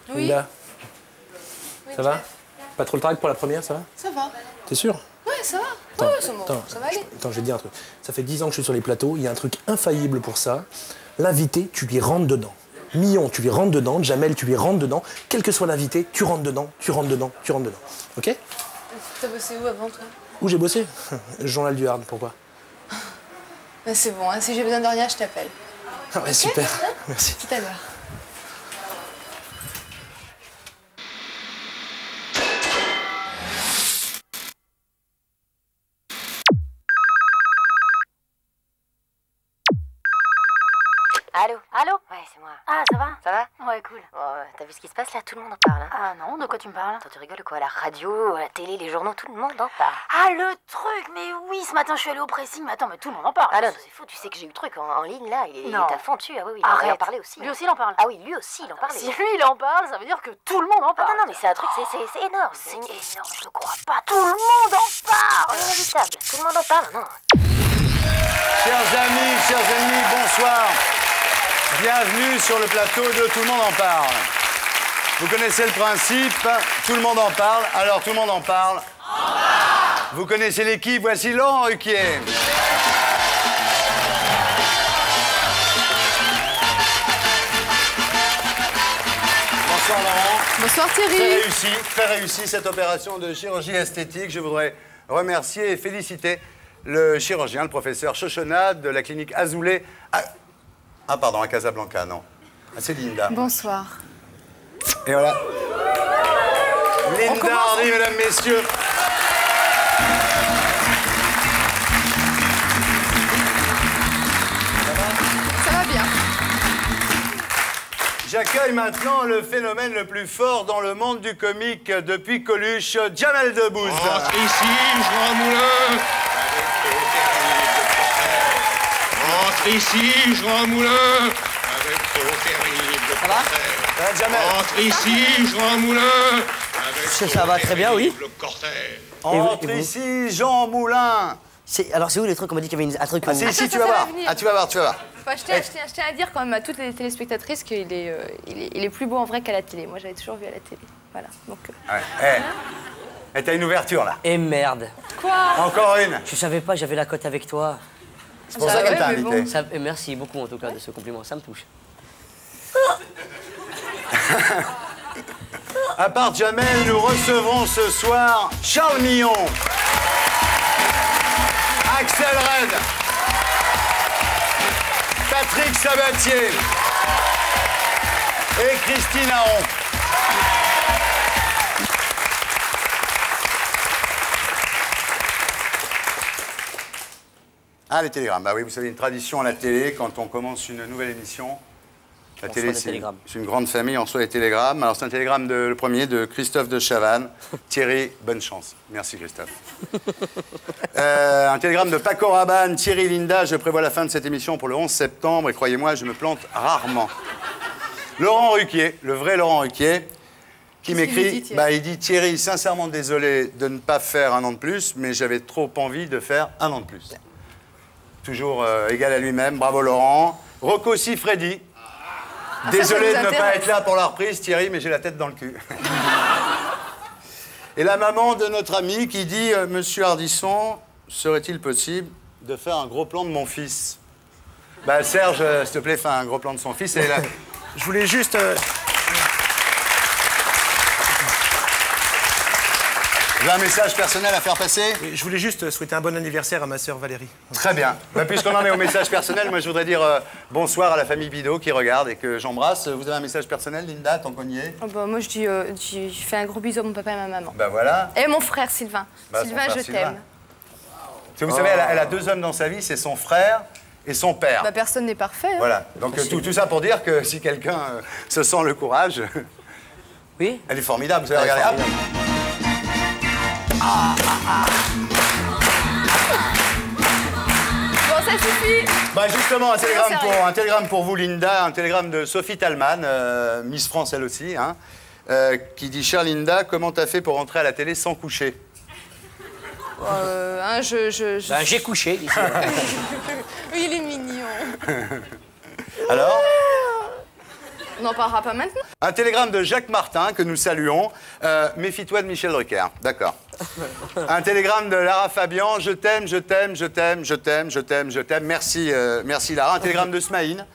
Oui. Linda, Oui, ça va? Pas trop le trac pour la première, ça va? Ça va. T'es sûr? Ouais, ça va. Attends, Ouais, ça va aller. Attends, je vais te dire un truc. Ça fait 10 ans que je suis sur les plateaux, il y a un truc infaillible pour ça. L'invité, tu lui rentres dedans. Millon, tu lui rentres dedans. Jamel, tu lui rentres dedans. Quel que soit l'invité, tu rentres dedans, tu rentres dedans, tu rentres dedans. Ok? T'as bossé où avant, toi? Où j'ai bossé? Journal du Hard, pourquoi? Bah, c'est bon, hein. Si j'ai besoin de rien, je t'appelle. Ah ouais, super. Merci. Tout à l'heure. Allô? Allô? Ouais, c'est moi. Ah, ça va? Ça va? Ouais, cool. Bon, t'as vu ce qui se passe là? Tout le monde en parle. Hein. Ah non, de quoi tu me parles? Attends, tu rigoles ou quoi? À la radio, à la télé, les journaux, tout le monde en parle. Ah, le truc! Mais oui, ce matin, je suis allée au pressing. Mais attends, mais tout le monde en parle. Ah non, c'est faux, tu sais que j'ai eu le truc en ligne là, il Non. est à fond dessus. Ah oui, il en Arrête. a parlé aussi. Lui aussi, il en parle. Ah oui, lui aussi, il en parlait. Si lui, il en parle, ça veut dire que tout le monde en Ah parle. non, non, mais c'est un truc, c'est énorme. C'est énorme, je crois pas. Tout le monde en parle! Inévitable. Tout le monde en parle, non? Chers amis, bonsoir. Bienvenue sur le plateau de Tout le monde en parle. Vous connaissez le principe, tout le monde en parle, alors tout le monde en parle. Vous connaissez l'équipe, voici Laurent Ruquier. Bonsoir Laurent. Bonsoir, Thierry. Très réussi cette opération de chirurgie esthétique. Je voudrais remercier et féliciter le chirurgien, le professeur Shoshona de la clinique Azoulay. Ah pardon, à Casablanca, non. Ah, c'est Linda. Bonsoir. Et voilà. Linda Hardy, mesdames, messieurs. Ça va bien. J'accueille maintenant le phénomène le plus fort dans le monde du comique depuis Coluche, Jamel Debbouze. Entre ici, Jean Moulin. Entre ici, Jean Moulin. Avec ton terrible cortège. Jamel. Entre ici, Jean Moulin. Avec Ça va très bien, oui. cortège. Entre et vous ici, Jean Moulin. Alors, c'est où les trucs? On m'a dit qu'il y avait un truc... Ah, c'est ici, tu vas ça va voir. venir. Ah, tu vas voir, tu vas voir. Enfin, je tiens à dire quand même à toutes les téléspectatrices qu'il est plus beau en vrai qu'à la télé. Moi, j'avais toujours vu à la télé. Voilà. Donc, Ouais. Eh, t'as une ouverture, là. Et merde. Quoi? Encore une. Je savais pas, j'avais la cote avec toi. C'est pour ça qu'elle t'a mais invité. bon. Et merci beaucoup, en tout cas, de ce compliment. Ça me touche. À part Jamel, nous recevons ce soir Charles Millon, Axel Red, Patrick Sabatier et Christine Aron. Ah, les télégrammes. Bah oui, vous savez, une tradition à la télé, quand on commence une nouvelle émission. La télé, des télégrammes. c'est une grande famille, on reçoit les télégrammes. Alors, c'est un télégramme, le premier, de Christophe de Chavannes. Thierry, bonne chance. Merci, Christophe. Un télégramme de Paco Rabanne. Thierry, Linda, je prévois la fin de cette émission pour le 11 septembre. Et croyez-moi, je me plante rarement. Laurent Ruquier, le vrai Laurent Ruquier, qui m'écrit, il dit « Thierry, sincèrement désolé de ne pas faire un an de plus, mais j'avais trop envie de faire un an de plus. » Toujours égal à lui-même. Bravo, Laurent. Rocco Siffredi. Désolé de ne pas être là pour la reprise, Thierry, mais j'ai la tête dans le cul. Et la maman de notre ami qui dit « Monsieur Ardisson, serait-il possible de faire un gros plan de mon fils ?» Bah, Serge, s'il te plaît, fais un gros plan de son fils. Et là, je voulais juste... J'ai un message personnel à faire passer. Je voulais juste souhaiter un bon anniversaire à ma sœur Valérie. Très bien. Bah, puisqu'on en est au message personnel, moi je voudrais dire bonsoir à la famille Bidot qui regarde et que j'embrasse. Vous avez un message personnel, Linda, tant qu'on y est? Oh bah, moi, je fais un gros bisou à mon papa et à ma maman. Bah voilà. Et mon frère Sylvain. Bah, son Sylvain, frère je Sylvain. t'aime. Parce que vous savez, elle a deux hommes dans sa vie, c'est son frère et son père. Bah, personne n'est parfait. Hein. Voilà. Donc tout ça pour dire que si quelqu'un se sent le courage, Oui? elle est formidable. Vous allez regarder. Hop. Bon, ça suffit. Bah justement, sérieux. un télégramme pour vous, Linda, un télégramme de Sophie Talman, Miss France elle aussi, hein, qui dit « Chère Linda, comment t'as fait pour rentrer à la télé sans coucher ?» J'ai couché, ici. Oui, il est mignon. Alors? On n'en parlera pas maintenant. Un télégramme de Jacques Martin, que nous saluons. Méfie-toi de Michel Drucker. D'accord. Un télégramme de Lara Fabian. Je t'aime, je t'aime, je t'aime, je t'aime, je t'aime, je t'aime. Merci, merci Lara. Un télégramme de Smaïn,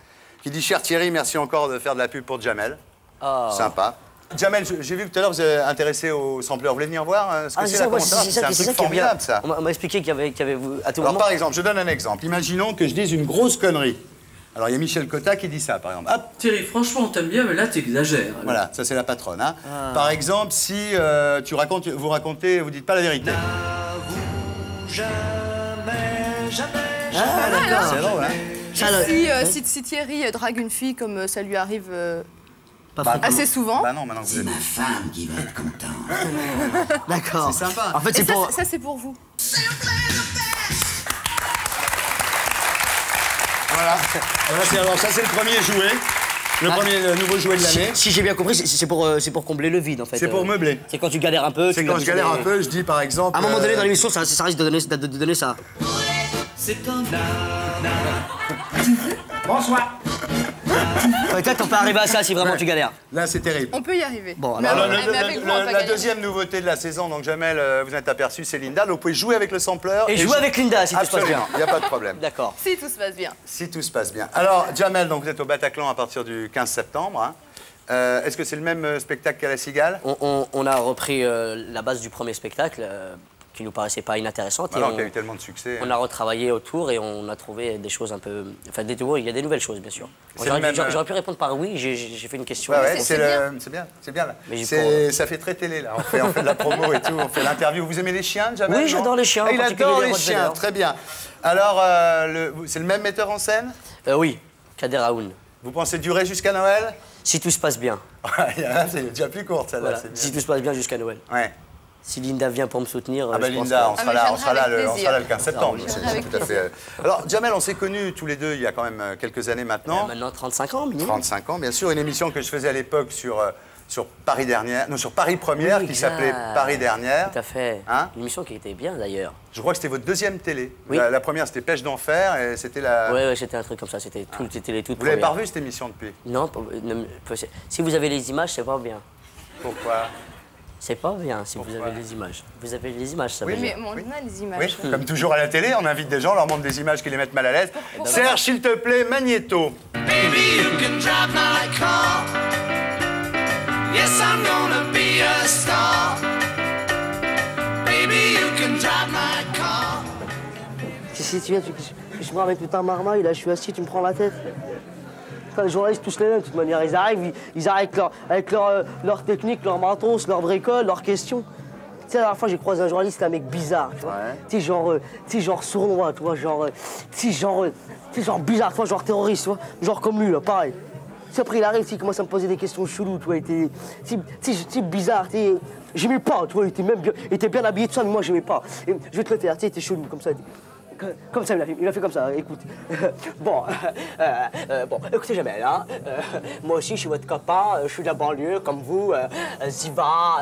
qui dit « Cher Thierry, merci encore de faire de la pub pour Jamel. Oh. Sympa. Jamel, j'ai vu que tout à l'heure vous êtes intéressé au sampler. Vous voulez venir voir ce que c'est la compta? C'est un truc formidable, ça. On m'a expliqué qu'il y avait à tout Alors, moment... par exemple, je donne un exemple. Imaginons que je dise une grosse connerie. Alors, il y a Michel Cotta qui dit ça, par exemple. Hop. Thierry, franchement, on t'aime bien, mais là, t'exagères. Voilà, ça, c'est la patronne. Hein. Par exemple, si vous racontez, vous dites pas la vérité. Jamais. Ah, d'accord. C'est drôle, hein. Si Thierry drague une fille comme ça lui arrive Pas assez souvent. Bah non, maintenant que vous êtes... Ma femme qui va être contente. D'accord. C'est sympa. En fait, Et c'est pour... ça, c'est pour vous. Voilà. Alors, ça, c'est le premier jouet. Le nouveau jouet de l'année. Si j'ai bien compris, c'est pour combler le vide, en fait. C'est pour meubler. C'est quand tu galères un peu. C'est quand je galère un peu, je dis par exemple... À un moment donné dans l'émission, ça risque de donner ça. C'est un Bonsoir. Peut-être on peut arriver à ça si vraiment tu galères. Là, c'est terrible. On peut y arriver. Bon, mais alors, avec vous, on va La gagner. deuxième nouveauté de la saison, donc Jamel, vous êtes aperçu, c'est Linda. Donc, vous pouvez jouer avec le sampler. Et jouer avec Linda, si tout se passe bien. Absolument, il n'y a pas de problème. D'accord. Si tout se passe bien. Si tout se passe bien. Alors, Jamel, donc vous êtes au Bataclan à partir du 15 septembre. Hein. Est-ce que c'est le même spectacle qu'à la Cigale? On a repris la base du premier spectacle, qui nous paraissait pas inintéressante. Alors qu'il y a eu tellement de succès. On a retravaillé autour et on a trouvé des choses un peu... Enfin, il y a des nouvelles choses, bien sûr. C'est le même, J'aurais pu répondre par oui, j'ai fait une question. Ouais, ouais, c'est c'est bien là. Mais Ça fait très télé là. On fait de la promo et tout, on fait l'interview. Vous aimez les chiens, Jamel? Oui, non j'adore les chiens. Ah, en il particulier adore les les Rottweilers. chiens, très bien. Alors, c'est le même metteur en scène? Oui, Kader Aoun. Vous pensez durer jusqu'à Noël? Si tout se passe bien. C'est déjà plus courte celle-là. Voilà. Si tout se passe bien jusqu'à Noël. Ouais. Si Linda vient pour me soutenir, Ah bah je pense Linda, que- on sera je viendrai avec là plaisir. le 15 septembre. Je C'est viendrai avec tout à fait. Alors Jamel, on s'est connus tous les deux il y a quand même quelques années maintenant. Maintenant 35 ans, minimum. 35 ans, bien sûr. Une émission que je faisais à l'époque sur Paris Dernière, non sur Paris Première, Oui, qui exact. s'appelait Paris Dernière. Tout à fait. Hein Une émission qui était bien d'ailleurs. Je crois que c'était votre deuxième télé. Oui. La première c'était Pêche d'enfer et c'était la. Ouais, c'était un truc comme ça. C'était les toutes Vous l'avez premières. pas revu cette émission depuis? Non, si vous avez les images, c'est pas bien. Pourquoi? C'est pas bien si vous avez les images. Vous avez les images, ça veut Oui, dire. Mais on a les Oui, images. comme toujours à la télé, on invite des gens, on leur montre des images qui les mettent mal à l'aise. Serge, s'il te plaît, Magnéto. Baby, you can drive my car. Yes, I'm gonna be a star. Baby, you can drive my car. Si tu viens, je me ramène tout un marmaille, là je suis assis, tu me prends la tête. Enfin, les journalistes tous les mêmes de toute manière, ils arrivent avec leur technique, leur matos, leur bricole, leurs questions. Tu sais, la dernière fois j'ai croisé un journaliste, un mec bizarre, tu vois. Tu sais, genre sournois, tu vois, genre bizarre, tu vois, genre terroriste, tu vois, genre comme lui, là, pareil. Tu sais, après il arrive, il commence à me poser des questions cheloues, tu vois, il était bizarre, tu sais, j'aimais pas, tu vois, il était bien habillé, tout ça, mais moi j'aimais pas. Et je vais te le faire, tu sais, il était chelou, comme ça. Comme ça, il a fait comme ça, écoute. Bon, écoutez Jamel, hein, moi aussi je suis votre copain, je suis de la banlieue, comme vous, Ziva,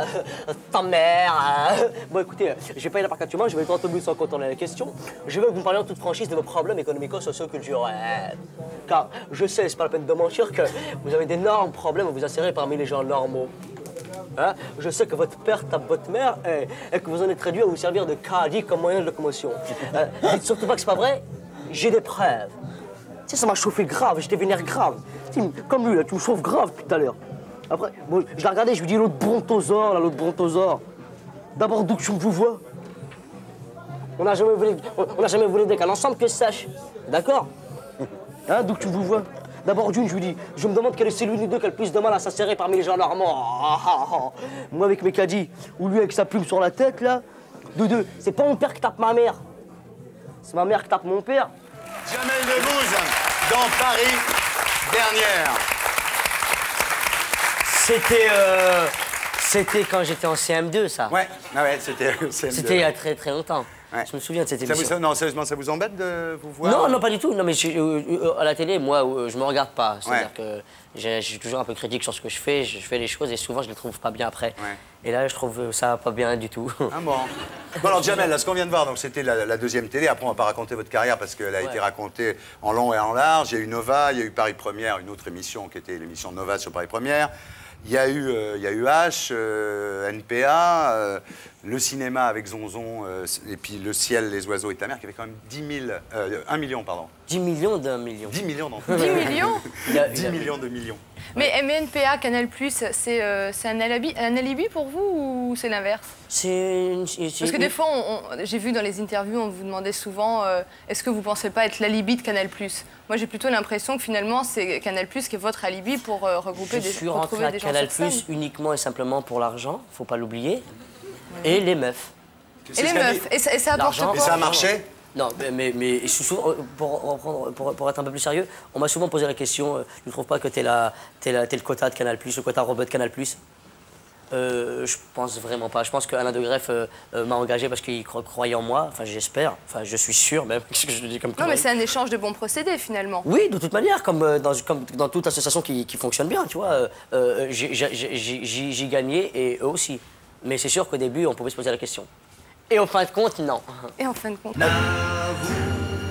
ta mère. Bon, écoutez, j'ai pas eu l'appartement, je vais droit au but sans contourner la question. Je veux que vous me parliez en toute franchise de vos problèmes économiques, socio-culturels. Car je sais, c'est pas la peine de mentir, que vous avez d'énormes problèmes à vous insérer parmi les gens normaux. Hein? Je sais que votre père tape votre mère et que vous en êtes réduit à vous servir de caddie comme moyen de locomotion. Dites surtout pas que c'est pas vrai, j'ai des preuves. Tu sais, ça m'a chauffé grave, j'étais vénère grave. Tu sais, comme lui, là, tu me chauffes grave tout à l'heure. Après, bon, je l'ai regardé, je lui dis l'autre brontosaure, là, l'autre brontosaure. D'abord, d'où que tu me vois? On n'a jamais volé des câlins ensemble, que je sache. D'accord? Hein, d'où que tu me vois? D'abord d'une, je lui dis, je me demande quelle est cellule des deux qui a le plus de mal à s'insérer parmi les gens normands. Moi avec mes caddies, ou lui avec sa plume sur la tête, là. De deux, c'est pas mon père qui tape ma mère. C'est ma mère qui tape mon père. Jamel Debbouze dans Paris Dernière. C'était quand j'étais en CM2, ça. Ouais, ah ouais, c'était. C'était il y a très très longtemps. Je me souviens de cette émission. Non, sérieusement, ça vous embête de vous voir? Non, non, pas du tout. Non, mais à la télé, moi, je me regarde pas. C'est-à-dire que je suis toujours un peu critique sur ce que je fais les choses et souvent je les trouve pas bien après. Et là, je trouve ça pas bien du tout. Ah bon. Bon alors Jamel, là, ce qu'on vient de voir, donc c'était la deuxième télé. Après, on va pas raconter votre carrière parce qu'elle a été racontée en long et en large. Il y a eu Nova, il y a eu Paris Première, une autre émission qui était l'émission Nova sur Paris Première. Il y a eu H, NPA, le cinéma avec Zonzon, et puis Le ciel, les oiseaux et ta mère, qui avait quand même 1 million, pardon. 10 millions d'un million. 10 millions d'entre 10 millions 10 millions de millions. Mais NPA, Canal+, c'est un alibi pour vous ou c'est l'inverse? Parce que des fois, j'ai vu dans les interviews, on vous demandait souvent est-ce que vous ne pensez pas être l'alibi de Canal+. Moi, j'ai plutôt l'impression que finalement, c'est Canal+, qui est votre alibi pour regrouper des gens. Je suis rentré à Canal+ uniquement et simplement pour l'argent, faut pas l'oublier, et les meufs. Et les meufs. Et ça apporte quoi? Et ça a marché? Non, mais pour être un peu plus sérieux, on m'a souvent posé la question, tu ne trouves pas que t'es le quota de Canal+, le quota robot de Canal+. Je pense vraiment pas. Je pense qu'Alain de Greff m'a engagé parce qu'il croyait en moi. Enfin, j'espère. Enfin, je suis sûr même. Qu'est-ce que je dis comme non, mais c'est un échange de bons procédés finalement. Oui, de toute manière, comme dans toute association qui fonctionne bien, tu vois. J'y gagnais et eux aussi. Mais c'est sûr qu'au début, on pouvait se poser la question. Et en fin de compte, non. Et en fin de compte, N'avoue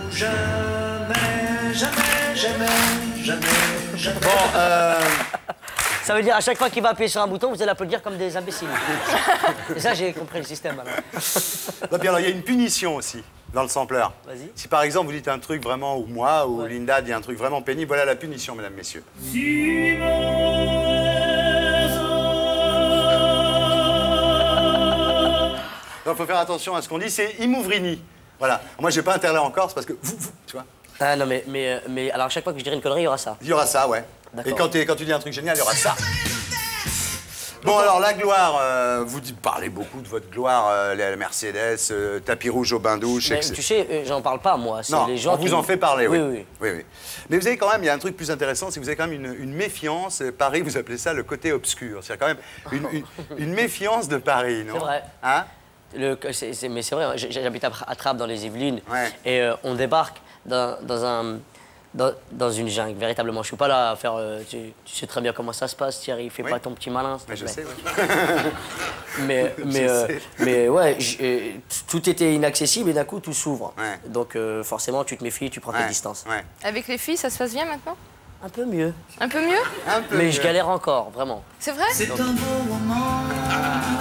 jamais, jamais, jamais, jamais, jamais. Bon, ça veut dire à chaque fois qu'il va appuyer sur un bouton, vous allez applaudir comme des imbéciles. Et ça, j'ai compris le système alors. Non, puis alors, il y a une punition aussi dans le sampleur. Vas-y. Si par exemple vous dites un truc vraiment, ou moi, ou Linda dit un truc vraiment pénible, voilà la punition, mesdames, messieurs. Il faut faire attention à ce qu'on dit, c'est Imouvrini. Voilà. Moi, j'ai pas intérêt en Corse parce que vous, tu vois. Ah non, mais alors à chaque fois que je dirai une connerie, il y aura ça. Il y aura ça, ouais. Et quand tu dis un truc génial, il y aura ça. Bon, alors, la gloire, vous parlez beaucoup de votre gloire, la Mercedes, tapis rouge au bain-douche, etc. Tu sais, j'en parle pas, moi. Non, les gens on vous en fait parler, oui. Oui. Mais vous avez quand même, il y a un truc plus intéressant, c'est que vous avez quand même une méfiance. Paris, vous appelez ça le côté obscur. C'est quand même une méfiance de Paris, non? C'est vrai. Hein? Mais c'est vrai, j'habite à Trappes, dans les Yvelines, et on débarque dans une jungle, véritablement. Je suis pas là à faire... tu sais très bien comment ça se passe, Thierry. Fais pas ton petit malin, s'il te plaît. Je sais, mais ouais, tout était inaccessible et d'un coup, tout s'ouvre. Donc forcément, tu te méfies, tu prends tes distances. avec les filles, ça se passe bien maintenant? Un peu mieux. Un peu mieux? Un peu Mais mieux. je galère encore, vraiment. C'est vrai? C'est un beau moment,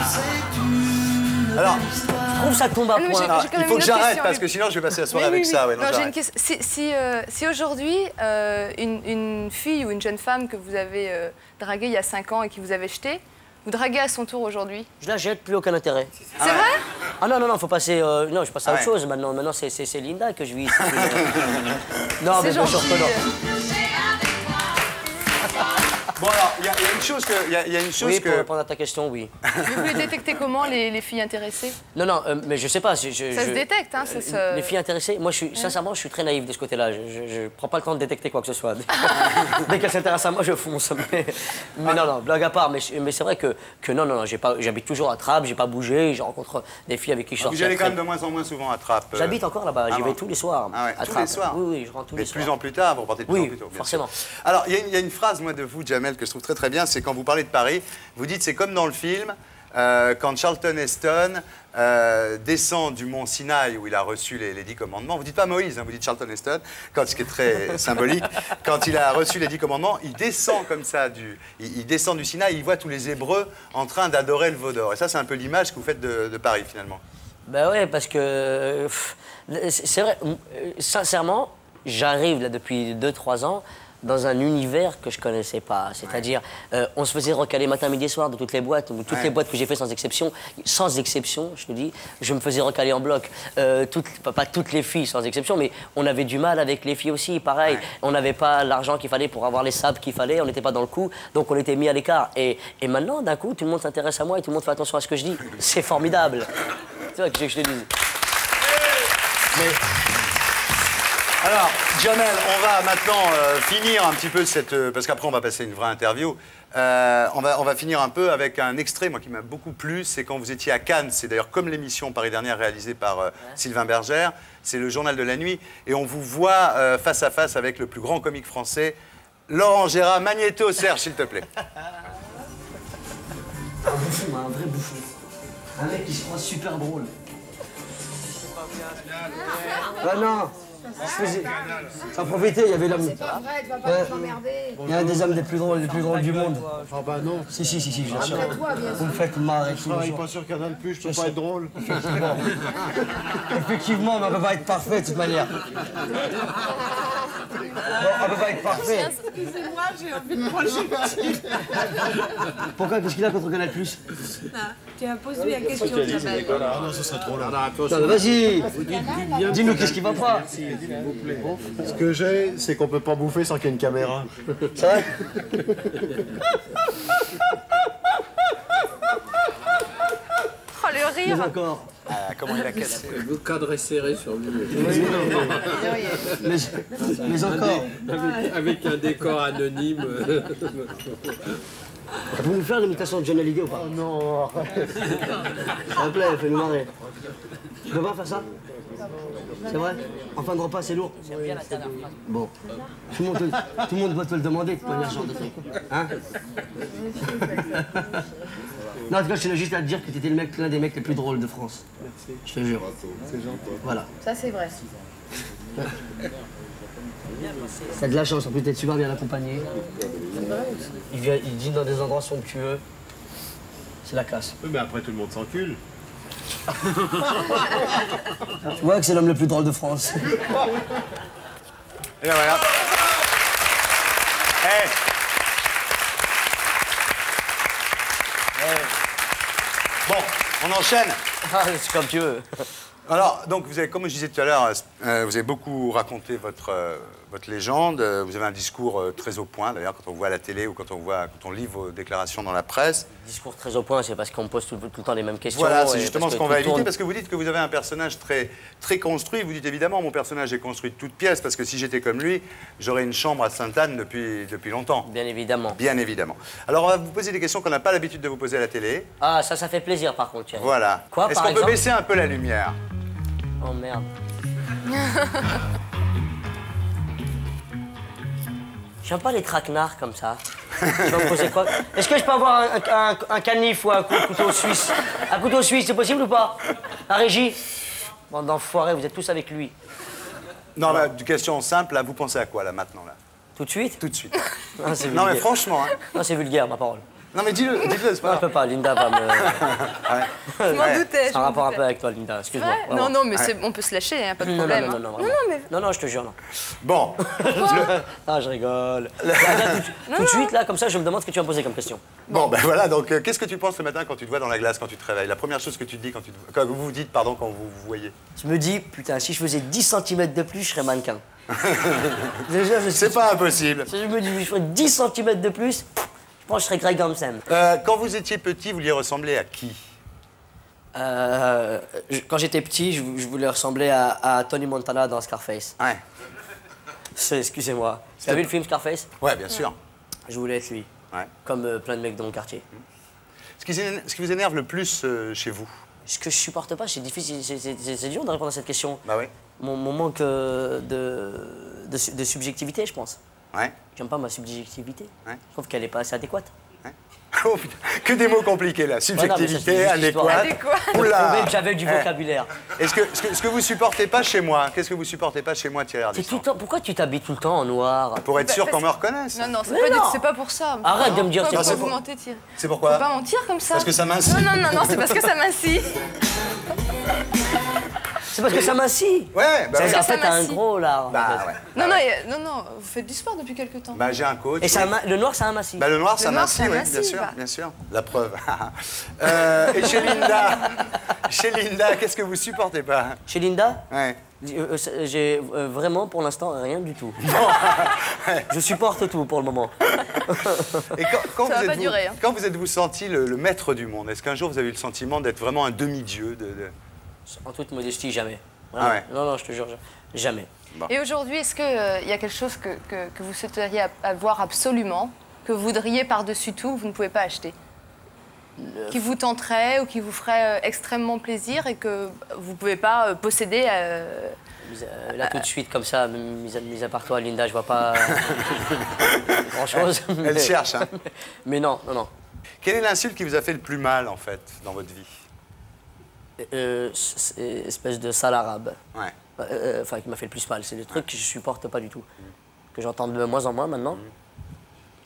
c'est une... Alors, je trouve que ça tombe à point. Il faut que j'arrête parce que sinon je vais passer la soirée avec ça. Ouais, non, j'ai une question. Si aujourd'hui, une fille ou une jeune femme que vous avez draguée il y a 5 ans et qui vous avez jetée, vous draguez à son tour aujourd'hui? Je la jette, plus aucun intérêt. C'est vrai? Ah non, faut passer... non, je passe à autre chose maintenant. Maintenant, c'est Linda que je vis. Non, mais bien sûr que non. Bon alors, il y a une chose que... Oui, pour répondre à ta question, oui. Mais vous les détectez comment, les filles intéressées? Non, mais je sais pas. Ça se détecte, hein? Les filles intéressées, moi, sincèrement, je suis très naïf de ce côté-là. Je prends pas le temps de détecter quoi que ce soit. Dès qu'elles s'intéressent à moi, je fonce. Mais non, blague à part. Mais c'est vrai que non, j'habite toujours à Trappes, j'ai pas bougé, je rencontre des filles avec qui je sors. Vous allez quand même de moins en moins souvent à Trappes. J'habite encore là-bas, j'y vais tous les soirs. Ah ouais, à tous Trappes. les soirs? Oui, je rentre tous les soirs. Mais de plus en plus tard, vous repartez de plus en plus tôt. Oui, forcément. Alors, il y a une phrase, moi, de vous, Jamel, que je trouve très très bien, c'est quand vous parlez de Paris, vous dites c'est comme dans le film, quand Charlton Heston descend du mont Sinaï où il a reçu les 10 commandements, vous dites pas Moïse, hein, vous dites Charlton Heston, ce qui est très symbolique, quand il a reçu les 10 commandements, il descend comme ça, il descend du Sinaï, il voit tous les Hébreux en train d'adorer le veau d'or. Et ça, c'est un peu l'image que vous faites de Paris, finalement. Ben ouais, parce que c'est vrai, sincèrement, j'arrive là depuis 2-3 ans dans un univers que je connaissais pas. C'est-à-dire, on se faisait recaler matin, midi et soir dans toutes les boîtes. Toutes les boîtes que j'ai fait sans exception, je te dis, je me faisais recaler en bloc. Pas toutes les filles sans exception, mais on avait du mal avec les filles aussi, pareil. On n'avait pas l'argent qu'il fallait pour avoir les sables qu'il fallait, on n'était pas dans le coup, donc on était mis à l'écart. Et maintenant, d'un coup, tout le monde s'intéresse à moi et tout le monde fait attention à ce que je dis. C'est formidable. Tu vois, que je te dise. Mais... Alors, Jamel, on va maintenant finir un petit peu cette... parce qu'après, on va passer une vraie interview. On va finir un peu avec un extrait, moi, qui m'a beaucoup plu. C'est quand vous étiez à Cannes. C'est d'ailleurs comme l'émission Paris Dernière réalisée par Sylvain Bergère. C'est le Journal de la Nuit. Et on vous voit face à face avec le plus grand comique français, Laurent Gérard. Magnéto, Serge, s'il te plaît. Un bouffon, un vrai bouffon. Un mec qui se croit super drôle. Ah non, ça profitait, il y avait l'homme. C'est pas vrai, tu vas pas t'emmerder. Il y a un des hommes les plus drôles du monde. Ah bah non. Si, bien sûr. Toi, bien sûr. Vous me faites marrer. Je travaille pas sur Canal+, je peux pas être drôle. Effectivement, mais on peut pas être parfait de toute manière. Bon, on peut pas être parfait. Excusez-moi, j'ai envie de manger. Pourquoi? Qu'est-ce qu'il a contre Canal+? Tu as posé la question, Jamel. Ah non, ce serait trop long. Vas-y, dis-nous qu'est-ce qui va pas. Ce que j'ai, c'est qu'on peut pas bouffer sans qu'il y ait une caméra. C'est vrai? Oh, le rire. Mais encore. Comment il a cassé. Le cadre est serré sur lui. Mais encore. Avec un décor anonyme. Vous nous faire l'imitation de John Hallyday ou pas? Oh non, arrête. S'il te plaît, fais-nous marrer. Tu peux pas faire ça? C'est vrai? En fin de repas, c'est lourd? Bon. Tout le monde doit te le demander, de toute manière, ce genre de truc. Hein? Non, en tout cas, je tenais juste à te dire que t'étais l'un des mecs les plus drôles de France. Merci. Je te jure. C'est gentil. Voilà. Ça, c'est vrai. T'as de la chance, en plus d'être super bien accompagné. Il dîne dans des endroits somptueux. C'est la classe. Oui, mais après, tout le monde s'encule. Tu vois que c'est l'homme le plus drôle de France. Et ben voilà. Hey. Bon, on enchaîne. Ah, c'est comme tu veux. Alors, donc, vous avez, comme je disais tout à l'heure, vous avez beaucoup raconté votre légende. Vous avez un discours très au point, d'ailleurs, quand on voit à la télé ou quand on lit vos déclarations dans la presse. Discours très au point, c'est parce qu'on pose tout le temps les mêmes questions. Voilà, c'est justement ce qu'on va éviter, parce que vous dites que vous avez un personnage très construit. Vous dites évidemment, mon personnage est construit de toutes pièces, parce que si j'étais comme lui, j'aurais une chambre à Sainte-Anne depuis longtemps. Bien évidemment. Bien évidemment. Alors, on va vous poser des questions qu'on n'a pas l'habitude de vous poser à la télé. Ah, ça fait plaisir, par contre, Thierry. Voilà. Quoi, Est-ce par qu'on exemple peut baisser un peu la lumière? Oh merde. J'aime pas les traquenards comme ça. Tu vas me poser quoi? Est-ce que je peux avoir un canif ou un couteau suisse? Un couteau suisse, c'est possible ou pas? La régie? Bande d'enfoirés, vous êtes tous avec lui. Non, mais une question simple, là, vous pensez à quoi, là, maintenant, là? Tout de suite? Tout de suite. Ah, non, mais franchement, hein. Non, c'est vulgaire, ma parole. Non, mais dites-le, c'est pas grave. Je peux pas, Linda va me... Je m'en doutais. C'est un rapport un peu avec toi, Linda, excuse-moi. Non, mais on peut se lâcher, hein, pas de problème. Non, je te jure, non. Bon. Ah, je rigole. Tout de suite, là, comme ça, je me demande ce que tu vas me poser comme question. Bon, ben voilà, donc qu'est-ce que tu penses le matin quand tu te vois dans la glace, quand tu te réveilles? La première chose que tu te dis quand vous vous dites, pardon, quand vous vous voyez? Je me dis, putain, si je faisais 10 cm de plus, je serais mannequin. Déjà, c'est pas impossible. Si je me dis, je ferais 10 cm de plus, je pense que je serais Greg Hansen. Quand vous étiez petit, vous vouliez ressembler à qui? Quand j'étais petit, je voulais ressembler à Tony Montana dans Scarface. Ouais. Excusez-moi. Tu as vu le film Scarface? Ouais, bien sûr. Je voulais être lui. Ouais. Comme plein de mecs de mon quartier. Ce qui vous énerve le plus chez vous? Ce que je supporte pas, c'est difficile, c'est dur de répondre à cette question. Bah oui. Mon manque de subjectivité, je pense. Ouais. J'aime pas ma subjectivité. Ouais. Je trouve qu'elle est pas assez adéquate. Ouais. Oh putain, que des mots compliqués là. Subjectivité, adéquate. Oula. J'avais du vocabulaire. Est-ce que vous supportez pas chez moi? Qu'est-ce que vous supportez pas chez moi, Thierry Ardisson? Pourquoi tu t'habilles tout le temps en noir? Pour être sûr qu'on me reconnaisse. Non, c'est pas pour ça. Arrête de me dire pourquoi vous mentez, Thierry. C'est pourquoi? Faut pas mentir comme ça. Parce que ça mincit. Non, c'est parce que ça mincit. C'est parce que ça m'assit. Ouais, bah en fait, t'as un gros là. Bah ouais. Non, vous faites du sport depuis quelque temps. Bah j'ai un coach. Et le noir, ça amincit. Bah le noir, ça amincit, oui, bien sûr. La preuve. Et chez Linda, qu'est-ce que vous supportez pas? Chez Linda? Ouais. J'ai vraiment pour l'instant rien du tout. Je supporte tout pour le moment. Et quand vous êtes-vous senti le maître du monde? Est-ce qu'un jour vous avez eu le sentiment d'être vraiment un demi-dieu En toute modestie, jamais. Ah ouais. Non, je te jure, jamais. Bon. Et aujourd'hui, est-ce qu'il y a quelque chose que vous souhaiteriez avoir absolument que vous voudriez par-dessus tout, que vous ne pouvez pas acheter? Qui vous tenterait ou qui vous ferait extrêmement plaisir et que vous ne pouvez pas posséder Là, tout de suite, comme ça, mis à part toi, Linda, je vois pas grand-chose. Elle cherche, hein. Mais non, non, non. Quelle est l'insulte qui vous a fait le plus mal, en fait, dans votre vie? Espèce de sale arabe. Ouais. Enfin, qui m'a fait le plus mal. C'est le truc que je supporte pas du tout. Que j'entends de moins en moins maintenant.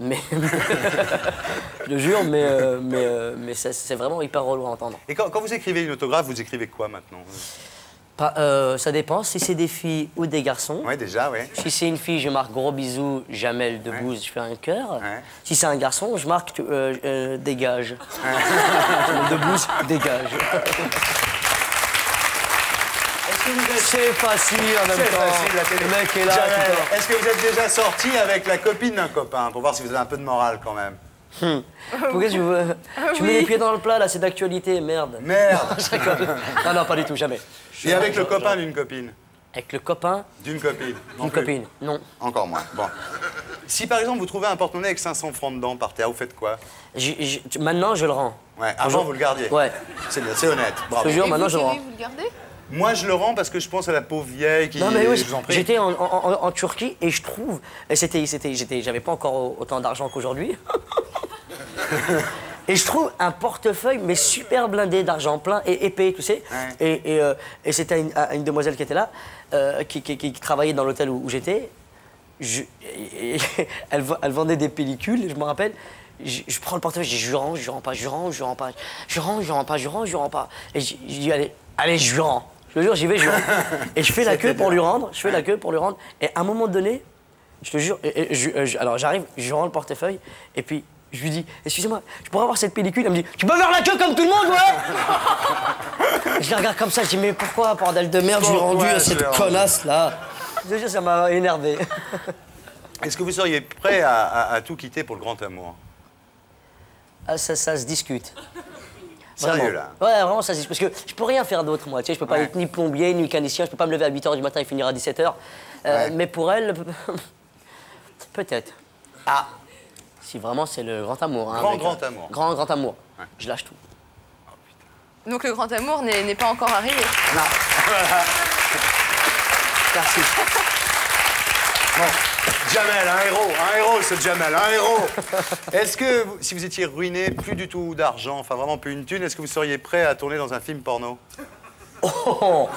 Mais je le jure, mais c'est vraiment hyper relou à entendre. Et quand vous écrivez une autographe, vous écrivez quoi maintenant? Ça dépend, si c'est des filles ou des garçons. Oui, déjà, oui. Si c'est une fille, je marque gros bisous, Jamel Debbouze, je fais un cœur. Ouais. Si c'est un garçon, je marque dégage. Debbouze, dégage. C'est facile en même temps. C'est facile, la télé. Le mec est là. Est-ce que vous êtes déjà sorti avec la copine d'un copain pour voir si vous avez un peu de morale quand même? Pourquoi tu veux... Tu mets les pieds dans le plat, là, c'est d'actualité, merde. Merde. Non, non, pas du tout, jamais. Et avec le copain d'une copine? Avec le copain? D'une copine? D'une copine, non. Encore moins, bon. Si par exemple vous trouvez un porte-monnaie avec 500 francs dedans par terre, vous faites quoi? Maintenant, je le rends. Ouais, avant vous le gardiez? Ouais. C'est bien, c'est honnête, bravo. Je te jure, maintenant, je le rends. Vous le gardez? Moi, je le rends parce que je pense à la pauvre vieille qui... Non, mais oui, je vous en prie. j'étais en Turquie et je trouve... J'avais pas encore autant d'argent qu'aujourd'hui. Et je trouve un portefeuille, mais super blindé d'argent plein et épais, tu sais. Ouais. Et c'était une demoiselle qui était là, qui travaillait dans l'hôtel où j'étais. Elle vendait des pellicules, je me rappelle. Je prends le portefeuille, je dis je rends pas. Et je dis allez, je rends. Je te jure, j'y vais, je rends. Et je fais la queue pour lui rendre, Et à un moment donné, je te jure, alors j'arrive, je rends le portefeuille, et puis je lui dis, excusez-moi, je pourrais avoir cette pellicule? Elle me dit, tu peux faire la queue comme tout le monde, ouais. Je la regarde comme ça, je dis, mais pourquoi, bordel de merde, j'ai rendu à cette connasse-là? Je te jure, ça m'a énervé. Est-ce que vous seriez prêt à tout quitter pour le grand amour? Ah, ça se discute. Sérieux, là? Ouais, vraiment, ça se discute. Parce que je peux rien faire d'autre, moi. Tu sais, je peux pas être ni plombier, ni mécanicien, je peux pas me lever à 8h du matin et finir à 17h. Mais pour elle, peut-être. Ah, si vraiment c'est le grand amour. Hein, grand amour. Grand amour. Ouais. Je lâche tout. Oh, putain. Donc le grand amour n'est pas encore arrivé? Non. Merci. Bon, Jamel, un héros, ce Jamel, un héros. Est-ce que, si vous étiez ruiné, plus du tout d'argent, enfin vraiment plus une thune, est-ce que vous seriez prêt à tourner dans un film porno? Oh,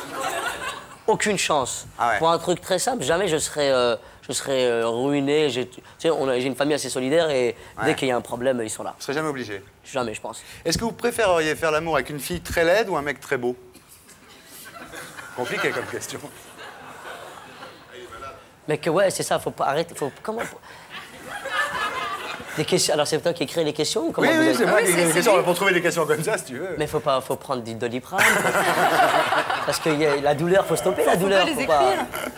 aucune chance. Ah ouais. Pour un truc très simple, jamais je serais ruiné. J'ai une famille assez solidaire et dès qu'il y a un problème, ils sont là. Vous serez jamais obligé? Jamais, je pense. Est-ce que vous préféreriez faire l'amour avec une fille très laide ou un mec très beau? Compliqué comme question. Mais que ouais, c'est ça, faut pas arrêter. Des questions. Alors c'est toi qui écris les questions ou comment? Oui, c'est moi qui écris les questions. Pour trouver des questions comme ça, si tu veux. Mais faut prendre du Doliprane. Parce que la douleur, faut stopper la douleur.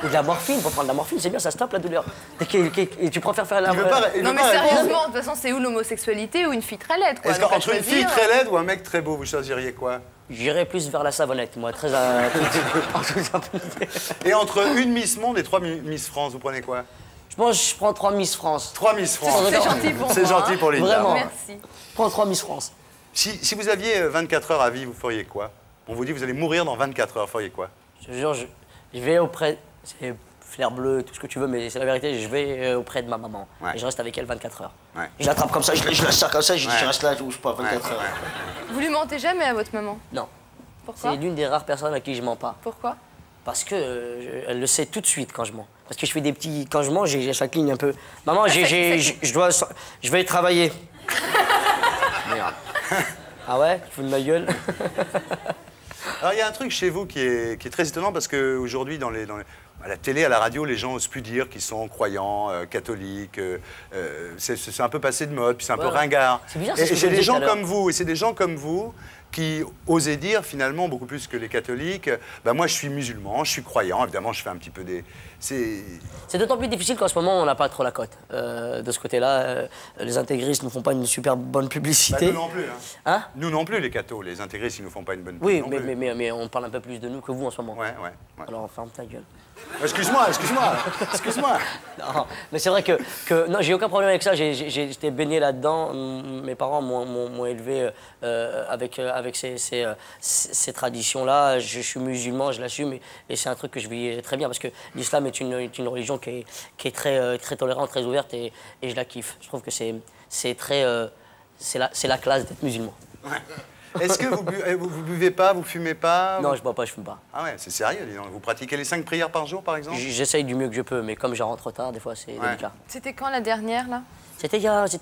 Ou de la morphine, faut prendre de la morphine, c'est bien, ça stoppe la douleur. Et tu préfères faire la... Non mais sérieusement, de toute façon, c'est où l'homosexualité ou une fille très laide, quoi? Est-ce qu'entre une fille très laide ou un mec très beau, vous choisiriez quoi? J'irais plus vers la savonnette, moi, très en toute simplicité. Et entre une Miss Monde et 3 Miss France, vous prenez quoi? Je pense que je prends 3 Miss France. 3 Miss France. C'est gentil pour moi. C'est gentil pour Linda. Vraiment. Merci. Je prends 3 Miss France. Si vous aviez 24 heures à vie, vous feriez quoi? On vous dit vous allez mourir dans 24 heures, vous feriez quoi? Je te jure, je vais auprès... C'est flair bleu, tout ce que tu veux, mais c'est la vérité, je vais auprès de ma maman. Ouais. Et je reste avec elle 24 heures. Ouais. Je l'attrape comme ça, je la serre comme ça, je reste là, je bouge pas 24 heures. Vous lui mentez jamais à votre maman? Non. Pourquoi? C'est l'une des rares personnes à qui je mens pas. Pourquoi? Parce que elle le sait tout de suite quand je mens. Parce que je fais des petits... Quand je mens, j'ai chaque ligne un peu... Maman, je vais travailler. Merde. Ah ouais? Tu fous de ma gueule? Alors, il y a un truc chez vous qui est très étonnant parce qu'aujourd'hui, à la télé, à la radio, les gens osent plus dire qu'ils sont croyants, catholiques. C'est un peu passé de mode, puis c'est un peu ringard. C'est bizarre, et c'est des gens comme vous, qui osaient dire finalement, beaucoup plus que les catholiques, bah, moi je suis musulman, je suis croyant, évidemment je fais un petit peu des... C'est d'autant plus difficile qu'en ce moment on n'a pas trop la cote. De ce côté-là, les intégristes ne font pas une super bonne publicité. Bah, nous non plus. Hein? Nous non plus les cathos, les intégristes ils nous font pas une bonne Oui, publicité. mais on parle un peu plus de nous que vous en ce moment. Ouais. Alors ferme ta gueule. Excuse-moi. Non, mais c'est vrai que non, j'ai aucun problème avec ça. J'étais baigné là-dedans. Mes parents m'ont élevé avec ces traditions-là. Je suis musulman, je l'assume, et c'est un truc que je vis très bien parce que l'islam est une religion qui est très tolérante, très ouverte, et je la kiffe. Je trouve que c'est la classe d'être musulman. Ouais. Est-ce que vous buvez pas, vous fumez pas? Non, je bois pas, je fume pas. Ah ouais, c'est sérieux, dis donc. Vous pratiquez les 5 prières par jour, par exemple? J'essaye du mieux que je peux, mais comme je rentre tard, des fois, c'est délicat. C'était quand la dernière, là? C'était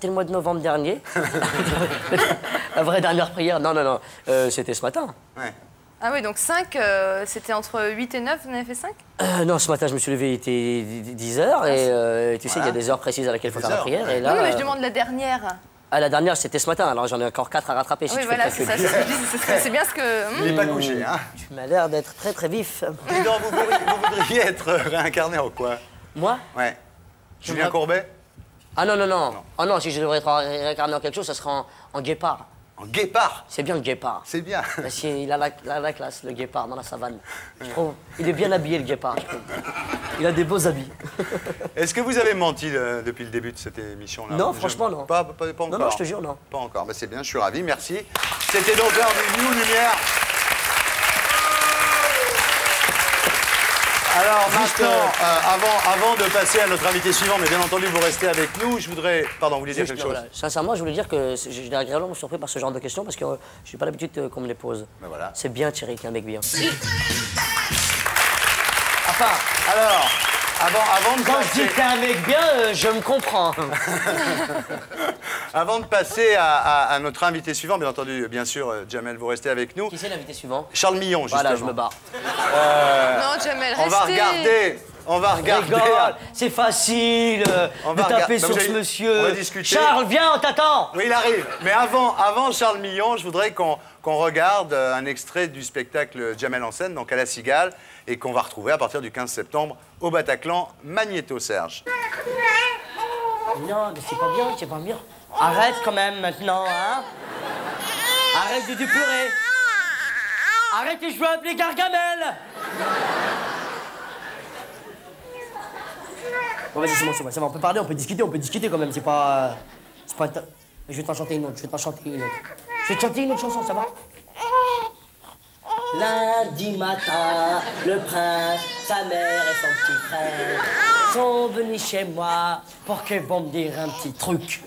le mois de novembre dernier. La vraie dernière prière, non, c'était ce matin. Ouais. Ah oui, donc 5, c'était entre 8 et 9, vous en avez fait 5? Non, ce matin, je me suis levé, il était 10h, et tu sais, il y a des heures précises à laquelle il faut faire la prière. Et là, non, mais je demande la dernière. Ah, la dernière, c'était ce matin, alors j'en ai encore 4 à rattraper. Si oui, tu voilà, fais c'est ça. C'est bien ce que... Il n'est pas couché, hein? Tu m'as l'air d'être très vif. Dis donc, vous voudriez être réincarné en quoi? Moi? Ouais. Julien Courbet? Ah non. Ah non, si je devrais être réincarné en quelque chose, ça serait en guépard. En guépard? C'est bien le guépard. C'est bien. Parce qu'il a la classe, le guépard, dans la savane. Je trouve. Il est bien habillé, le guépard, je trouve. Il a des beaux habits. Est-ce que vous avez menti depuis le début de cette émission-là? Non, franchement, non. Pas encore? Non, je te jure, non. Pas encore. Bah, c'est bien, je suis ravi, merci. C'était donc l'heure du New Lumière. Alors maintenant, avant de passer à notre invité suivant, mais bien entendu, vous restez avec nous, je voudrais... Pardon, vous voulez dire quelque chose? Sincèrement, je voulais dire que j'étais agréablement surpris par ce genre de questions parce que je n'ai pas l'habitude qu'on me les pose. Ben voilà. C'est bien, Thierry, t'es un mec bien. Enfin, alors, avant de Quand passer... je dis que t'es un mec bien, je me comprends. Avant de passer à notre invité suivant, bien entendu, bien sûr, Jamel, vous restez avec nous. Qui c'est l'invité suivant? Charles Millon, justement. Voilà, je me barre. Non, Jamel, restez. On va regarder. C'est facile de taper sur ce monsieur. On va discuter. Charles, viens, on t'attend. Oui, il arrive. Mais avant Charles Millon, je voudrais qu'on regarde un extrait du spectacle Jamel en scène, donc à la Cigale, et qu'on va retrouver à partir du 15 septembre au Bataclan, Magnéto Serge. Non, mais c'est pas bien. Arrête quand même maintenant, hein. Arrête de pleurer. Arrête et je veux appeler Gargamel. Bon, vas-y, c'est bon, on peut parler, on peut discuter quand même, c'est pas... Je vais t'en chanter une autre, Je vais te chanter une autre chanson, ça va? Lundi matin, le prince, sa mère et son petit frère sont venus chez moi pour qu'ils vont me dire un petit truc.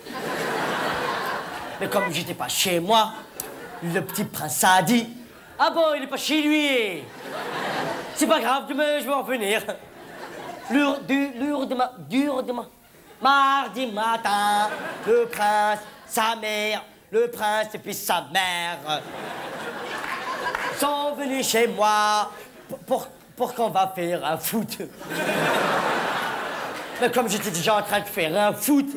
Mais comme j'étais pas chez moi, le petit prince a dit: ah bon, il est pas chez lui. C'est pas grave, demain je vais en venir. Mardi matin, le prince, sa mère, le prince et puis sa mère sont venus chez moi pour qu'on va faire un foot. Mais comme j'étais déjà en train de faire un foot,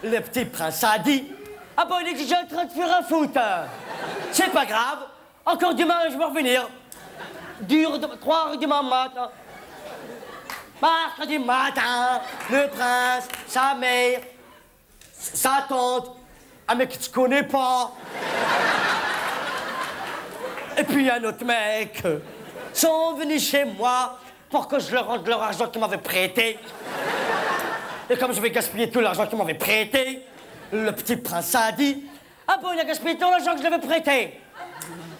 le petit prince a dit: ah bon, il est déjà en train de faire un foot. C'est pas grave, encore demain je vais revenir. 3 heures demain matin. Mercredi matin, le prince, sa mère, sa tante, un mec que tu connais pas, et puis un autre mec, sont venus chez moi pour que je leur rende leur argent qu'ils m'avaient prêté. Et comme je vais gaspiller tout l'argent qu'ils m'avaient prêté, le petit prince a dit: ah bon, il a gaspillé tout l'argent que je l'avais prêté.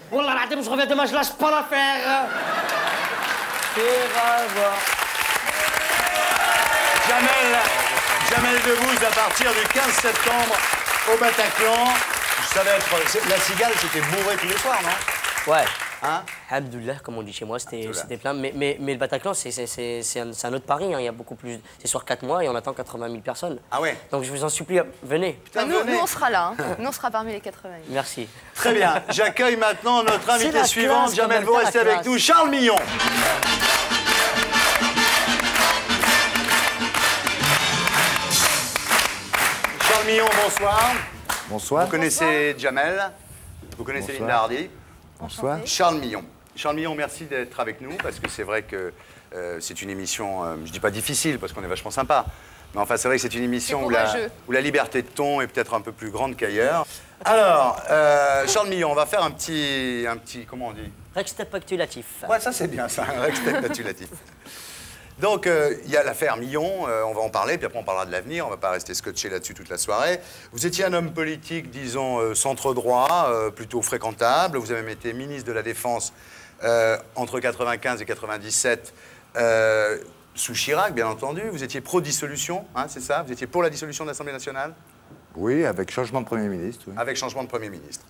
Oh là là, je reviens demain, je lâche pas l'affaire. Jamel Debbouze à partir du 15 septembre au Bataclan. Ça va être... La Cigale, c'était bourré tous les soirs, non? Ouais. Hein? Alhamdoulilah, comme on dit chez moi, c'était plein. Mais le Bataclan, c'est un autre pari. Hein. Il y a beaucoup plus. C'est sur 4 mois et on attend 80 000 personnes. Ah ouais? Donc je vous en supplie, venez. Putain, nous, on sera là. Hein. Nous, on sera parmi les 80 000. Merci. Très bien. J'accueille maintenant notre invité suivant. Jamel, vous restez avec nous. Charles Millon. Charles Millon, bonsoir. Bonsoir. Vous connaissez Jamel? Vous connaissez Linda Hardy? Bonsoir. Charles Millon. Charles Millon, merci d'être avec nous, parce que c'est vrai que c'est une émission, je dis pas difficile, parce qu'on est vachement sympa. Mais enfin, c'est vrai que c'est une émission où la liberté de ton est peut-être un peu plus grande qu'ailleurs. Alors, Charles Millon, on va faire un petit, comment on dit? Récapitulatif. Ouais, ça c'est bien, ça, un récapitulatif. Donc, il y a l'affaire Millon, on va en parler, puis après on parlera de l'avenir, on va pas rester scotché là-dessus toute la soirée. Vous étiez un homme politique, disons, centre-droit, plutôt fréquentable. Vous avez même été ministre de la Défense entre 95 et 97, sous Chirac, bien entendu. Vous étiez pro-dissolution, hein, c'est ça? Vous étiez pour la dissolution de l'Assemblée nationale? Oui, avec changement de Premier ministre. Oui. Avec changement de Premier ministre.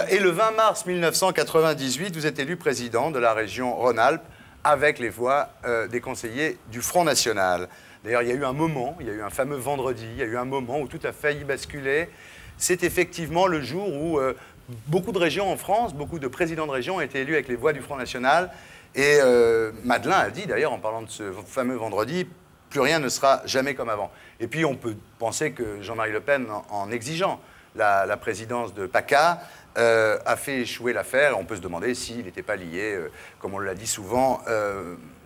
Et le 20 mars 1998, vous êtes élu président de la région Rhône-Alpes, avec les voix des conseillers du Front National. D'ailleurs, il y a eu un moment, il y a eu un fameux vendredi, il y a eu un moment où tout a failli basculer. C'est effectivement le jour où beaucoup de régions en France, beaucoup de présidents de régions ont été élus avec les voix du Front National. Et Madeleine a dit, d'ailleurs, en parlant de ce fameux vendredi, plus rien ne sera jamais comme avant. Et puis, on peut penser que Jean-Marie Le Pen, en exigeant la présidence de PACA, a fait échouer l'affaire. On peut se demander s'il n'était pas lié, comme on l'a dit souvent,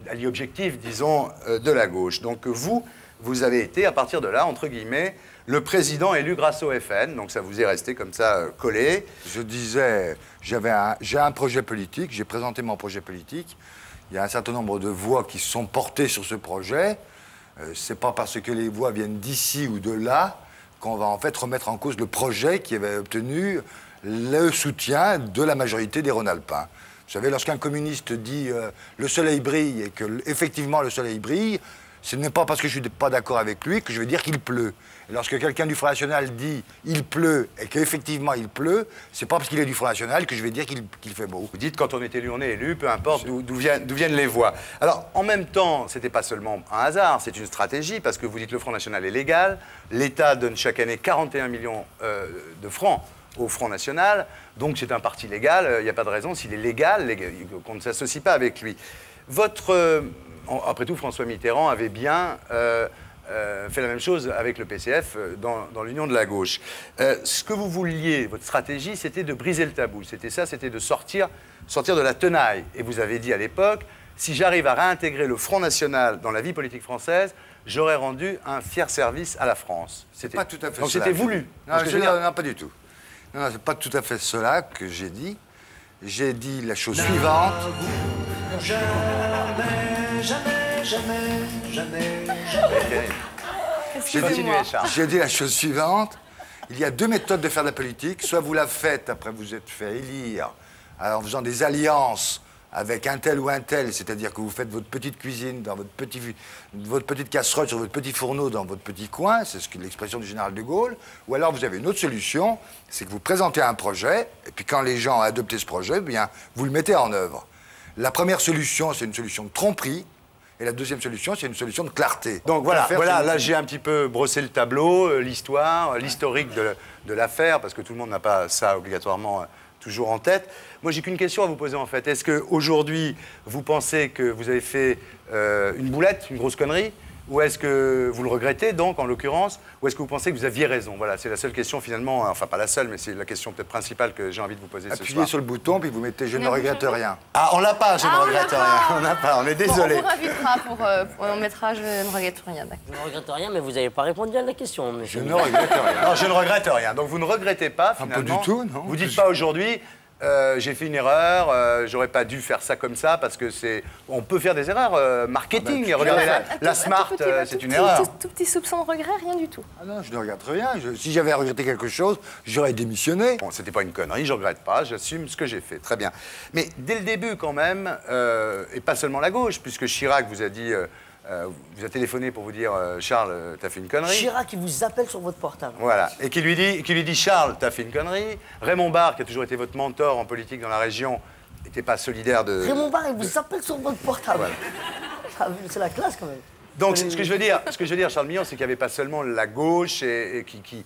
à l'objectif, disons, de la gauche. Donc vous avez été, à partir de là, entre guillemets, le président élu grâce au FN. Donc ça vous est resté comme ça collé. Je disais, j'ai un projet politique, j'ai présenté mon projet politique. Il y a un certain nombre de voix qui se sont portées sur ce projet. C'est pas parce que les voix viennent d'ici ou de là qu'on va en fait remettre en cause le projet qui avait obtenu le soutien de la majorité des Rhône-Alpins. Vous savez, lorsqu'un communiste dit le soleil brille et que effectivement le soleil brille, ce n'est pas parce que je ne suis pas d'accord avec lui que je vais dire qu'il pleut. Et lorsque quelqu'un du Front National dit il pleut et qu'effectivement il pleut, c'est pas parce qu'il est du Front National que je vais dire qu'il fait beau. Vous dites quand on est élu, on est élu, peu importe d'où viennent les voix. Alors en même temps, c'était pas seulement un hasard, c'est une stratégie parce que vous dites le Front National est légal, l'État donne chaque année 41 millions de francs au Front National, donc c'est un parti légal, il n'y a pas de raison, s'il est légal, qu'on ne s'associe pas avec lui. Après tout, François Mitterrand avait bien fait la même chose avec le PCF dans l'union de la gauche. Ce que vous vouliez, votre stratégie, c'était de briser le tabou, c'était ça, c'était de sortir de la tenaille. Et vous avez dit à l'époque, si j'arrive à réintégrer le Front National dans la vie politique française, j'aurais rendu un fier service à la France. Pas tout à fait. Donc c'était voulu. Non, pas du tout. Non, c'est pas tout à fait cela que j'ai dit. J'ai dit la chose suivante. Jamais, jamais, jamais, jamais, jamais. J'ai dit la chose suivante. Il y a deux méthodes de faire de la politique. Soit vous la faites, après vous êtes fait élire, en faisant des alliances avec un tel ou un tel, c'est-à-dire que vous faites votre petite cuisine dans votre petite casserole sur votre petit fourneau dans votre petit coin, c'est l'expression du général de Gaulle, ou alors vous avez une autre solution, c'est que vous présentez un projet, et puis quand les gens ont adopté ce projet, eh bien, vous le mettez en œuvre. La première solution, c'est une solution de tromperie, et la deuxième solution, c'est une solution de clarté. Donc voilà, là j'ai un petit peu brossé le tableau, l'histoire, l'historique de l'affaire, parce que tout le monde n'a pas ça obligatoirement toujours en tête. Moi, j'ai qu'une question à vous poser, en fait. Est-ce qu'aujourd'hui, vous pensez que vous avez fait une boulette, une grosse connerie, ou est-ce que vous le regrettez, donc, en l'occurrence, ou est-ce que vous pensez que vous aviez raison? Voilà, c'est la seule question, finalement, enfin, pas la seule, mais c'est la question peut-être principale que j'ai envie de vous poser ce soir. Appuyez sur le bouton, puis vous mettez « Je ne regrette rien ». Ah, on l'a pas, je ne regrette rien. On n'a pas, on est désolé. Bon, on vous invitera on mettra « Je ne regrette rien ». Je ne regrette rien, mais vous n'avez pas répondu à la question, monsieur. Je ne regrette rien. Non, je ne regrette rien. Donc, vous ne regrettez pas, finalement. Pas du tout, non. Vous dites pas aujourd'hui... j'ai fait une erreur, j'aurais pas dû faire ça comme ça parce que c'est. On peut faire des erreurs marketing. Regardez la Smart, c'est une erreur. Tout petit soupçon de regret, rien du tout. Ah non, je ne regrette rien. Si j'avais regretté quelque chose, j'aurais démissionné. Bon, c'était pas une connerie, je regrette pas, j'assume ce que j'ai fait, très bien. Mais dès le début, quand même, et pas seulement la gauche, puisque Chirac vous a dit. Vous a téléphoné pour vous dire Charles, t'as fait une connerie. Chirac qui vous appelle sur votre portable. Voilà, et qui lui dit Charles, t'as fait une connerie. Raymond Barre, qui a toujours été votre mentor en politique dans la région, n'était pas solidaire de. Raymond Barre, il vous appelle sur votre portable. Voilà. C'est la classe quand même. Donc, ce que je veux dire, Charles Millon, c'est qu'il n'y avait pas seulement la gauche qui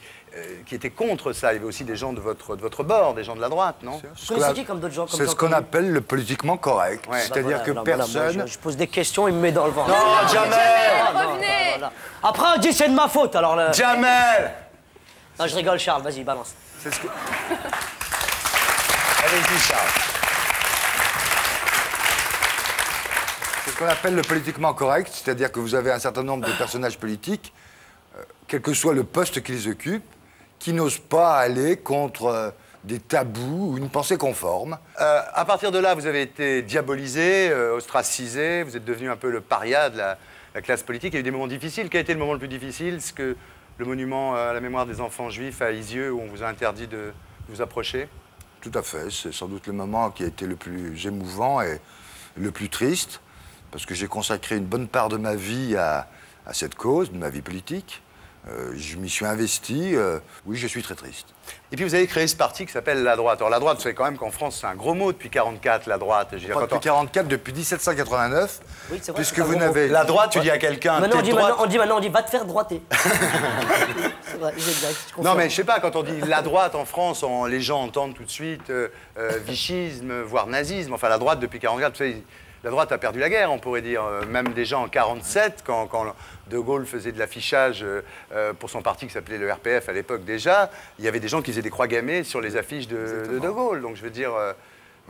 était contre ça. Il y avait aussi des gens de votre bord, des gens de la droite, non? C'est ce qu'on appelle le politiquement correct. Ouais. C'est-à-dire que personne... Moi, je pose des questions, il me met dans le ventre. Non, Jamel! Revenez! Après, on dit c'est de ma faute, alors... Jamel! Non, je rigole, Charles, vas-y, balance. C'est ce que... Allez-y, Charles. C'est ce qu'on appelle le politiquement correct, c'est-à-dire que vous avez un certain nombre de personnages politiques, quel que soit le poste qu'ils occupent, qui n'osent pas aller contre des tabous ou une pensée conforme. À partir de là, vous avez été diabolisé, ostracisé, vous êtes devenu un peu le paria de la classe politique. Il y a eu des moments difficiles. Quel a été le moment le plus difficile? Est-ce que le monument à la mémoire des enfants juifs à Isieux, où on vous a interdit de vous approcher? Tout à fait. C'est sans doute le moment qui a été le plus émouvant et le plus triste, parce que j'ai consacré une bonne part de ma vie à cette cause, de ma vie politique. Je m'y suis investi. Oui, je suis très triste. Et puis vous avez créé ce parti qui s'appelle La Droite. Alors la droite, vous savez quand même qu'en France, c'est un gros mot depuis 1944, la droite. Depuis 1944, depuis 1789, oui, c'est vrai, puisque vous n'avez... La droite, tu dis à quelqu'un... Maintenant, on dit, va te faire droiter. C'est vrai, exact. Non, mais je sais pas, quand on dit la droite en France, les gens entendent tout de suite vichisme, voire nazisme. Enfin, la droite, depuis 1944, vous savez, la droite a perdu la guerre, on pourrait dire. Même déjà en 1947, quand De Gaulle faisait de l'affichage pour son parti qui s'appelait le RPF à l'époque déjà, il y avait des gens qui faisaient des croix gammées sur les affiches de Gaulle. Donc je veux dire,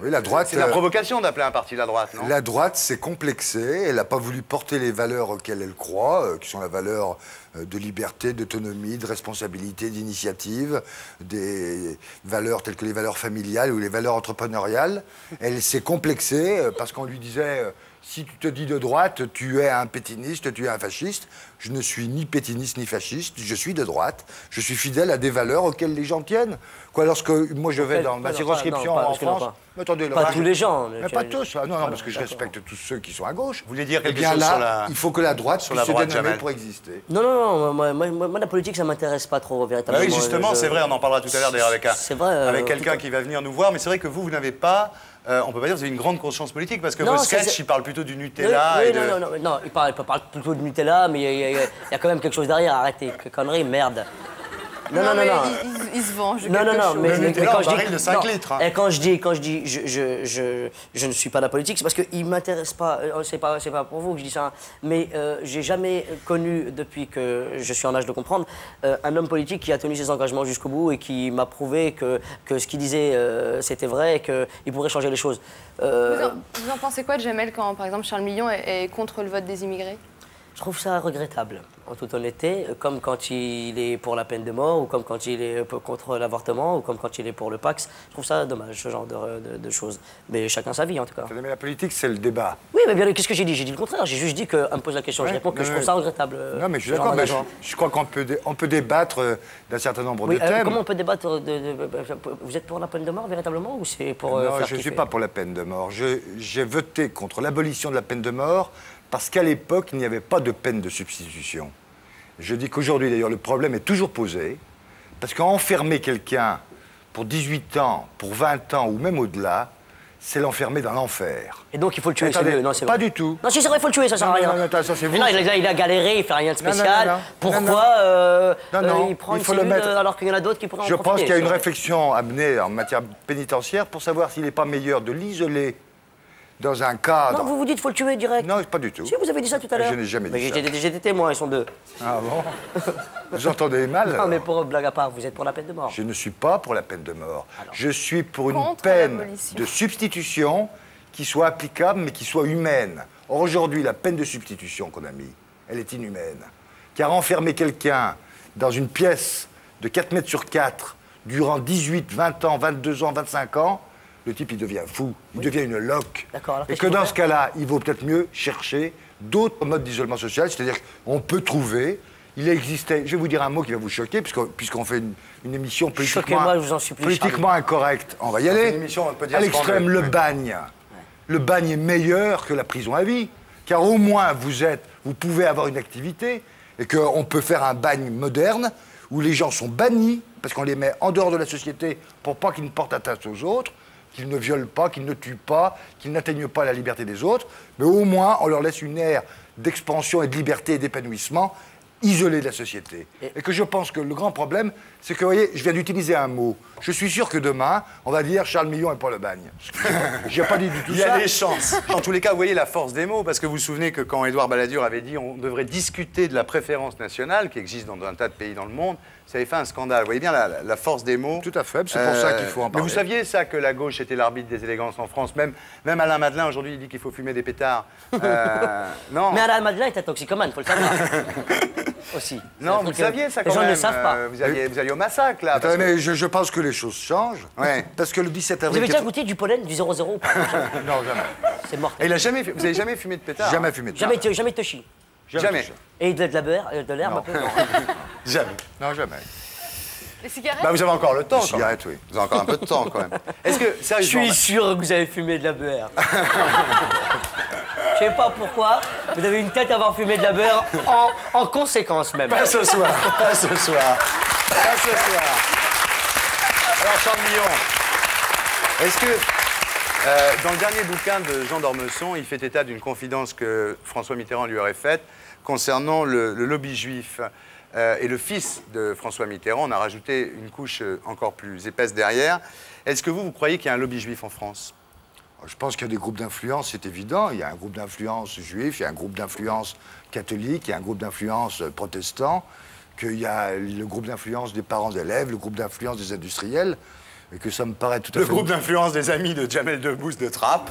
oui, la droite, c'est la provocation d'appeler un parti la droite, non? La droite s'est complexée, elle n'a pas voulu porter les valeurs auxquelles elle croit, qui sont la valeur de liberté, d'autonomie, de responsabilité, d'initiative, des valeurs telles que les valeurs familiales ou les valeurs entrepreneuriales. Elle s'est complexée parce qu'on lui disait... Si tu te dis de droite, tu es un pétiniste, tu es un fasciste. Je ne suis ni pétiniste ni fasciste, je suis de droite. Je suis fidèle à des valeurs auxquelles les gens tiennent. Quoi, lorsque moi je vais dans ma circonscription en France... Attendez, pas tous les gens. Mais pas tous. Non, parce que je respecte tous ceux qui sont à gauche. Vous voulez dire quelque chose là, sur la... il faut que la droite puisse se dénommer pour exister. Non, moi la politique, ça m'intéresse pas trop, véritablement. Oui, justement, c'est vrai, on en parlera tout à l'heure d'ailleurs avec quelqu'un qui va venir nous voir. Mais c'est vrai que vous n'avez pas... on peut pas dire que vous avez une grande conscience politique, parce que vos sketchs, ils parlent plutôt du Nutella. Non, il parle plutôt du Nutella, mais il y a quand même quelque chose derrière. Arrêtez, que connerie, merde. Non. Il se venge. Non, mais quand je dis de 5 litres. Et quand je dis je ne suis pas de la politique, c'est parce qu'il m'intéresse pas. C'est pas pour vous que je dis ça. Mais j'ai jamais connu, depuis que je suis en âge de comprendre, un homme politique qui a tenu ses engagements jusqu'au bout et qui m'a prouvé que ce qu'il disait c'était vrai et qu'il pourrait changer les choses. Vous en pensez quoi de Jamel quand, par exemple, Charles Millon est contre le vote des immigrés? Je trouve ça regrettable, en toute honnêteté, comme quand il est pour la peine de mort, ou comme quand il est contre l'avortement, ou comme quand il est pour le Pax. Je trouve ça dommage, ce genre de choses. Mais chacun sa vie, en tout cas. Mais la politique, c'est le débat. Oui, mais bien, qu'est-ce que j'ai dit? J'ai dit le contraire. J'ai juste dit qu'on me pose la question. Je réponds que je trouve ça regrettable. Non, mais je suis d'accord. Je crois qu'on peut débattre d'un certain nombre de thèmes. Comment on peut débattre Vous êtes pour la peine de mort, véritablement, ou c'est pour Non, je ne suis pas pour la peine de mort. J'ai voté contre l'abolition de la peine de mort parce qu'à l'époque, il n'y avait pas de peine de substitution. Je dis qu'aujourd'hui, d'ailleurs, le problème est toujours posé, parce qu'enfermer quelqu'un pour 18 ans, pour 20 ans ou même au-delà, c'est l'enfermer dans l'enfer. Et donc il faut le tuer, c'est mieux. Non, c'est pas du tout. Non, si c'est vrai, il faut le tuer, ça sert à rien. Non, ça c'est vous. Mais non, il a galéré, il fait rien de spécial. Pourquoi il prend une cellule alors qu'il y en a d'autres qui pourraient en profiter? Je pense qu'il y a une réflexion à mener en matière pénitentiaire pour savoir s'il n'est pas meilleur de l'isoler dans un cadre... Non, vous dites qu'il faut le tuer direct. Non, pas du tout. Si, vous avez dit ça tout à l'heure. Je n'ai jamais dit ça. J'ai des témoins, ils sont deux. Ah bon? Vous entendez mal? Non, mais pour blague à part, vous êtes pour la peine de mort. Je ne suis pas pour la peine de mort. Alors, je suis pour une peine de substitution qui soit applicable, mais qui soit humaine. Or, aujourd'hui, la peine de substitution qu'on a mise, elle est inhumaine. Car enfermer quelqu'un dans une pièce de 4 mètres sur 4 durant 18, 20 ans, 22 ans, 25 ans, le type, il devient fou, il devient une loque. Et que dans ce cas-là, il vaut peut-être mieux chercher d'autres modes d'isolement social, c'est-à-dire qu'on peut trouver, il existait, je vais vous dire un mot qui va vous choquer, puisqu'on fait une émission politiquement incorrecte. On va y aller. À l'extrême, le bagne. Le bagne est meilleur que la prison à vie, car au moins vous pouvez avoir une activité, et qu'on peut faire un bagne moderne, où les gens sont bannis, parce qu'on les met en dehors de la société pour pas qu'ils ne portent atteinte aux autres, qu'ils ne violent pas, qu'ils ne tuent pas, qu'ils n'atteignent pas la liberté des autres, mais au moins on leur laisse une ère d'expansion et de liberté et d'épanouissement isolé de la société. Et que je pense que le grand problème, c'est que, vous voyez, je viens d'utiliser un mot. Je suis sûr que demain, on va dire Charles Millon est pour le bagne. J'ai pas dit du tout ça. Il y a des chances. En tous les cas, vous voyez la force des mots, parce que vous vous souvenez que quand Édouard Balladur avait dit on devrait discuter de la préférence nationale, qui existe dans un tas de pays dans le monde, ça avait fait un scandale. Vous voyez bien la force des mots. Tout à fait, c'est pour ça qu'il faut en parler. Mais vous saviez ça, que la gauche était l'arbitre des élégances en France. Même Alain Madelin, aujourd'hui, il dit qu'il faut fumer des pétards. Non. Mais Alain Madelin est un toxicomane, il faut le savoir. Aussi. Non, vous le saviez ça quand même. Les gens ne le savent pas. Vous alliez au massacre, là. Attends, mais je pense que les choses changent. Ouais. Parce que le 17 avril... Vous avez déjà goûté du pollen, du 0,0 ou pas? Non, jamais. C'est mortel. Et vous n'avez jamais fumé de pétard? Jamais fumé de pétard. Jamais touché. Jamais. Et de l'herbe un peu? Non. Jamais. Non, jamais. Les cigarettes? Bah, vous avez encore le temps. Les cigarettes, oui. Vous avez encore un peu de temps, quand même. Est-ce que, sérieusement... Je suis sûr que vous avez fumé de la beurre. Je sais pas pourquoi, vous avez une tête à avoir fumé de la beurre en conséquence même. Pas ce soir, pas ce soir, pas ce soir. Alors, Charles Millon, est-ce que, dans le dernier bouquin de Jean d'Ormesson, il fait état d'une confidence que François Mitterrand lui aurait faite concernant le lobby juif et le fils de François Mitterrand, on a rajouté une couche encore plus épaisse derrière. Est-ce que vous croyez qu'il y a un lobby juif en France? Je pense qu'il y a des groupes d'influence, c'est évident. Il y a un groupe d'influence juif, il y a un groupe d'influence catholique, il y a un groupe d'influence protestant, qu'il y a le groupe d'influence des parents d'élèves, le groupe d'influence des industriels, et que ça me paraît tout à fait... Le groupe d'influence des amis de Jamel Debbouze de Trappes.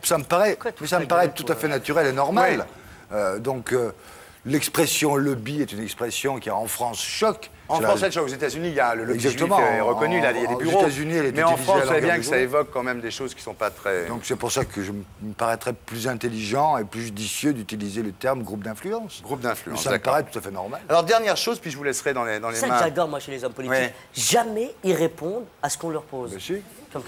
Ça me paraît tout à fait naturel et normal. Donc, l'expression lobby est une expression qui, en France, choque. En France, elle choque. Aux États-Unis, il y a le lobby juif est reconnu, il y a des bureaux. Aux États-Unis, elle est mais en France, vous savez bien que jour. ça évoque quand même des choses qui ne sont pas très... Donc, c'est pour ça que je me paraîtrais plus intelligent et plus judicieux d'utiliser le terme groupe d'influence. Groupe d'influence, ça me paraît tout à fait normal. Alors, dernière chose, puis je vous laisserai dans les mains... C'est ça que j'adore, moi, chez les hommes politiques. Ouais. Jamais ils répondent à ce qu'on leur pose. Mais si.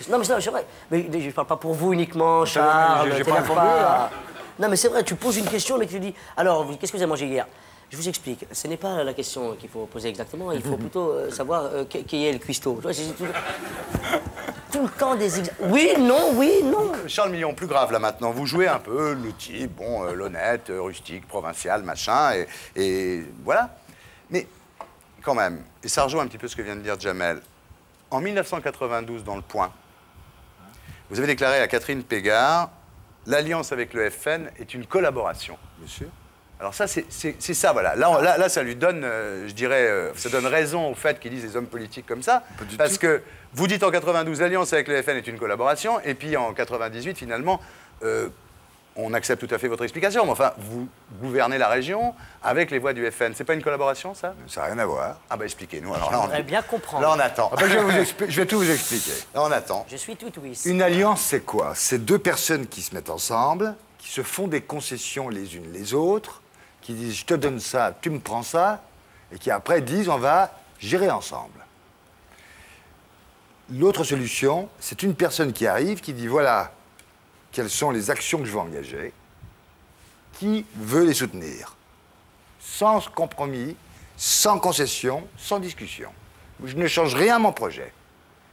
Non, mais c'est vrai. Mais je ne parle pas pour vous uniquement, Charles. J'ai pas répondu, là. Non, mais c'est vrai, tu poses une question, mais tu dis alors, qu'est-ce que vous avez mangé hier? Je vous explique. Ce n'est pas la question qu'il faut poser exactement. Il faut plutôt savoir qui est le cuistot. Tout le temps des oui, non, oui, non. Charles Millon, plus grave là maintenant. Vous jouez un peu le type, bon, l'honnête, rustique, provincial, machin, et voilà. Mais quand même, et ça rejoint un petit peu ce que vient de dire Jamel. En 1992, dans Le Point, vous avez déclaré à Catherine Pégard, l'alliance avec le FN est une collaboration. Monsieur. Alors ça, c'est ça, voilà. Là, ça lui donne, je dirais, ça donne raison au fait qu'ils disent les hommes politiques comme ça. Parce que vous dites en 92, l'alliance avec le FN est une collaboration, et puis en 98, finalement, on accepte tout à fait votre explication. Mais enfin, vous gouvernez la région avec les voix du FN. C'est pas une collaboration, ça? Ça n'a rien à voir. Ah bah expliquez-nous. Alors là, on bien comprendre. Là, on attend. Ah bah, je vais tout vous expliquer. Là, on attend. Je suis tout oui. Une alliance, c'est quoi? C'est deux personnes qui se mettent ensemble, qui se font des concessions les unes les autres, qui disent « je te donne ça, tu me prends ça », et qui après disent « on va gérer ensemble ». L'autre solution, c'est une personne qui arrive, qui dit « voilà, quelles sont les actions que je veux engager, qui veut les soutenir ?» Sans compromis, sans concession, sans discussion. Je ne change rien à mon projet.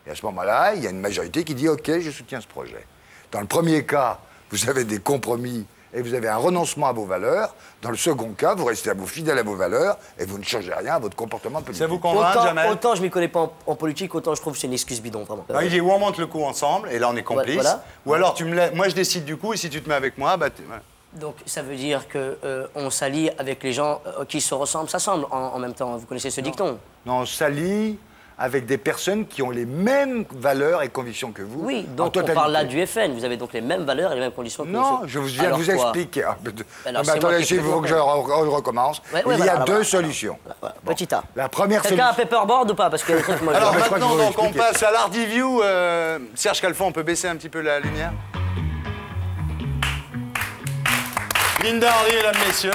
Et à ce moment-là, il y a une majorité qui dit « ok, je soutiens ce projet ». Dans le premier cas, vous avez des compromis et vous avez un renoncement à vos valeurs. Dans le second cas, vous restez fidèle à vos valeurs et vous ne changez rien à votre comportement politique. Ça vous convainc, Jamel? Autant je ne m'y connais pas en politique, autant je trouve que c'est une excuse bidon, vraiment. Non, il dit, ou on monte le coup ensemble, et là on est complices, voilà. Ou alors moi je décide du coup, et si tu te mets avec moi, bah... Voilà. Donc ça veut dire qu'on s'allie avec les gens qui se ressemblent, s'assemblent en même temps. Vous connaissez ce dicton? Non, on s'allie avec des personnes qui ont les mêmes valeurs et convictions que vous. Oui, donc on parle là du FN. Vous avez donc les mêmes valeurs et les mêmes conditions que vous. Non, je viens de vous expliquer. Attendez, il faut que je recommence. Ouais, il y a deux solutions. Petit A. La première solution... Quelqu'un a paperboard ou pas? Parce que alors maintenant, donc, on passe à l'Hardiview. Serge Calfon, on peut baisser un petit peu la lumière? Linda Hardy, mesdames, messieurs.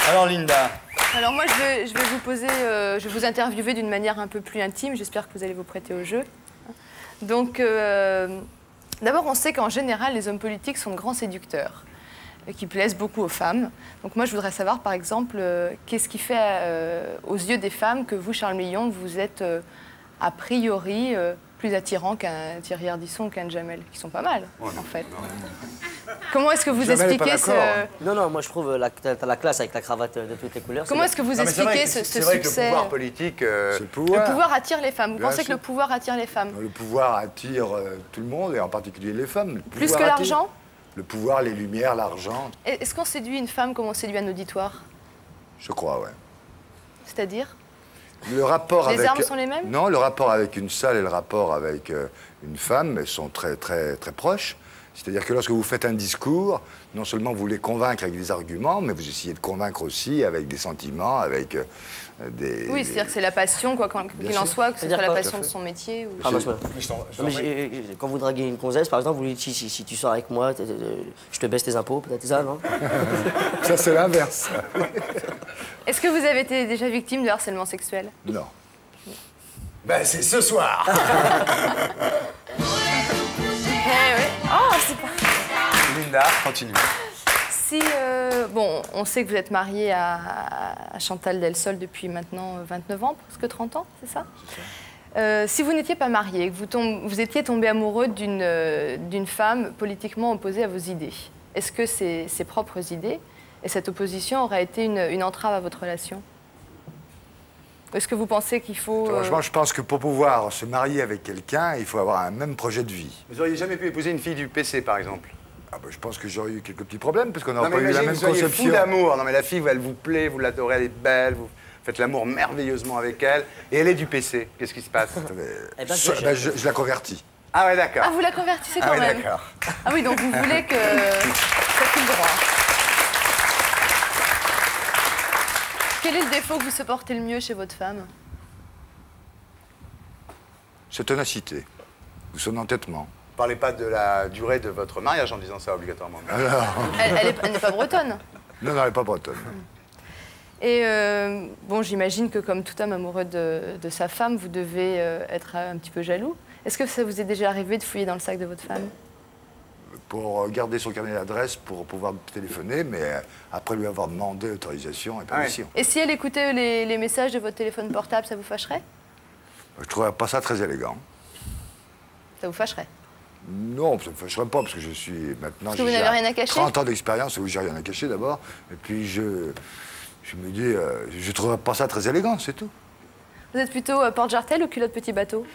Alors, Linda. Alors moi, je vais vous poser, je vais vous interviewer d'une manière un peu plus intime. J'espère que vous allez vous prêter au jeu. Donc, d'abord, on sait qu'en général, les hommes politiques sont de grands séducteurs, qui plaisent beaucoup aux femmes. Donc moi, je voudrais savoir, par exemple, qu'est-ce qui fait, aux yeux des femmes, que vous, Charles Millon, vous êtes a priori plus attirant qu'un Thierry Ardisson ou qu'un Jamel, qui sont pas mal, en fait. Comment est-ce que vous expliquez ce... Non, non, moi je trouve t'as la classe avec ta cravate de toutes les couleurs. Comment est-ce que vous expliquez ce succès? C'est vrai que le pouvoir politique... Le pouvoir attire les femmes. Vous pensez que le pouvoir attire les femmes? Le pouvoir attire tout le monde, et en particulier les femmes. Plus que l'argent? Le pouvoir, les lumières, l'argent. Est-ce qu'on séduit une femme comme on séduit un auditoire? Je crois, ouais. C'est-à-dire? Le rapport les armes sont les mêmes? Non, le rapport avec une salle et le rapport avec une femme sont très, très, très proches. C'est-à-dire que lorsque vous faites un discours, non seulement vous voulez convaincre avec des arguments, mais vous essayez de convaincre aussi avec des sentiments, avec des... Oui, c'est-à-dire que c'est la passion, quoi qu'il en soit, que ce soit la passion de son métier. Ou... Quand vous draguez une gonzesse, par exemple, vous lui dites si tu sors avec moi, je te baisse tes impôts, peut-être ça, non? Ça, c'est l'inverse. Est-ce que vous avez été déjà victime de harcèlement sexuel? Non. Ben, c'est ce soir. Oh, c'est pas... Linda, continue. Si, bon, on sait que vous êtes mariée à Chantal Delsol depuis maintenant 29 ans, presque 30 ans, c'est ça? Si vous n'étiez pas mariée, que vous étiez tombé amoureux d'une femme politiquement opposée à vos idées, est-ce que ses propres idées et cette opposition auraient été une entrave à votre relation? Est-ce que vous pensez qu'il faut... Franchement, je pense que pour pouvoir se marier avec quelqu'un, il faut avoir un même projet de vie. Vous auriez jamais pu épouser une fille du PC, par exemple? Ah ben, je pense que j'aurais eu quelques petits problèmes, parce qu'on n'aurait pas eu la même conception. Fou d'amour. Non, mais la fille, elle vous plaît, vous l'adorez, elle est belle, vous faites l'amour merveilleusement avec elle, et elle est du PC. Qu'est-ce qui se passe? Je la convertis. Ah ouais, d'accord. Ah, vous la convertissez quand même? D'accord. Ah oui, donc vous voulez que ça file droit. Quel est le défaut que vous supportez le mieux chez votre femme? Sa ténacité, ou son entêtement. Ne parlez pas de la durée de votre mariage en disant ça obligatoirement. Alors... Elle n'est pas bretonne? Non, elle n'est pas bretonne. Et bon, j'imagine que comme tout homme amoureux de sa femme, vous devez être un petit peu jaloux. Est-ce que ça vous est déjà arrivé de fouiller dans le sac de votre femme? Pour garder son carnet d'adresse, pour pouvoir téléphoner, mais après lui avoir demandé autorisation et permission. Et si elle écoutait les messages de votre téléphone portable, ça vous fâcherait? Je ne trouverais pas ça très élégant. Ça vous fâcherait? Non, ça ne me fâcherait pas, parce que je suis maintenant... Parce que vous n'avez rien à cacher? 30 ans d'expérience où j'ai rien à cacher d'abord. Et puis je me dis, je ne trouverais pas ça très élégant, c'est tout. Vous êtes plutôt porte-jartel ou culotte petit bateau?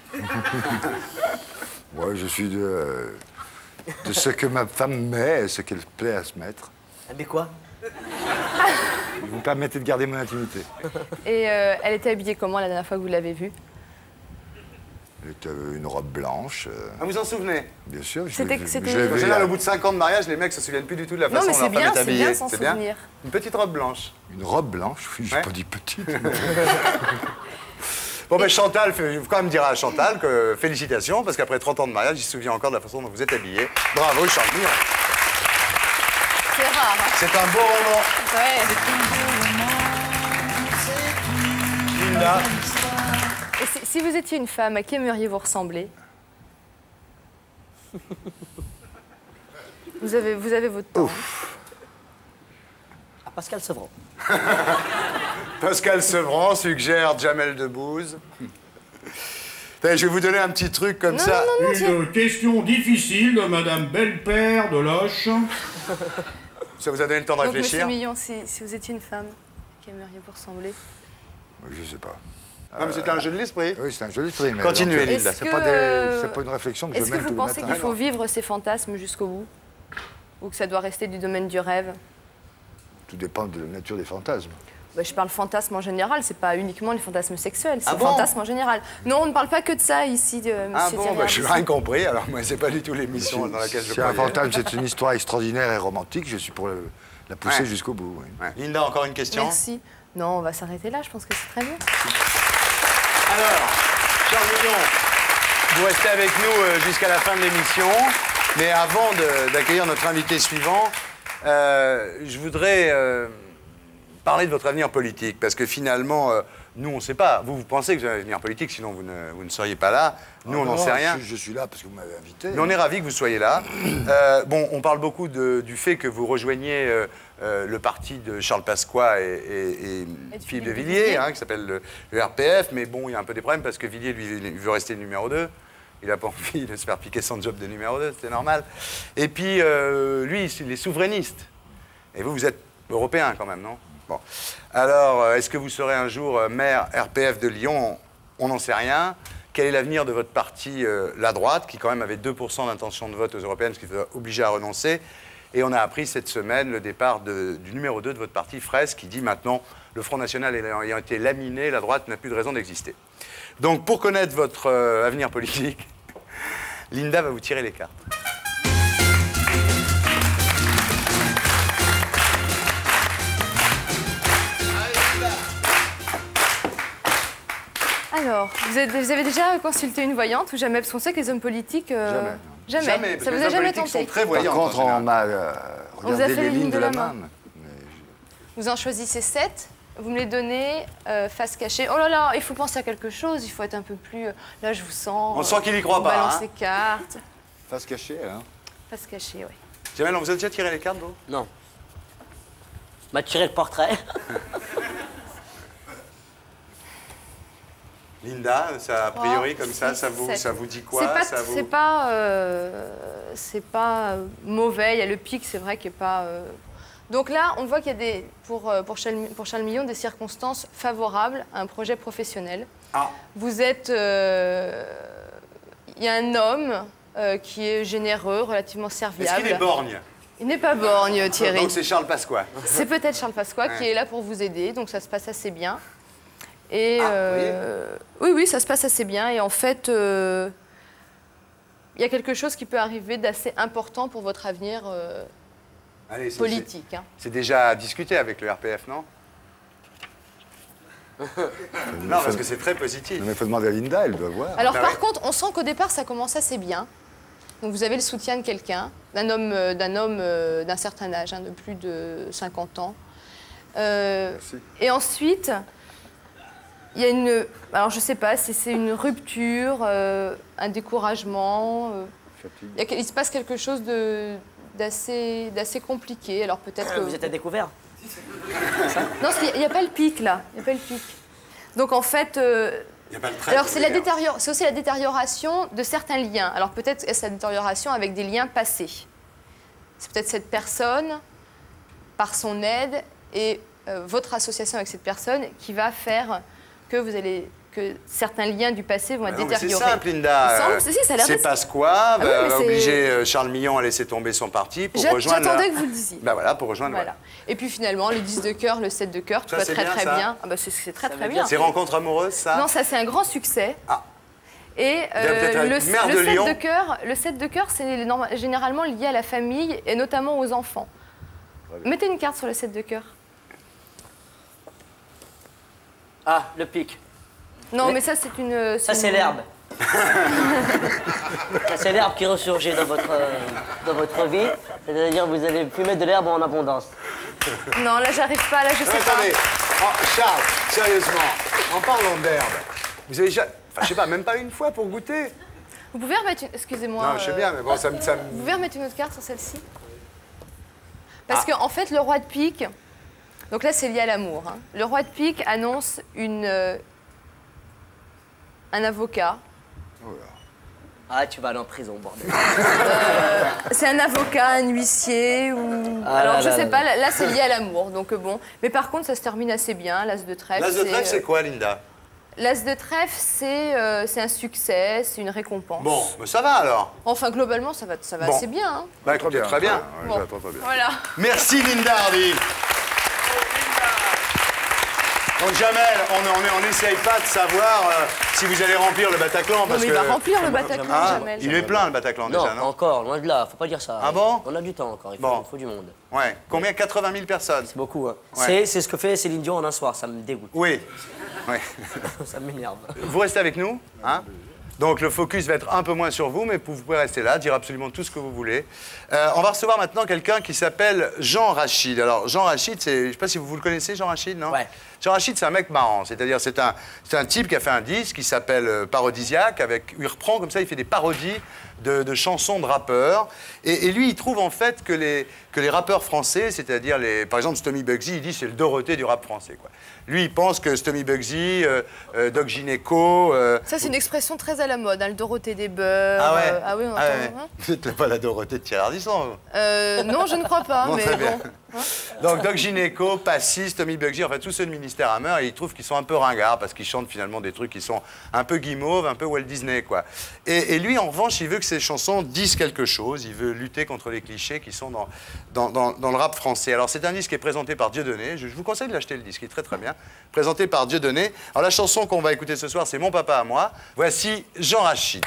Ouais, je suis de ce que ma femme met et ce qu'elle plaît à se mettre. Elle met quoi? Vous me permettez de garder mon intimité. Et elle était habillée comment la dernière fois que vous l'avez vue? Elle était une robe blanche. Ah, vous en souvenez? Bien sûr. C'était... En général, au bout de 5 ans de mariage, les mecs se souviennent plus du tout de la façon dont leur femme est habillée. Non, mais c'est bien s'en souvenir. Une petite robe blanche. Une robe blanche? Oui, j'ai pas dit petite. Bon, ben Chantal, il faut quand même dire à Chantal que félicitations, parce qu'après 30 ans de mariage, il se souvient encore de la façon dont vous êtes habillée. Bravo, Chantal. C'est rare, hein? C'est un beau roman. Ouais. Linda. Et si vous étiez une femme, à qui aimeriez-vous ressembler? Vous avez votre temps. Ouf. À Pascal Sevran. Pascal Sevran suggère Jamel Debbouze. Je vais vous donner un petit truc comme ça. Une question difficile de Madame Belle-Père de Loche. Ça vous a donné le temps de réfléchir? Monsieur Millon, si vous étiez une femme, à qui aimeriez-vous ressembler? Je sais pas. Non, mais c'était un jeu de l'esprit. Oui, c'est un jeu de l'esprit. Continuez, Linda. C'est pas une réflexion que je mène tous les matins. Est-ce que vous pensez qu'il faut vivre ses fantasmes jusqu'au bout? Ou que ça doit rester du domaine du rêve? Tout dépend de la nature des fantasmes. Bah, je parle fantasme en général, c'est pas uniquement les fantasmes sexuels, c'est Ah le bon fantasme en général. Non, on ne parle pas que de ça ici, monsieur Ah bon, Thierry. je n'ai rien compris, alors moi, c'est pas du tout l'émission dans laquelle je croyais. C'est un fantasme, c'est une histoire extraordinaire et romantique, je suis pour la pousser jusqu'au bout. Oui. Ouais. Linda, encore une question? Merci. Non, on va s'arrêter là, je pense que c'est très bien. Alors, Charles Millon, vous restez avec nous jusqu'à la fin de l'émission, mais avant d'accueillir notre invité suivant, je voudrais parler de votre avenir politique, parce que finalement, nous, on ne sait pas. Vous pensez que vous avez un avenir politique, sinon vous ne seriez pas là. Nous, on n'en sait rien. Je suis là parce que vous m'avez invité. Mais on est ravis que vous soyez là. Bon, on parle beaucoup du fait que vous rejoignez le parti de Charles Pasqua et Philippe de Villiers, hein, qui s'appelle le RPF, mais bon, il y a un peu des problèmes parce que Villiers, lui, veut rester le numéro 2. Il n'a pas envie de se faire piquer son job de numéro 2, c'est normal. Et puis, lui, il est souverainiste. Et vous, vous êtes européen quand même, non? Bon. Alors, est-ce que vous serez un jour maire RPF de Lyon? On n'en sait rien. Quel est l'avenir de votre parti, la droite, qui quand même avait 2% d'intention de vote aux européennes, ce qui vous a obligé à renoncer? Et on a appris cette semaine le départ du numéro 2 de votre parti, Fraisse, qui dit maintenant, le Front National ayant été laminé, la droite n'a plus de raison d'exister. Donc, pour connaître votre avenir politique, Linda va vous tirer les cartes. Alors, vous avez déjà consulté une voyante ou jamais? Parce qu'on sait que les hommes politiques... Jamais. Ça vous a jamais tenté? Très voyants, par contre, on a regardé les lignes de la main. Vous en choisissez 7. Vous me les donnez face cachée. Oh là là, il faut penser à quelque chose, il faut être un peu plus... Là, je vous sens... On sent qu'il y croit pas, balance les cartes. Face cachée, hein? Face cachée, oui. Jamel, on vous a déjà tiré les cartes, vous? Non. M'a tiré le portrait. Linda, ça, a priori, comme ça, ça vous dit quoi? C'est pas mauvais, il y a le pic, c'est vrai, qui n'est pas... Donc là, on voit qu'il y a des, pour Charles Millon, des circonstances favorables à un projet professionnel. Ah. Vous êtes... Il y a un homme qui est généreux, relativement serviable. Est-ce qu'il est borgne? Il n'est pas borgne, Thierry. Donc c'est Charles Pasqua. C'est peut-être Charles Pasqua qui est là pour vous aider, donc ça se passe assez bien. Et oui, ça se passe assez bien. Et en fait, il y a quelque chose qui peut arriver d'assez important pour votre avenir politique. C'est déjà discuté avec le RPF, non? Non, parce que c'est très positif. Mais il faut demander à Linda, elle doit voir. Alors par contre, on sent qu'au départ, ça commence assez bien. Donc vous avez le soutien de quelqu'un, d'un homme d'un certain âge, de plus de 50 ans. Et ensuite... Il y a une... Alors, je ne sais pas si c'est une rupture, un découragement. Il se passe quelque chose d'assez compliqué. Alors, peut-être que... Vous êtes à découvert? Non, il n'y a pas le pic, là. Il n'y a pas le pic. Donc, en fait... Il y a pas le trait, alors, c'est aussi la détérioration de certains liens. Alors, peut-être est-ce la détérioration avec des liens passés. C'est peut-être cette personne, par son aide, et votre association avec cette personne qui va faire... que certains liens du passé vont être détériorés. C'est simple, Linda. C'est Pasqua va obliger Charles Millon à laisser tomber son parti pour rejoindre... J'attendais que vous le disiez. Ben voilà, pour rejoindre... Voilà. Et puis finalement, le 10 de cœur, le 7 de cœur, tout va très bien. Ah bah, c'est très bien. C'est rencontre amoureuse, ça? Non, ça c'est un grand succès. Ah. Et le 7 de cœur, c'est généralement lié à la famille et notamment aux enfants. Mettez une carte sur le 7 de cœur. Ah, le pic. Non, mais ça, c'est une... Ça, c'est l'herbe. C'est l'herbe qui ressurgit dans votre vie. C'est-à-dire que vous allez plus mettre de l'herbe en abondance. Non, là, j'arrive pas. Là, je sais pas. Attendez. Oh, Charles, sérieusement, en parlant d'herbe, vous avez déjà... Enfin, je sais pas, même pas une fois pour goûter? Vous pouvez remettre une... Excusez-moi. Non, je sais bien, mais bon, ça me... Vous pouvez remettre une autre carte sur celle-ci? Parce qu'en fait, le roi de pique... Donc là, c'est lié à l'amour. Le roi de pique annonce un avocat. Ah, tu vas aller en prison, bordel. C'est un avocat, un huissier ou... Alors, je sais pas, là, c'est lié à l'amour, donc bon. Mais par contre, ça se termine assez bien, l'as de trèfle. L'as de trèfle, c'est quoi, Linda? L'as de trèfle, c'est un succès, c'est une récompense. Bon, mais ça va alors. Enfin, globalement, ça va assez bien. Hein. Bah, très bien. Très bien. Voilà. Merci, Linda Hardy. Donc Jamel, on n'essaye pas de savoir si vous allez remplir le Bataclan. Parce il va remplir le Bataclan, Jamel. Il est plein le Bataclan déjà, non? Encore, loin de là, faut pas dire ça. Ah bon? On a du temps encore, il faut du monde. Ouais. Combien? 80 000 personnes? C'est beaucoup, hein. Ouais. C'est ce que fait Céline Dion en un soir, ça me dégoûte. Oui. Ouais. Ça m'énerve. Vous restez avec nous, hein? Donc le focus va être un peu moins sur vous, mais vous pouvez rester là, dire absolument tout ce que vous voulez. On va recevoir maintenant quelqu'un qui s'appelle Jean Rachid. Alors Jean Rachid, je ne sais pas si vous le connaissez, Jean Rachid, non? Ouais. Jean Rachid, c'est un mec marrant. C'est-à-dire, c'est un type qui a fait un disque qui s'appelle Parodisiaque, où il reprend comme ça, il fait des parodies de chansons de rappeurs. Et lui, il trouve en fait que les rappeurs français, c'est-à-dire, par exemple, Stomy Bugsy, il dit c'est le Dorothée du rap français, quoi. Lui, il pense que Stomy Bugsy, Doc Gynéco... Ça, c'est une expression très à la mode, hein, le Dorothée des beurs. Ah ouais. Ah oui, on entend. Hein. Vous n'êtes pas la Dorothée de Thierry Ardisson. Non, je ne crois pas, bon, mais très bien. bon. Donc, Doc Gynéco, Passy, Stomy Bugsy, enfin, tous ceux de Ministère Hammer, et ils trouvent qu'ils sont un peu ringards parce qu'ils chantent finalement des trucs qui sont un peu guimauves, un peu Walt Disney, quoi. Et lui, en revanche, il veut que ses chansons disent quelque chose. Il veut lutter contre les clichés qui sont dans le rap français. Alors, c'est un disque qui est présenté par Dieudonné. Je vous conseille de l'acheter, le disque, il est très très bien. Présenté par Dieudonné. Alors, la chanson qu'on va écouter ce soir, c'est Mon papa à moi. Voici Jean Rachid.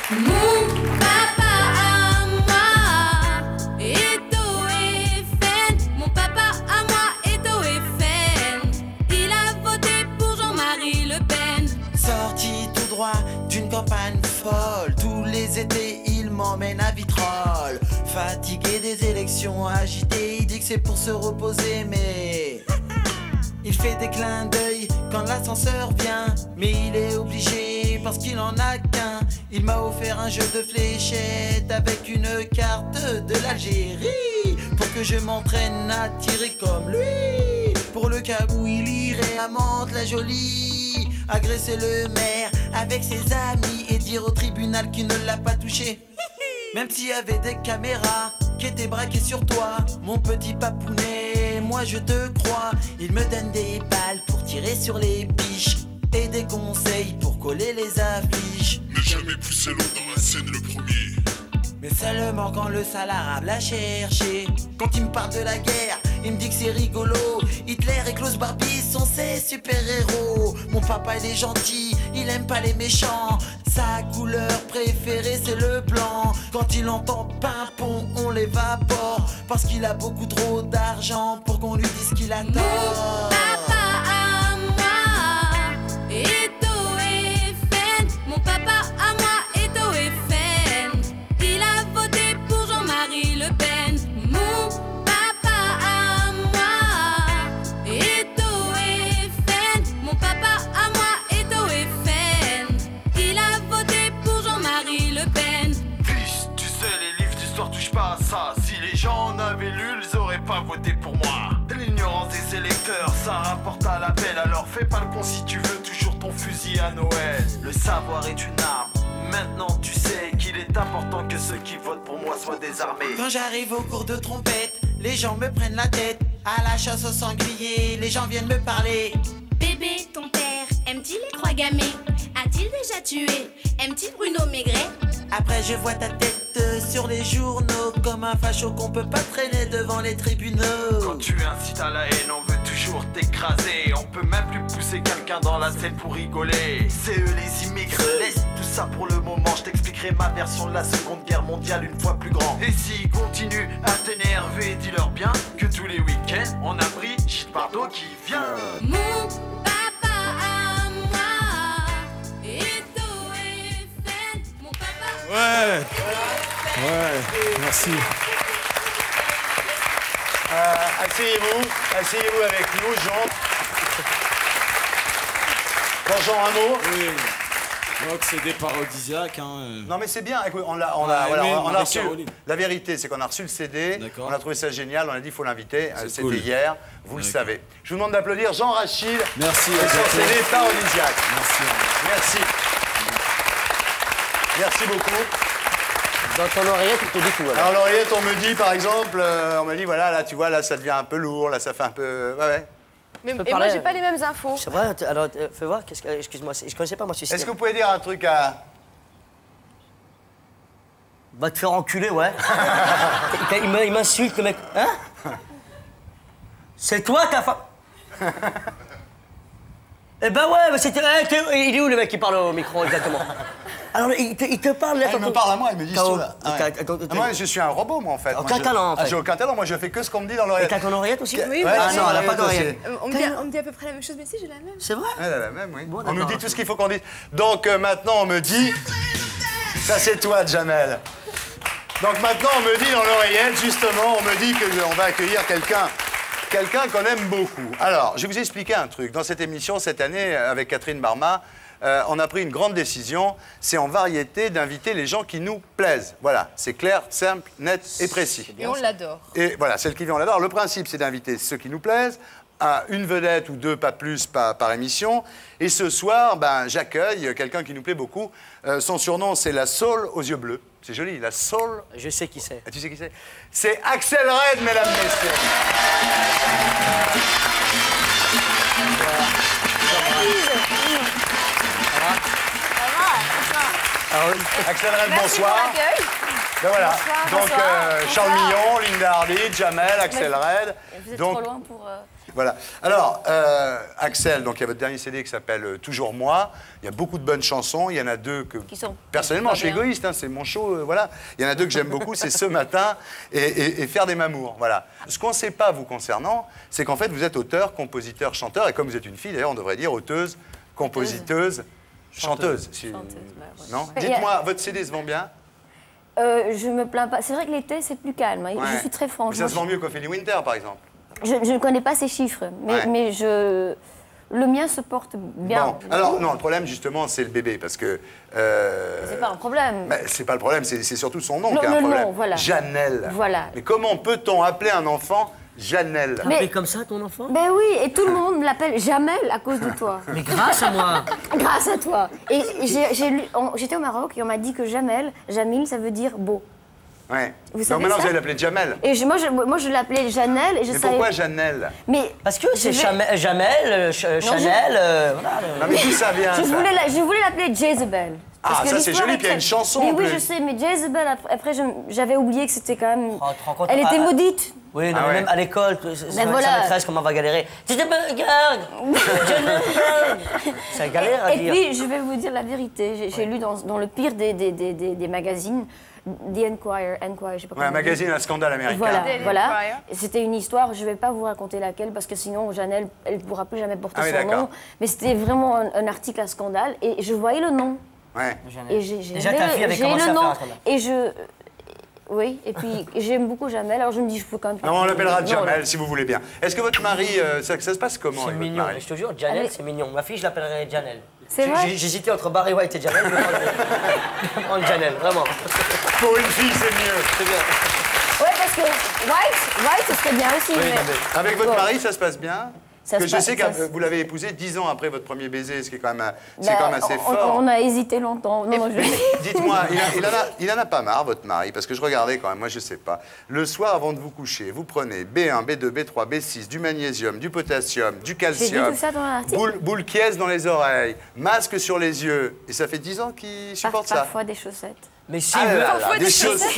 Mon papa à moi est au FN. Mon papa à moi est au FN. Il a voté pour Jean-Marie Le Pen. Sorti tout droit d'une campagne folle, tous les étés il m'emmène à Vitrolles. Fatigué des élections agitées, il dit que c'est pour se reposer, mais il fait des clins d'œil quand l'ascenseur vient. Mais il est obligé parce qu'il en a qu'un. Il m'a offert un jeu de fléchettes avec une carte de l'Algérie pour que je m'entraîne à tirer comme lui. Pour le cas où il irait à Mantes-la-Jolie, agresser le maire avec ses amis et dire au tribunal qu'il ne l'a pas touché. Même s'il y avait des caméras qui étaient braquées sur toi, mon petit papounet, moi je te crois. Il me donne des balles pour tirer sur les biches et des conseils pour coller les affiches. Ne jamais pousser l'eau dans la scène le premier. Mais seulement quand le sale arabe l'a cherché. Quand il me parle de la guerre, il me dit que c'est rigolo. Hitler et Klaus Barbie sont ses super-héros. Mon papa il est gentil, il aime pas les méchants. Sa couleur préférée c'est le blanc. Quand il entend pimpon, on l'évapore. Parce qu'il a beaucoup trop d'argent pour qu'on lui dise qu'il a tort. Papa à moi est au FN. Mon papa à moi est au FN. Il a voté pour Jean-Marie Le Pen. Mon papa à moi est au FN. Mon papa à moi est au FN. Il a voté pour Jean-Marie Le Pen. Fils, tu sais, les livres d'histoire touchent pas à ça. Si les gens en avaient lu, ils auraient pas voté pour moi. L'ignorance des électeurs, ça rapporte à la belle. Alors fais pas le con si tu veux toujours ton fusil à Noël. Le savoir est une arme. Maintenant tu sais qu'il est important que ceux qui votent pour moi soient désarmés. Quand j'arrive au cours de trompette, les gens me prennent la tête. À la chasse au sanglier, les gens viennent me parler. Bébé, ton père aime-t-il les croix gammées? A-t-il déjà tué? Aime-t-il Bruno Maigret? Après je vois ta tête sur les journaux comme un facho qu'on peut pas traîner devant les tribunaux. Quand tu incites à la haine, on veut toujours t'écraser. On peut même plus pousser quelqu'un dans la selle pour rigoler. C'est eux les immigrés, laisse tout ça pour le moment. Je t'expliquerai ma version de la Seconde Guerre mondiale une fois plus grand. Et s'ils continuent à t'énerver, dis-leur bien que tous les week-ends on a pris Gilles Bardot qui vient. Mon papa à moi est au FN. Mon papa. Ouais. Ouais, merci. Asseyez-vous avec nous, Jean. Bon, Jean, un mot. Oui. Donc c'est des parodisiaques. Hein. Non mais c'est bien, écoute, on a reçu. La vérité, c'est qu'on a reçu le CD, on a trouvé ça génial, on a dit qu'il faut l'inviter, c'était cool. Hier, vous le savez. Je vous demande d'applaudir Jean Rachid. Merci. Et son CD parodisiaque. Merci. Merci. Merci beaucoup. Dans ton oreillette, on te dit tout. Alors l'oreillette, on me dit par exemple, on me dit voilà, là tu vois, là ça devient un peu lourd, là ça fait un peu... Ouais. Mais, et moi, j'ai pas les mêmes infos. C'est vrai, alors fais voir, excuse-moi, je connaissais pas moi ce système. Est-ce que vous pouvez dire un truc à... Va te faire enculer, ouais. Il m'insulte, le mec. Hein? C'est toi ta femme. Eh ben ouais, mais c'était... il est où le mec qui parle au micro exactement? Alors, il te parle là. Il me parle à moi, il me dit tout là. Moi, je suis un robot, moi, en fait. Aucun talent, en fait. J'ai aucun talent, moi, je fais que ce qu'on me dit dans l'oreillette. Et t'as ton oreillette aussi? Oui, ah non, elle a pas d'oreillette. On me dit à peu près la même chose, mais si, j'ai la même. C'est vrai? Elle a la même, oui. Bon, on nous dit tout ce qu'il faut qu'on dise. Donc, maintenant, on me dit... Ça, c'est toi, Jamel. Donc maintenant, on me dit dans l'oreillette, justement, on me dit qu'on va accueillir quelqu'un qu'on aime beaucoup. Alors, je vais vous expliquer un truc. Dans cette émission, cette année, avec Catherine Barma, on a pris une grande décision. C'est en variété d'inviter les gens qui nous plaisent. Voilà, c'est clair, simple, net et précis. Et on l'adore. Et voilà, celle qui vient, on l'adore. Le principe, c'est d'inviter ceux qui nous plaisent, à une vedette ou deux, pas plus, par émission. Et ce soir, ben, j'accueille quelqu'un qui nous plaît beaucoup. Son surnom, c'est la Saule aux yeux bleus. C'est joli, la Saule. Je sais qui c'est. Ah, tu sais qui c'est? C'est Axel Red, mesdames, messieurs. Axel Red, bonsoir. Ben voilà. Bonsoir, donc bonsoir. Charles Bonsoir. Millon, Linda Hardy, Jamel, Axel Red. Vous êtes donc, trop loin pour... Voilà. Alors, Axel, donc il y a votre dernier CD qui s'appelle Toujours moi. Il y a beaucoup de bonnes chansons. Il y en a deux que... Qui sont Personnellement, pas je suis bien. égoïste, hein, c'est mon show, voilà. Il y en a deux que j'aime beaucoup, c'est Ce matin et Faire des mamours, voilà. Ce qu'on ne sait pas vous concernant, c'est qu'en fait, vous êtes auteur, compositeur, chanteur, et comme vous êtes une fille, d'ailleurs, on devrait dire auteuse, compositeuse, chanteuse. Non? Ouais. Dites-moi, votre CD se vend bien? Je me plains pas. C'est vrai que l'été, c'est plus calme. Ouais. Je suis très franche. Mais ça se vend mieux qu'Ophélie Winter, par exemple. Je ne connais pas ces chiffres, mais le mien se porte bien. Bon, alors, non, le problème, justement, c'est le bébé, parce que... C'est pas un problème. C'est pas le problème, c'est surtout son nom Non, qui a un le problème. nom, voilà. Janelle. Voilà. Mais comment peut-on appeler un enfant Janelle? Mais comme ça, ton enfant? Ben oui, et tout le monde l'appelle Jamel à cause de toi. Mais grâce à moi. Grâce à toi. Et j'étais au Maroc et on m'a dit que Jamel, Jamil, ça veut dire beau. Ouais. Vous Donc savez maintenant, ça vous allez l'appeler Jamel. Et moi, je l'appelais Janelle et je Mais savais... pourquoi Janelle? Mais parce que c'est je Jamel, Chanel, voilà. Non, mais d'où ça vient, ça? Je voulais l'appeler Jezebel. Ah, Parce que ça, c'est l'histoire joli, est puis il y a une très- chanson, Mais en oui, plus. je sais, mais Jezebel, après, j'avais oublié que c'était quand même... Tu te rends compte? Elle était maudite. Oui, non, Ah mais ouais. même à l'école, sa maîtresse, comment on va galérer. C'est une galère à Et dire. puis, je vais vous dire la vérité. J'ai lu dans le pire des magazines, The Enquirer, je sais pas Ouais, un comment on dit. magazine à scandale américain. Voilà. C'était une histoire, je ne vais pas vous raconter laquelle, parce que sinon, Janelle, elle ne pourra plus jamais porter Ah oui, son d'accord. nom. Mais c'était vraiment un article à scandale, et je voyais le nom. Ouais. Et j'ai Déjà, ta fille avait commencé le à nom, faire un scandale. et oui, et puis j'aime beaucoup Jamel, alors je me dis, je peux quand même... Non, on l'appellera Non, Jamel, si vous voulez bien. Est-ce que votre mari, ça se passe comment C'est avec votre mignon, mari? je te jure, Janelle, c'est mignon. Ma fille, je l'appellerais Janelle. C'est vrai? J'hésitais entre Barry White et Janelle, je vais prendre Janelle, vraiment. Pour une fille, c'est mieux. C'est bien. Ouais, parce que White, ce serait bien aussi. Oui, mais... non, mais avec votre mari, ça se passe bien? Ça Parce se que je passe- sais que ça vous l'avez épousé 10 ans après votre premier baiser, ce qui est quand même, Bah, quand même assez fort. On a hésité longtemps. Non, Dites-moi, il en a pas marre, votre mari, parce que je regardais quand même, moi je sais pas. Le soir, avant de vous coucher, vous prenez B1, B2, B3, B6, du magnésium, du potassium, du J'ai calcium, dit tout ça dans l'article. boule qui est dans les oreilles, masque sur les yeux. Et ça fait 10 ans qu'il supporte ça. Parfois des chaussettes. Mais si, Ah là là, Parfois, des chaussettes.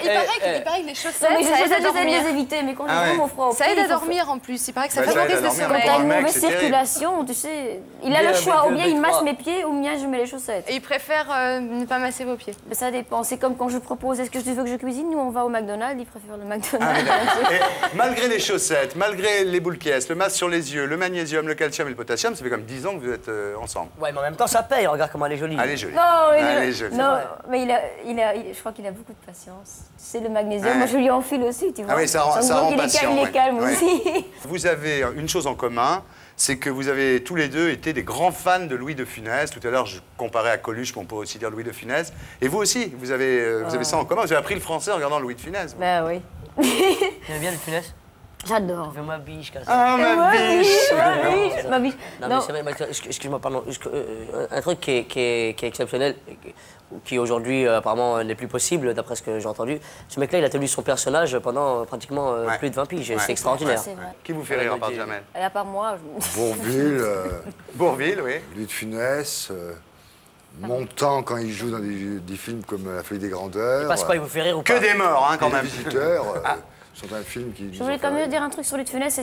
Il paraît que les chaussettes, Non, mais ça aide à j'essaie de dormir. les éviter, mais quand Ah j'ai ouais. vraiment froid au Ça pied, aide à il faut dormir en plus. Il paraît que ça Bah, ça aide favorise à le dormir. Quand sommeil. t'as Pour un une mec, mauvaise c'est terrible. circulation, tu sais, il a B1, le choix, ou B2, bien il B3. masse mes pieds, ou bien je mets les chaussettes. Et il préfère ne pas masser vos pieds. Mais ça dépend, c'est comme quand je propose, est-ce que tu veux que je cuisine? Nous, on va au McDonald's, il préfère le Ah, McDonald's. mais d'accord. Et malgré les chaussettes, malgré les boules qui est, le masque sur les yeux, le magnésium, le calcium et le potassium, ça fait comme 10 ans que vous êtes ensemble. Ouais, mais en même temps, ça paye. Regarde comment elle est jolie. Elle est jolie. Non, Elle est jolie. non, mais je crois qu'il a beaucoup de patience. C'est le magnésium, Ouais. moi je lui enfile aussi, tu vois. Ah oui, ça rend Donc, il est patient. calme, il ouais. est calme Ouais. aussi. Vous avez une chose en commun, c'est que vous avez tous les deux été des grands fans de Louis de Funès. Tout à l'heure, je comparais à Coluche, mais on peut aussi dire Louis de Funès. Et vous aussi, vous avez ça en commun. Vous avez appris le français en regardant Louis de Funès. vous. Ben oui. Tu aimes bien le funès? J'adore. Fais-moi biche, comme ça. Ah, ma biche. Ma biche. Non, mais c'est vrai, excuse-moi, pardon. Un truc qui est exceptionnel, qui aujourd'hui apparemment n'est plus possible, d'après ce que j'ai entendu. Ce mec-là, il a tenu son personnage pendant pratiquement plus de 20 piges. Ouais. C'est extraordinaire. C'est vrai. Qui vous fait rire à part Jamel? Et à part moi, Bourville, Bourville, oui. Louis de Funès, Montand quand il joue dans des films comme La Folie des Grandeurs. Passe pas, il vous fait rire ou Que pas? des morts, hein, quand Les même. Visiteurs sont un film qui. je voulais quand même dire un truc sur Louis de Funès,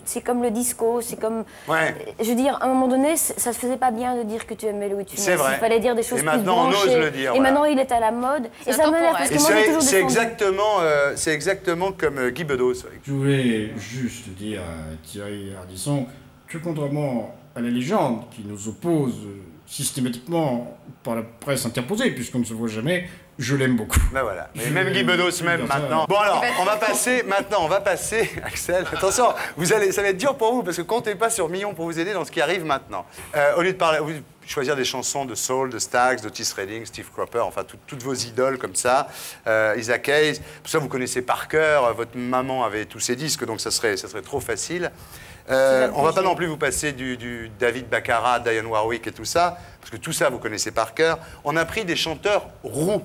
c'est comme le disco, c'est comme... Ouais. Je veux dire, à un moment donné, ça se faisait pas bien de dire que tu aimais Louis de Funès. C'est vrai. Il fallait dire des choses Et plus maintenant, on ose branchées. le dire, Et voilà. maintenant, il est à la mode. Et ça m'énerve parce que Et moi, j'ai toujours c'est défendu. exactement comme Guy Bedos. Je voulais juste dire à Thierry Ardisson que contrairement à la légende qui nous oppose systématiquement par la presse interposée, puisqu'on ne se voit jamais, je l'aime beaucoup. Ben voilà. Mais même Guy Bedos, même maintenant. Bon alors, on va passer, Axel, attention, ça va être dur pour vous, parce que comptez pas sur Millon pour vous aider dans ce qui arrive maintenant. Au lieu de parler, choisir des chansons de soul, de Stax, d'Otis Redding, Steve Cropper, enfin toutes vos idoles comme ça, Isaac Hayes, tout ça vous connaissez par cœur, votre maman avait tous ces disques, donc ça serait trop facile. On va pas non plus vous passer du David Baccarat, Dionne Warwick et tout ça, parce que tout ça vous connaissez par cœur. On a pris des chanteurs roux.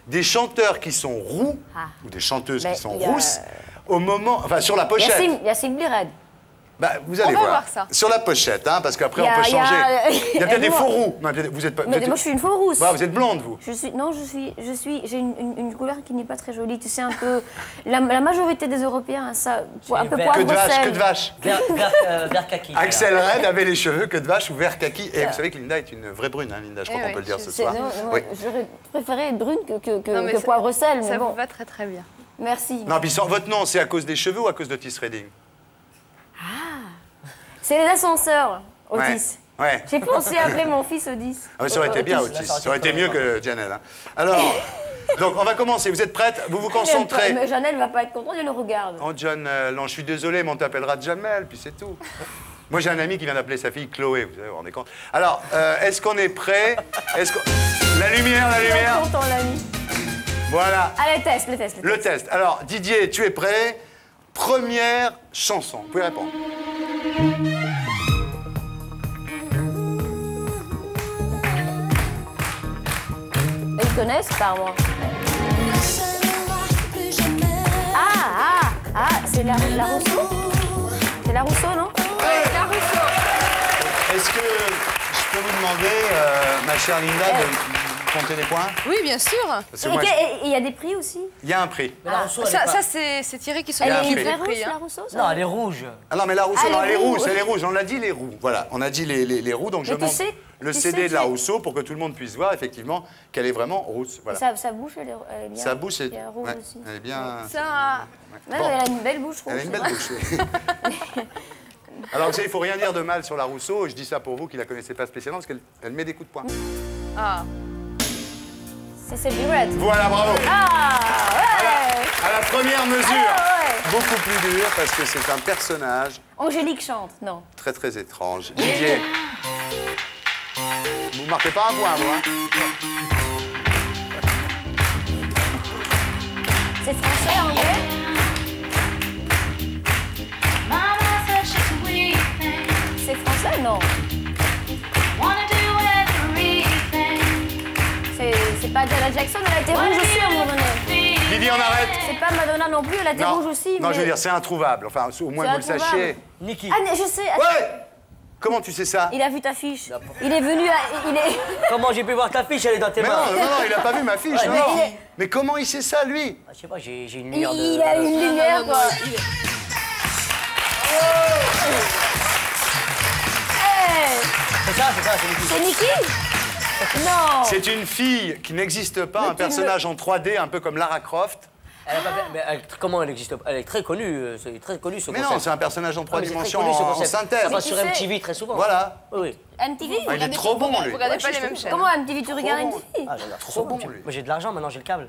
Des chanteurs qui sont roux, ou des chanteuses qui sont rousses, au moment, enfin sur la pochette. Yassine Blired. Bah, vous allez voir ça. Sur la pochette, hein, parce qu'après on peut changer. Il y a peut-être des faux roux. Non, vous êtes pas. Moi, je suis une faux rousse. Bah, vous êtes blonde, vous. J'ai une couleur qui n'est pas très jolie. Tu sais, un peu. La majorité des Européens, ça, un peu poivre sel. Que de vache. Vert kaki. Axel Red avait les cheveux que de vache ou vert kaki. Et vous savez que Linda est une vraie brune, hein, Linda. Je crois qu'on peut le dire ce soir. J'aurais préféré être brune que poivre sel. Ça vous va très très bien. Merci. Non, puis votre nom, c'est à cause des cheveux ou à cause d'Otis Redding? C'est les ascenseurs, Otis. Ouais. J'ai pensé appeler mon fils Otis. Ah, mais ça aurait été bien, Otis. Ça aurait été mieux que Janelle. Hein. Alors, donc on va commencer. Vous êtes prête? Vous vous concentrez. Mais Janelle va pas être contente, elle le regarde. Oh, John, non, je suis désolé, mais on t'appellera Jamel, puis c'est tout. Moi, j'ai un ami qui vient d'appeler sa fille Chloé, vous vous rendez compte? Alors, est-ce qu'on est prêt? La lumière, la lumière. Je suis content, l'ami. Voilà. Allez, test. Le test. Alors, Didier, tu es prêt? Première chanson. Vous pouvez répondre. Ils connaissent par moi. C'est la Rousseau? C'est la Rousseau, non? Oui, la Rousseau. Est-ce que je peux vous demander, ma chère Linda, de compter les points? Oui, bien sûr. Et il y a des prix aussi? Il y a un prix. Ça c'est Thierry qui s'en occupe des prix. La Rousseau, ça? Non, elle est rouge. Ah non, mais la Rousseau, elle est rouge, on l'a dit les roux. Voilà, on a dit les roux, donc je montre le CD de la Rousseau pour que tout le monde puisse voir effectivement qu'elle est vraiment rousse. Voilà. Sa bouche, elle est bien. Sa bouche est rouge aussi. Elle est bien. Elle a une belle bouche rouge. Elle a une belle bouche, oui. Alors, vous savez, il ne faut rien dire de mal sur la Rousseau. Je dis ça pour vous qui ne la connaissez pas spécialement, parce qu'elle met des coups de poing. C'est Blired. Voilà, bravo. Ouais. À la première mesure, beaucoup plus dur, parce que c'est un personnage... Angélique chante, non. Très, très étrange. Didier, vous ne marquez pas un point, vous, hein? C'est français, anglais? C'est français, non? C'est pas Janet Jackson, elle a été rouge aussi à un moment donné. Didier, on arrête. C'est pas Madonna non plus, elle a été rouge aussi. Non, je veux dire, c'est introuvable. Enfin, au moins vous le sachiez. Niki. Ah, je sais. Ouais. Comment tu sais ça? Il a vu ta fiche. Il est venu à... Comment j'ai pu voir ta fiche? Elle est dans tes mains. Non, il a pas vu ma fiche. Non. Mais comment il sait ça, lui? Je sais pas, j'ai une lumière de... Il a une lumière, quoi. C'est ça, c'est Niki. C'est Niki? Non. C'est une fille qui n'existe pas, un personnage en 3D, un peu comme Lara Croft. Comment elle existe? Elle est très connue, c'est très connu ce concept. Mais non, c'est un personnage en 3 dimensions en synthèse. Ça passe sur MTV très souvent. Voilà. Oui. MTV? Il est trop bon, lui. Vous regardez pas les mêmes chaînes. Comment MTV, tu regardes MTV? Ah, j'adore trop bon, lui. Moi, j'ai de l'argent, maintenant j'ai le câble.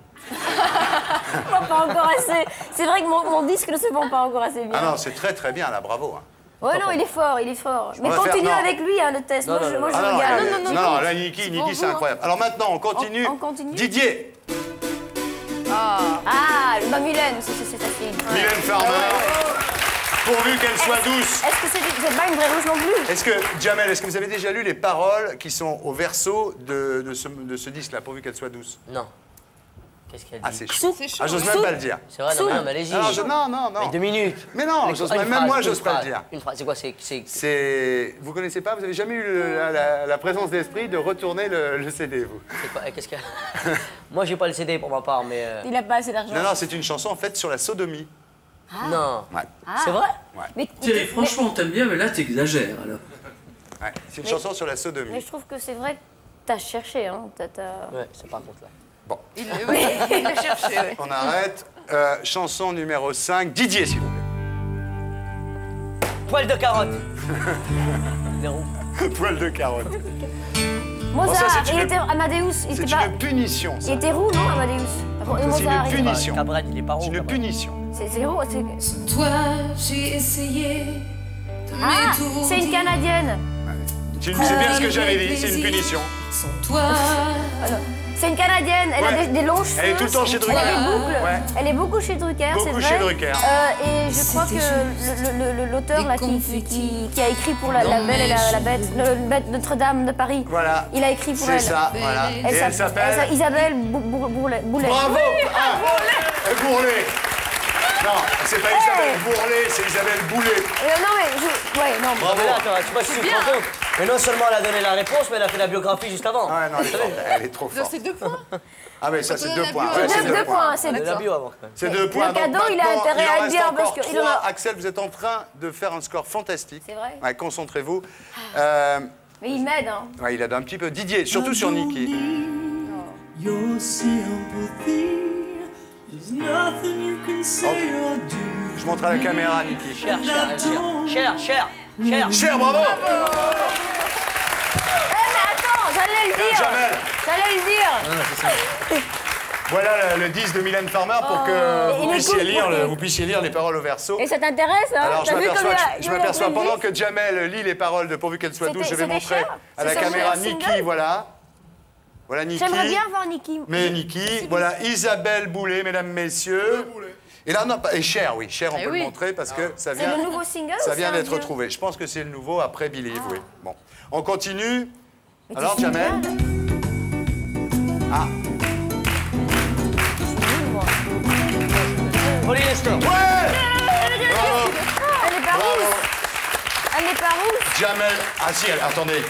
Pas encore assez. C'est vrai que mon disque ne se vend pas encore assez bien. Ah non, c'est très très bien, là, bravo. Hein. Ouais, non, il est fort. Mais continue avec lui, hein, le test. Moi, je regarde. Non, là, Niki, c'est incroyable. Alors maintenant, on continue. On continue. Didier. Mylène, c'est sa fille. Mylène Farmer. Pourvu qu'elle soit douce. Est-ce que c'est pas une vraie rouge non plus? Est-ce que, Jamel, est-ce que vous avez déjà lu les paroles qui sont au verso de ce disque-là, pourvu qu'elle soit douce? Non. Qu'est-ce qu'elle dit? Ah, c'est chaud. Ah, j'ose même pas le dire. C'est vrai, non, mais allez-y. Non. Mais 2 minutes. Mais non, même moi, j'ose pas le dire. Une phrase, c'est quoi? C'est... Vous connaissez pas? Vous avez jamais eu la présence d'esprit de retourner le CD, vous? C'est quoi? Qu'est-ce qu'il y a? Moi, j'ai pas le CD pour ma part, mais... Il a pas assez d'argent. Non, c'est une chanson faite sur la sodomie. Non. Ouais. C'est vrai? Ouais. Thierry, franchement, t'aimes bien, mais là, t'exagères, alors. Ouais, c'est une chanson sur la sodomie. Mais je trouve que c'est vrai que t'as cherché, hein. Ouais, c'est par contre là. Bon. Il l'a cherché, oui. On arrête. Chanson numéro 5. Didier, s'il vous plaît. Poil de carotte. Zéro. Poil de carotte. Mozart, il était Amadeus. C'est une punition, ça. Il était roux, non, Amadeus? C'est une punition. Cabrel, il est pas roux. C'est une punition. C'est zéro. Toi, j'ai essayé. Ah, c'est une Canadienne. C'est bien ce que j'avais dit, c'est une punition. Toi. C'est une Canadienne, elle a des longs cheveux. Elle est tout le temps chez Drucker. Elle a des boucles. Ouais. Elle est beaucoup chez Drucker, c'est vrai. Beaucoup chez Drucker. Et je crois que l'auteur là qui a écrit pour la Belle et la Bête, Notre-Dame de Paris, voilà. Il a écrit pour elle. C'est ça, voilà. Et elle s'appelle Isabelle Bourlet. Bravo. Bourlet. Non, c'est pas Isabelle Bourlet, c'est Isabelle Boulet. Non mais ouais, non. Bravo. Mais là, tu vois, je suis content. Mais non seulement elle a donné la réponse, mais elle a fait la biographie juste avant. Ah non, elle est trop forte. C'est 2 points. Ah mais ça c'est 2 points. C'est 2 points, c'est la bio avant. C'est 2 points. Le cadeau, il a intérêt à le dire parce que il en a. Axel, vous êtes en train de faire un score fantastique. C'est vrai. Ouais, concentrez-vous. Mais il m'aide, hein. Ouais, il aide un petit peu. Didier, surtout sur Niki. Je montre à la caméra, Niki. Cher, bravo. Mais attends, j'allais le dire. J'allais le dire. Voilà le 10 de Mylène Farmer pour que vous puissiez lire les paroles au verso. Et ça t'intéresse, hein? Alors je m'aperçois pendant que Jamel lit les paroles de Pourvu qu'elle soit douce, je vais montrer à la caméra Niki, voilà. Voilà Niki. J'aimerais bien voir Niki. Mais Niki, voilà Isabelle Boulet, mesdames, messieurs. Et là, non, et Cher, oui, Cher, on peut le montrer parce que ça vient. C'est le nouveau single. Ça vient d'être retrouvé. Je pense que c'est le nouveau après Believe, oui. Bon, on continue. Alors, Jamel. Ah. Polyester. Ouais. Bravo. Elle est pas rousse. Elle est pas rousse. Jamel. Ah si, attendez.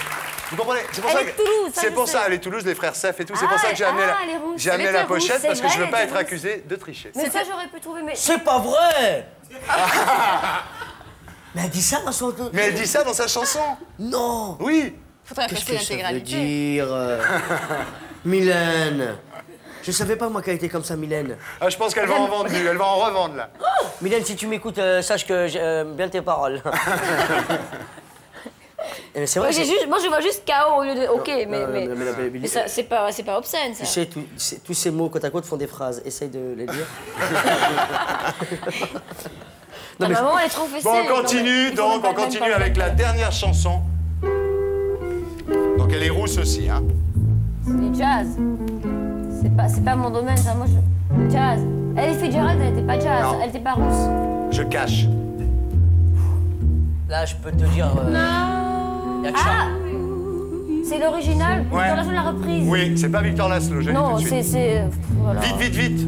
Vous comprenez? C'est pour elle ça est Toulouse. C'est pour ça, elle est Toulouse, les frères Sef et tout. C'est pour ça que j'ai amené la pochette parce que je veux pas être accusé de tricher. Mais ça, j'aurais pu trouver. C'est pas vrai. Mais elle dit ça dans son. Mais elle dit ça dans sa chanson. Non. Oui. Faudrait passer l'intégralité. Ça veut dire Mylène. Je savais pas moi qu'elle était comme ça, Mylène. Ah, je pense qu'elle va en vendre, elle va en revendre là. Mylène, si tu m'écoutes, sache que j'aime bien tes paroles. C'est vrai. Moi, je vois juste KO au lieu de OK, mais c'est pas obscène, ça. Tu sais, tous ces mots côte à côte font des phrases. Essaye de les dire. Ta maman, elle est trop fessée. Bon, on continue avec la dernière chanson. Donc elle est rousse aussi, hein. C'est du jazz. C'est pas mon domaine, ça. Moi, jazz. Elle est Fitzgerald, elle était pas jazz, elle était pas rousse. Je cache. Là, je peux te dire. C'est l'original, Victor Laszlo l'a reprise. Oui, c'est pas Victor Laszlo, je l'ai dit tout de suite. Non, c'est... Voilà. Vite.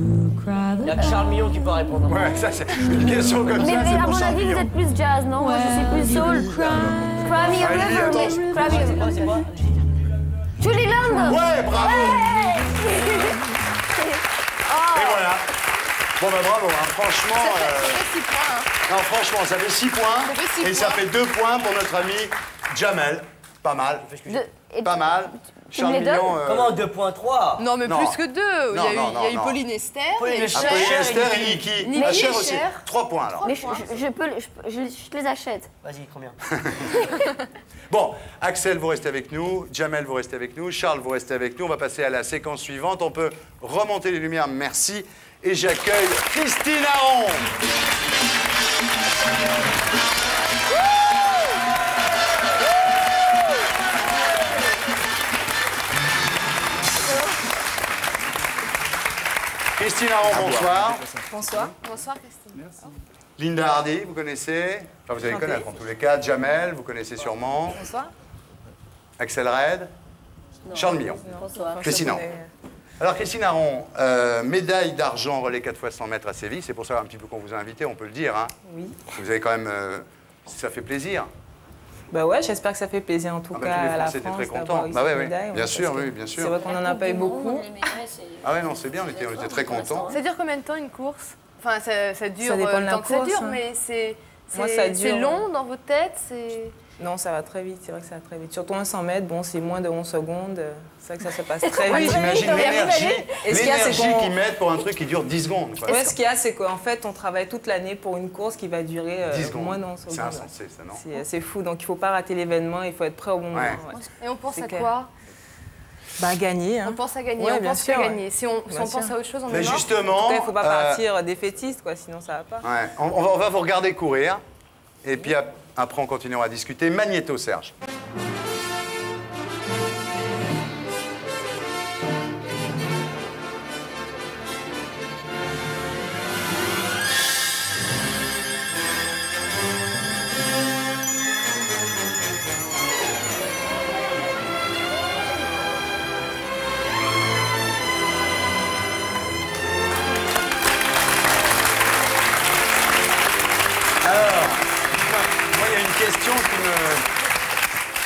Il y a que Charles Millon qui peut répondre. Ouais, ça c'est une question comme ça. Mais à mon avis, vous êtes plus jazz, non? Moi, je suis plus soul. Cry me a river, C'est quoi? Julie Land. Ouais, bravo. Et voilà. Bon, bah bravo, hein. Franchement... Ça fait 6 points. Hein. Non, franchement, ça fait 6 points. Et ça fait 2 points pour notre ami Jamel. Pas mal. Pas mal. Charles Millon... Comment 2.3? Non, mais plus que 2. Il y a eu Pauline Esther. Pauline Esther et Niki. Cher aussi. 3 points, alors. Mais je les achète. Vas-y, combien? Bon, Axel, vous restez avec nous. Jamel, vous restez avec nous. Charles, vous restez avec nous. On va passer à la séquence suivante. On peut remonter les lumières, merci. Et j'accueille Christine Aron. Christine Aron, bonsoir. Bonsoir. Bonsoir, Christine. Merci. Linda Hardy, vous connaissez? Enfin, vous allez connaître en tous les cas. Jamel, vous connaissez sûrement. Bonsoir. Axel Red. Charles Millon. Bonsoir. Christine Aron. Alors, Christine Aron, médaille d'argent relais 4 x 100 mètres à Séville. C'est pour ça un petit peu qu'on vous a invité, on peut le dire. Hein. Oui. Vous avez quand même... ça fait plaisir. Bah ouais, j'espère que ça fait plaisir en tout cas à la France très contents. Bah ouais, médaille, bien sûr, oui, bien sûr. C'est vrai qu'on n'en a pas eu beaucoup. Ah ouais, non, c'est bien, on était très contents. Ça dure combien de temps une course? Enfin, ça dure dépend de le la temps que ça course, dure, hein. mais Moi, ça dure... c'est long dans votre tête, Non, ça va très vite, c'est vrai que ça va très vite. Surtout un 100 mètres, bon, c'est moins de 11 secondes. C'est vrai que ça se passe très vite. J'imagine l'énergie qu'ils mettent pour un truc qui dure 10 secondes. Ouais, ce qu'il y a, c'est qu'en fait, on travaille toute l'année pour une course qui va durer moins de 11 secondes. C'est insensé, ça, non? C'est fou, donc il ne faut pas rater l'événement, il faut être prêt au bon moment. Et on pense à quoi? Bah, gagner. Hein. On pense à gagner, ouais, on pense à gagner. Si on pense à autre chose, on est mort. Justement, il ne faut pas partir défaitiste, quoi, sinon ça ne va pas. Ouais. On va vous regarder courir, et puis après on continuera à discuter. Magnéto, Serge.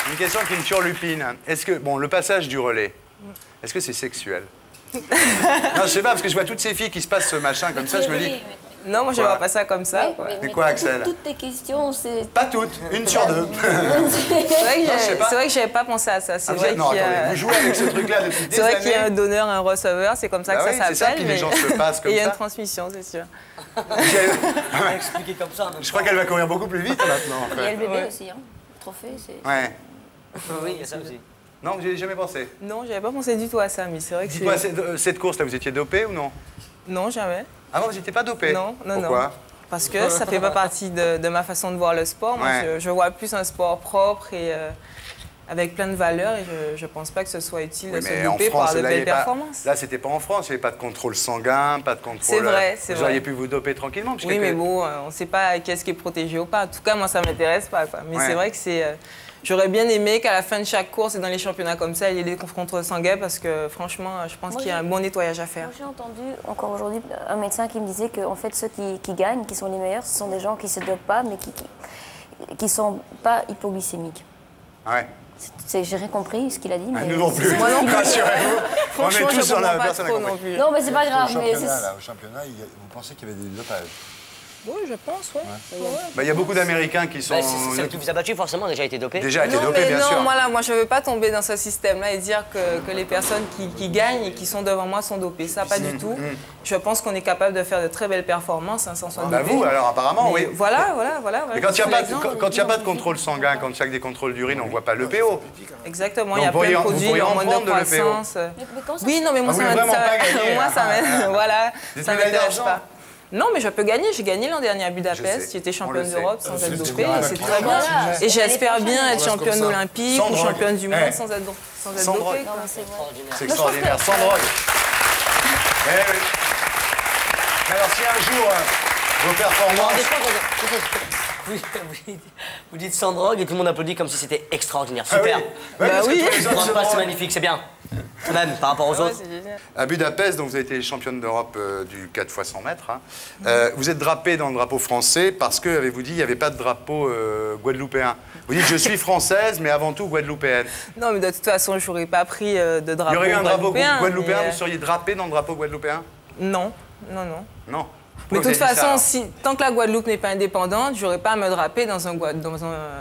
Une question qui me turlupine. Est-ce que, bon, le passage du relais, est-ce que c'est sexuel? Non, je sais pas, parce que je vois toutes ces filles qui se passent ce machin comme ça, je me dis... Non, moi je vois pas ça comme ça. C'est quoi, Axel? Toutes tes questions, c'est... Pas toutes, une sur deux. C'est vrai que j'avais pas pensé à ça. C'est vrai non, attendez, vous jouez avec ce truc-là depuis des années. C'est vrai qu'il y a un donneur, un receveur, c'est comme ça que ça s'appelle. C'est ça que les gens se passent comme ça. Et il y a une transmission, c'est sûr. Expliquer comme ça. Je crois qu'elle va courir beaucoup plus vite maintenant. Il y a le bébé aussi, hein. Le trophée, c'est... Ouais. Oui, il y a ça aussi. Non, vous n'y avez jamais pensé? Non, j'avais pas pensé du tout à ça, mais c'est vrai que Dites-moi, cette course-là, vous étiez dopé ou non? Non, jamais. Ah non, vous n'étiez pas dopé? Non, non, Pourquoi? non. Parce que ça fait pas partie de ma façon de voir le sport. Moi, je vois plus un sport propre et avec plein de valeurs et je pense pas que ce soit utile de se doper pour avoir de belles performances. Là, c'était pas en France, il n'y avait pas de contrôle sanguin, pas de contrôle... C'est vrai, c'est vrai. Vous auriez pu vous doper tranquillement. Oui, mais bon, on ne sait pas qu'est-ce qui est protégé ou pas. En tout cas, moi, ça ne m'intéresse pas, quoi. Mais c'est vrai que c'est... J'aurais bien aimé qu'à la fin de chaque course et dans les championnats comme ça, il y ait des contrôles sanguins parce que franchement, je pense qu'il y a un bon nettoyage à faire. Moi, j'ai entendu encore aujourd'hui un médecin qui me disait qu'en fait, ceux qui gagnent, qui sont les meilleurs, ce sont des gens qui ne se dopent pas, mais qui ne sont pas hypoglycémiques. Ouais. J'ai rien compris ce qu'il a dit. Mais nous non plus. Moi non plus. Rassurez-vous. On est tous dans la personne à compris. Non, mais c'est pas grave. Au championnat, vous pensez qu'il y avait des dopages? Oui, je pense, ouais. Il y a beaucoup d'Américains qui sont... Celle qui vous a battu, forcément, déjà été dopé. Déjà été dopé, bien sûr. Non, moi, je ne veux pas tomber dans ce système-là et dire que les personnes qui gagnent et qui sont devant moi sont dopées. Ça, pas du tout. Je pense qu'on est capable de faire de très belles performances sans s'en doper. Vous, alors, apparemment, oui. Voilà. Mais quand il n'y a pas de contrôle sanguin, quand il y a que des contrôles d'urine, on ne voit pas le PO. Exactement, il y a plein de produits, hormones de croissance. Oui, non, mais moi, ça m'intéresse pas. Non, mais je peux gagner. J'ai gagné l'an dernier à Budapest. J'étais championne d'Europe sans être dopée. C'est très bien. Et j'espère bien être championne olympique ou championne du monde sans être dopée. C'est extraordinaire. Sans drogue. Alors, si un jour, vos performances... Vous dites sans drogue et tout le monde applaudit comme si c'était extraordinaire. Super. Oui. C'est magnifique, c'est bien. Même par rapport aux autres. À Budapest, donc vous avez été championne d'Europe du 4 x 100 mètres. Vous êtes drapée dans le drapeau français parce que, avez-vous dit, il n'y avait pas de drapeau guadeloupéen. Vous dites, je suis française, mais avant tout guadeloupéenne. Non, mais de toute façon, je n'aurais pas pris de drapeau guadeloupéen. Il y aurait eu un drapeau guadeloupéen, vous seriez drapée dans le drapeau guadeloupéen? Non. Non. Mais de toute façon, tant que la Guadeloupe n'est pas indépendante, je n'aurais pas à me draper dans un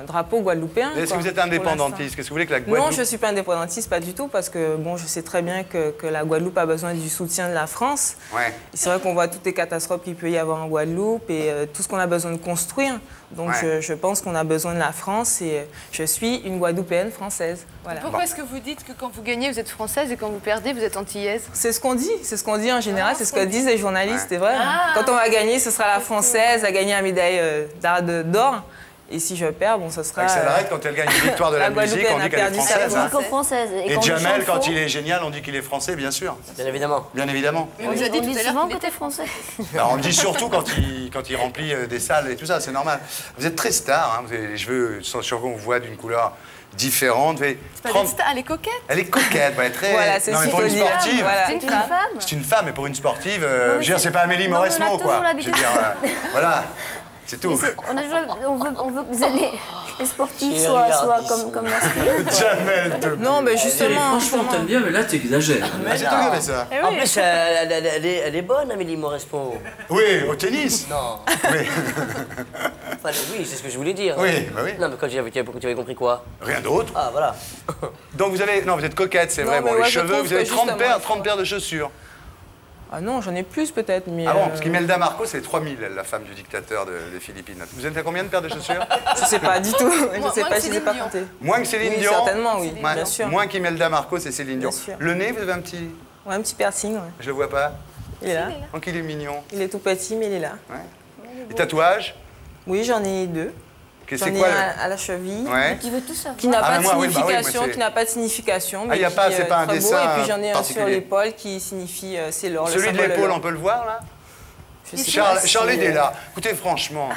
drapeau guadeloupéen. Est-ce que vous êtes indépendantiste? Qu'est-ce que vous voulez que la Guadeloupe... Non, je ne suis pas indépendantiste, pas du tout, parce que bon, je sais très bien que la Guadeloupe a besoin du soutien de la France. Ouais. C'est vrai qu'on voit toutes les catastrophes qu'il peut y avoir en Guadeloupe et tout ce qu'on a besoin de construire. Donc je pense qu'on a besoin de la France et je suis une Guadeloupéenne française. Voilà. Pourquoi est-ce que vous dites que quand vous gagnez, vous êtes française et quand vous perdez, vous êtes antillaise? C'est ce qu'on dit. C'est ce qu'on dit en général. C'est ce que disent les journalistes. C'est vrai. Quand on va gagner, ce sera la française à gagner la médaille d'or. Et si je perds, bon, ce sera... Axel Arrête, quand elle gagne une victoire de la musique, on dit qu'elle est française. Et Jamel, quand il est génial, on dit qu'il est français, bien sûr. Bien évidemment. Bien évidemment. On dit souvent que t'es français. Alors, on le dit surtout quand il remplit des salles et tout ça, c'est normal. Vous êtes très star, hein, vous avez les cheveux sur vous, on voit d'une couleur différente. Elle est coquette. Elle est coquette, elle est très... Voilà, c'est ce qu'il faut dire. C'est une femme. C'est une femme, mais pour une sportive, je veux dire, c'est pas Amélie Mauresmo, quoi. Je veux dire, voilà. C'est tout. On veut que les sportifs soient comme masculins. Non, mais justement... Franchement, t'aimes bien, mais là, t'exagères. C'est toi qui avais ça. En plus, elle est bonne, Amélie Mauresmo. Oui, au tennis. Non. Oui. Oui, c'est ce que je voulais dire. Oui, bah oui. Non, mais quand tu avais compris quoi? Rien d'autre. Ah, voilà. Donc vous avez... Non, vous êtes coquette, c'est vrai. Bon, les cheveux, vous avez 30 paires de chaussures. Ah non, j'en ai plus peut-être, mais... Ah bon, parce qu'Imelda Marcos, c'est 3000, elle, la femme du dictateur des Philippines. Vous êtes à combien de paires de chaussures? Je sais pas du tout. Je sais pas, je ne sais pas compter. Moins que Céline Dion? Certainement, oui, bien sûr. Moins qu'Imelda Marcos et Céline Dion. Le nez, vous avez un petit... Ouais, un petit piercing, ouais. Je le vois pas. Il est là. Donc il est mignon. Il est tout petit, mais il est là. Ouais. Les tatouages? Oui, j'en ai 2. J'en ai un à la cheville, qui n'a pas de signification, qui n'a pas de signification, mais c'est pas un dessin. Et puis j'en ai un sur l'épaule qui signifie c'est l'or. Celui de l'épaule, on peut le voir là? Charles est là. Écoutez, franchement.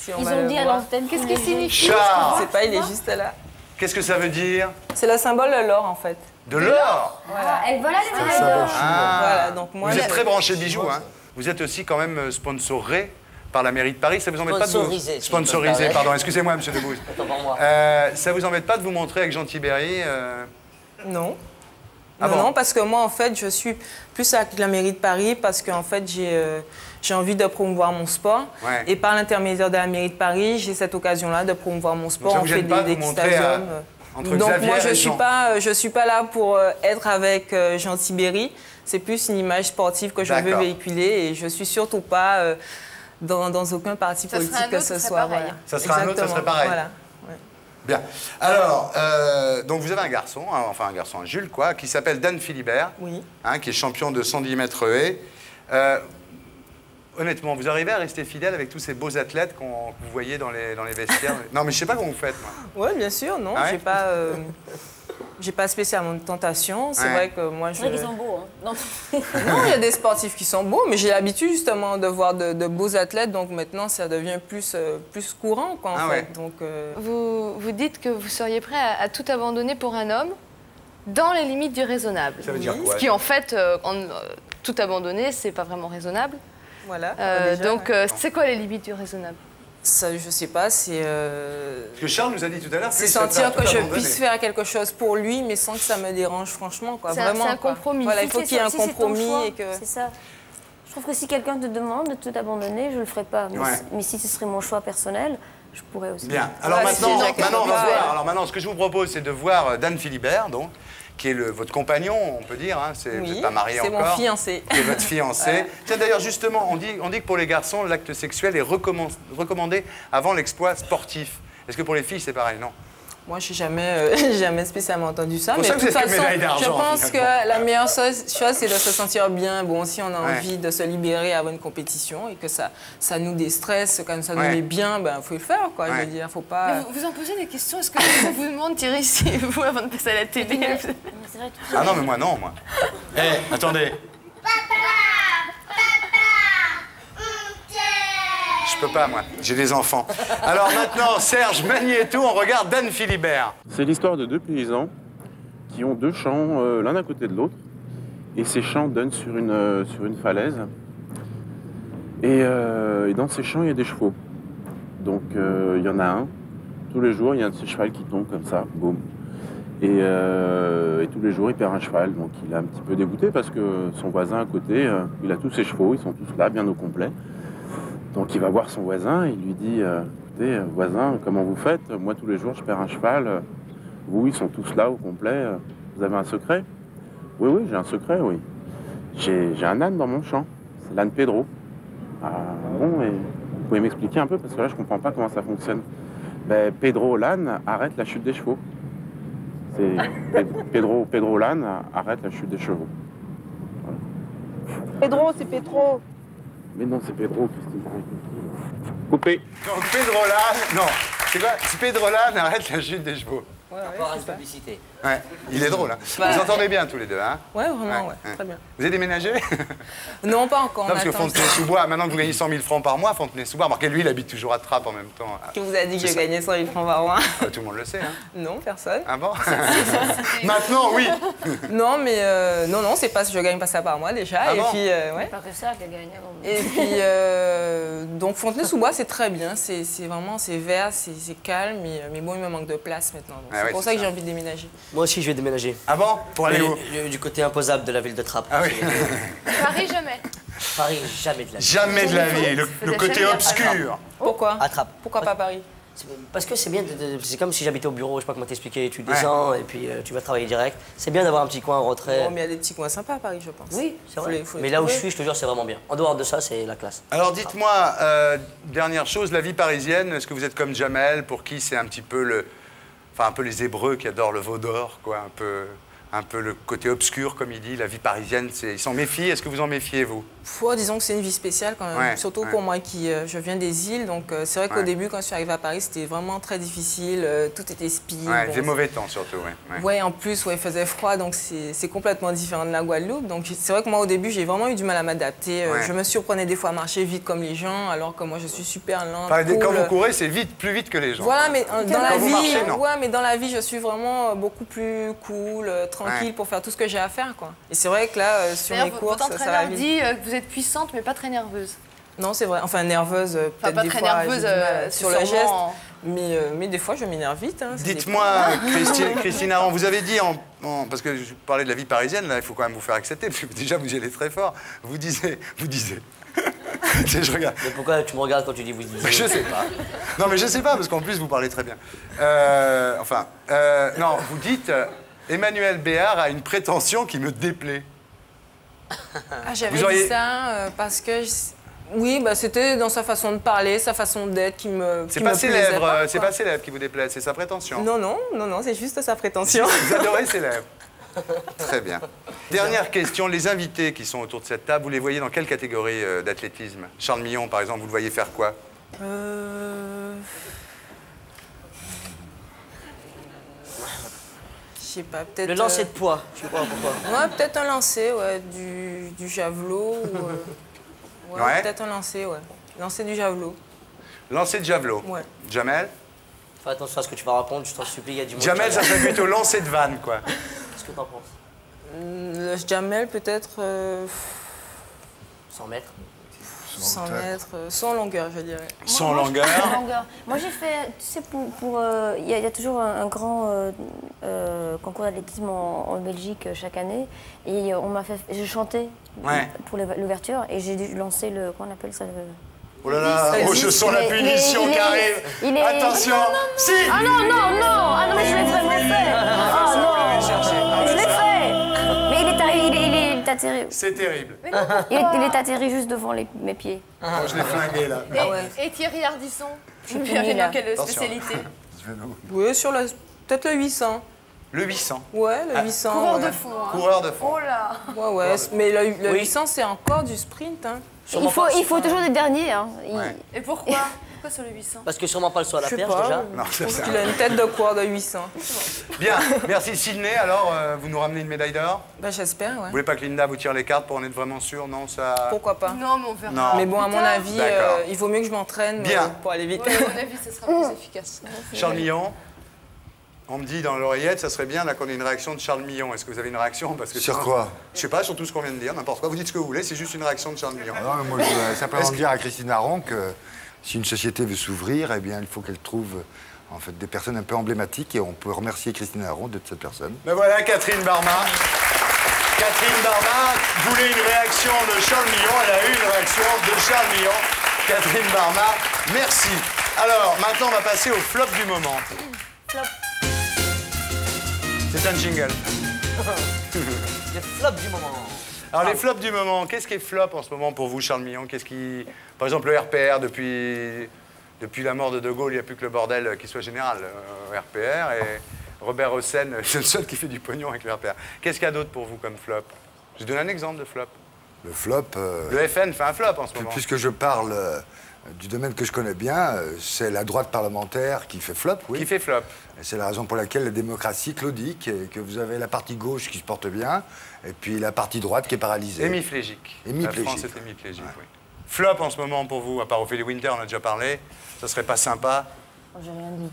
Ils ont dit à l'antenne, qu'est-ce qu'il signifie? Charles! Je sais pas, il est juste là. Qu'est-ce que ça veut dire? C'est le symbole de l'or en fait. De l'or? Voilà. Elle voilà les médailles d'or. Voilà, donc moi. Vous êtes très branché bijoux, hein? Vous êtes aussi quand même sponsoré par la mairie de Paris, ça vous embête pas de vous... Sponsorisé, pardon, excusez-moi, monsieur Debouze. Ça vous embête pas de vous montrer avec Jean Tibéry Non. Non, parce que moi, en fait, je suis plus avec la mairie de Paris parce qu'en fait, j'ai envie de promouvoir mon sport. Ouais. Et par l'intermédiaire de la mairie de Paris, j'ai cette occasion-là de promouvoir mon sport. Donc, on fait des stadiums. Donc moi, je suis pas là pour être avec Jean Tibéry. C'est plus une image sportive que je veux véhiculer et je suis surtout pas... Dans aucun parti politique que ce soit. Voilà. Ça sera un autre, ça serait pareil. Voilà. Ouais. Bien. Alors, donc vous avez un garçon, un Jules, quoi, qui s'appelle Dan Philibert, qui est champion de 110 mètres haies. Honnêtement, vous arrivez à rester fidèle avec tous ces beaux athlètes que vous voyez dans les vestiaires? Non, mais je sais pas comment vous faites, moi. Oui, bien sûr, non. J'ai pas spécialement de tentation. C'est vrai que moi, C'est vrai qu'ils sont beaux, hein. Non, il y a des sportifs qui sont beaux, mais j'ai l'habitude justement de voir de beaux athlètes, donc maintenant ça devient plus courant, quoi, en fait. Donc, Vous dites que vous seriez prêt à tout abandonner pour un homme dans les limites du raisonnable. Ça veut dire quoi? Ce qui, en fait, tout abandonner, c'est pas vraiment raisonnable. Voilà. Donc, c'est quoi les limites du raisonnable? Ça, je sais pas, c'est... Ce que Charles nous a dit tout à l'heure, c'est sentir que je puisse faire quelque chose pour lui, mais sans que ça me dérange, franchement, quoi. Vraiment, c'est un compromis. Voilà, il faut qu'il y ait un compromis et que... C'est ça. Je trouve que si quelqu'un te demande de tout abandonner, je le ferai pas. Mais si ce serait mon choix personnel, je pourrais aussi. Bien. Alors maintenant, on va voir. Alors maintenant, ce que je vous propose, c'est de voir Dan Philibert, donc, qui est votre compagnon, on peut dire. Hein, vous n'êtes pas marié encore. C'est mon fiancé. Qui est votre fiancé. Tiens, d'ailleurs, justement, on dit que pour les garçons, l'acte sexuel est recommandé avant l'exploit sportif. Est-ce que pour les filles, c'est pareil? Non. Moi, je n'ai jamais spécialement entendu ça. Mais de toute façon, je pense que la meilleure chose, c'est de se sentir bien. Bon, si on a envie de se libérer avant une compétition et que ça nous déstresse, quand ça nous met bien, il faut le faire, quoi. Je veux dire, faut pas... Mais vous en posez des questions? Est-ce que je vous demande, Thierry, si vous, avant de passer à la télé... Ah non, mais moi, non, moi. Eh, attendez. Je peux pas, moi. J'ai des enfants. Alors maintenant, Serge Magnéto, on regarde Dan Philibert. C'est l'histoire de deux paysans qui ont deux champs l'un à côté de l'autre. Et ces champs donnent sur une falaise. Et dans ces champs, il y a des chevaux. Donc il y en a un. Tous les jours, il y a un de ces chevaux qui tombe comme ça, boum. Et tous les jours, il perd un cheval. Donc il est un petit peu dégoûté parce que son voisin à côté, il a tous ses chevaux, ils sont tous là, bien au complet. Donc il va voir son voisin et il lui dit écoutez, voisin, comment vous faites? Moi, tous les jours, je perds un cheval. Vous, ils sont tous là au complet. Vous avez un secret? Oui, oui, j'ai un secret, oui. J'ai un âne dans mon champ. C'est l'âne Pedro. Ah bon, et vous pouvez m'expliquer un peu? Parce que là, je comprends pas comment ça fonctionne. Ben, Pedro l'âne arrête la chute des chevaux. C'est Pedro l'âne arrête la chute des chevaux. Voilà. Pedro, c'est Pedro. Mais non, c'est Pedro, Christine. Coupé. Donc Pedro l'âne, non, c'est quoi? C'est Pedro l'âne arrête la chute des chevaux. Rapport à la publicité. Ouais, il est drôle. Hein. Vous entendez bien tous les deux, hein? Ouais, vraiment, très bien. Vous avez déménagé? Non, pas encore. Non, parce que Fontenay-sous-Bois, maintenant que vous gagnez 100 000 francs par mois, Fontenay-sous-Bois, remarquez, lui, il habite toujours à Trappes en même temps. Qui vous a dit que je gagnais 100 000 francs par mois? Tout le monde le sait, hein? Non, personne. Ah bon? Maintenant, oui. Non, mais non, c'est pas, je gagne pas ça par mois déjà. Ah et bon? puis, ouais. Pas que ça qu'elle gagne. Et puis, donc Fontenay-sous-Bois, c'est très bien. C'est vraiment, c'est vert, c'est calme, mais bon, il me manque de place maintenant. C'est pour ça que j'ai envie de déménager. Moi aussi, je vais déménager. Ah bon? Pour aller où? Du côté imposable de la ville de Trappes. Ah oui. Paris, jamais. Paris, jamais de la vie. Jamais de la vie, le côté obscur. Pourquoi Attrape. Pourquoi pas Paris? Parce que c'est bien, c'est comme si j'habitais au bureau, je sais pas comment t'expliquer, tu descends et puis tu vas travailler direct. C'est bien d'avoir un petit coin en retrait. Bon, mais il y a des petits coins sympas à Paris, je pense. Oui, c'est vrai. Mais là où je suis, je te jure, c'est vraiment bien. En dehors de ça, c'est la classe. Alors dites-moi, dernière chose, la vie parisienne, est-ce que vous êtes comme Jamel, pour qui c'est un petit peu un peu les Hébreux qui adorent le veau d'or, quoi, un peu le côté obscur, comme il dit, la vie parisienne, ils s'en méfient. Est-ce que vous en méfiez, vous? Disons que c'est une vie spéciale quand même, surtout pour moi je viens des îles, donc c'est vrai qu'au début, quand je suis arrivée à Paris, c'était vraiment très difficile, tout était speed. Des mauvais temps surtout, en plus, il faisait froid, donc c'est complètement différent de la Guadeloupe. Donc c'est vrai que moi, au début, j'ai vraiment eu du mal à m'adapter. Je me surprenais des fois à marcher vite comme les gens, alors que moi, je suis super lente. Quand vous courez, c'est plus vite que les gens. Voilà, mais dans la vie, je suis vraiment beaucoup plus cool, tranquille pour faire tout ce que j'ai à faire, quoi. Et c'est vrai que là, sur mes courses, ça va vite. Dit que vous êtes puissante, mais pas très nerveuse. Non, c'est vrai. Enfin, nerveuse, peut-être pas des très fois, nerveuse sur le geste. Mais des fois, je m'énerve vite. Dites-moi, Christine Aron, vous avez dit, parce que je parlais de la vie parisienne, là, il faut quand même vous faire accepter, parce que déjà, vous y allez très fort. Vous disiez. Je regarde. Mais pourquoi tu me regardes quand tu dis vous disiez? Je sais pas. Non, mais je sais pas, parce qu'en plus, vous parlez très bien. Non, vous dites, Emmanuel Béard a une prétention qui me déplaît. J'avais dit ça parce que... Oui, c'était dans sa façon de parler, sa façon d'être qui me C'est pas ses lèvres qui vous déplaisent, c'est sa prétention. Non, c'est juste sa prétention. Vous adorez ses lèvres. Très bien. Dernière question, les invités qui sont autour de cette table, vous les voyez dans quelle catégorie d'athlétisme? Charles Millon, par exemple, vous le voyez faire quoi? Je sais pas, peut-être... Le lancer de poids, je sais pas pourquoi. Peut-être un lancer, du javelot. Peut-être un lancer, Lancer du javelot. Lancer de javelot. Jamel? Fais attention à ce que tu vas répondre, je t'en supplie, il y a du monde. Jamel, ça serait plutôt lancer de vanne, quoi. Qu'est-ce que t'en penses? Le Jamel, peut-être... 100 mètres. 100 mètres, sans longueur, je dirais. Sans longueur. Moi, j'ai fait, tu sais, il y a toujours un grand concours d'athlétisme en Belgique chaque année. Et j'ai chanté pour l'ouverture et j'ai dû lancer comment on appelle ça Oh là là, je sens la punition qui arrive. Attention. Si. Ah non, mais je l'ai vraiment fait. Ah non, je l'ai fait. Mais il est atterri. C'est terrible. Il est atterri juste devant mes pieds. Je l'ai flingué là. Et Thierry Ardisson, dans quelle spécialité? Oui, sur peut-être le 800. Le 800. Ouais, le 800. Coureur de fond. Coureur de fond. Oh là. Ouais, mais le 800, c'est encore du sprint. Il faut toujours des derniers. Et pourquoi? Pourquoi sur le 800? Parce que sûrement pas le saut à la perche déjà. Non, il a une tête de coureur de 800. Bien, merci Sydney. Alors, vous nous ramenez une médaille d'or? J'espère, Vous voulez pas que Linda vous tire les cartes pour en être vraiment sûr? Non, ça... Pourquoi pas? Non, mais on verra. Non. Mais bon, à mon avis, il vaut mieux que je m'entraîne pour aller vite. À mon avis, ce sera plus efficace. Charles Millon, on me dit dans l'oreillette, ça serait bien là qu'on ait une réaction de Charles Millon. Est-ce que vous avez une réaction? Parce que sur quoi? Je sais pas, sur tout ce qu'on vient de dire, n'importe quoi. Vous dites ce que vous voulez, c'est juste une réaction de Charles Millon. Non, mais moi, je voudrais simplement dire à Christine Aron que si une société veut s'ouvrir, eh bien, il faut qu'elle trouve en fait des personnes un peu emblématiques et on peut remercier Christine Aron d'être cette personne. Ben voilà, Catherine Barma. Catherine Barma voulait une réaction de Charles Millon. Elle a eu une réaction de Charles Millon. Catherine Barma, merci. Alors, maintenant, on va passer au flop du moment. Flop. C'est un jingle. Le flop du moment. Alors, les flops du moment, qu'est-ce qui est flop en ce moment pour vous, Charles Millon? Par exemple, le RPR, depuis la mort de De Gaulle, il n'y a plus que le bordel qui soit général. RPR et Robert Hossein, c'est le seul qui fait du pognon avec le RPR. Qu'est-ce qu'il y a d'autre pour vous comme flop? Je donne un exemple de flop. Le flop... Le FN fait un flop en ce moment. Puisque je parle du domaine que je connais bien, c'est la droite parlementaire qui fait flop, oui. Qui fait flop. Et c'est la raison pour laquelle la démocratie claudique, et que vous avez la partie gauche qui se porte bien, et puis la partie droite qui est paralysée. Hémiplégique. Hémiplégique. La France est hémiplégique, oui. Flop en ce moment pour vous, à part Ophélie Winter, on a déjà parlé. Ça serait pas sympa? J'ai rien dit.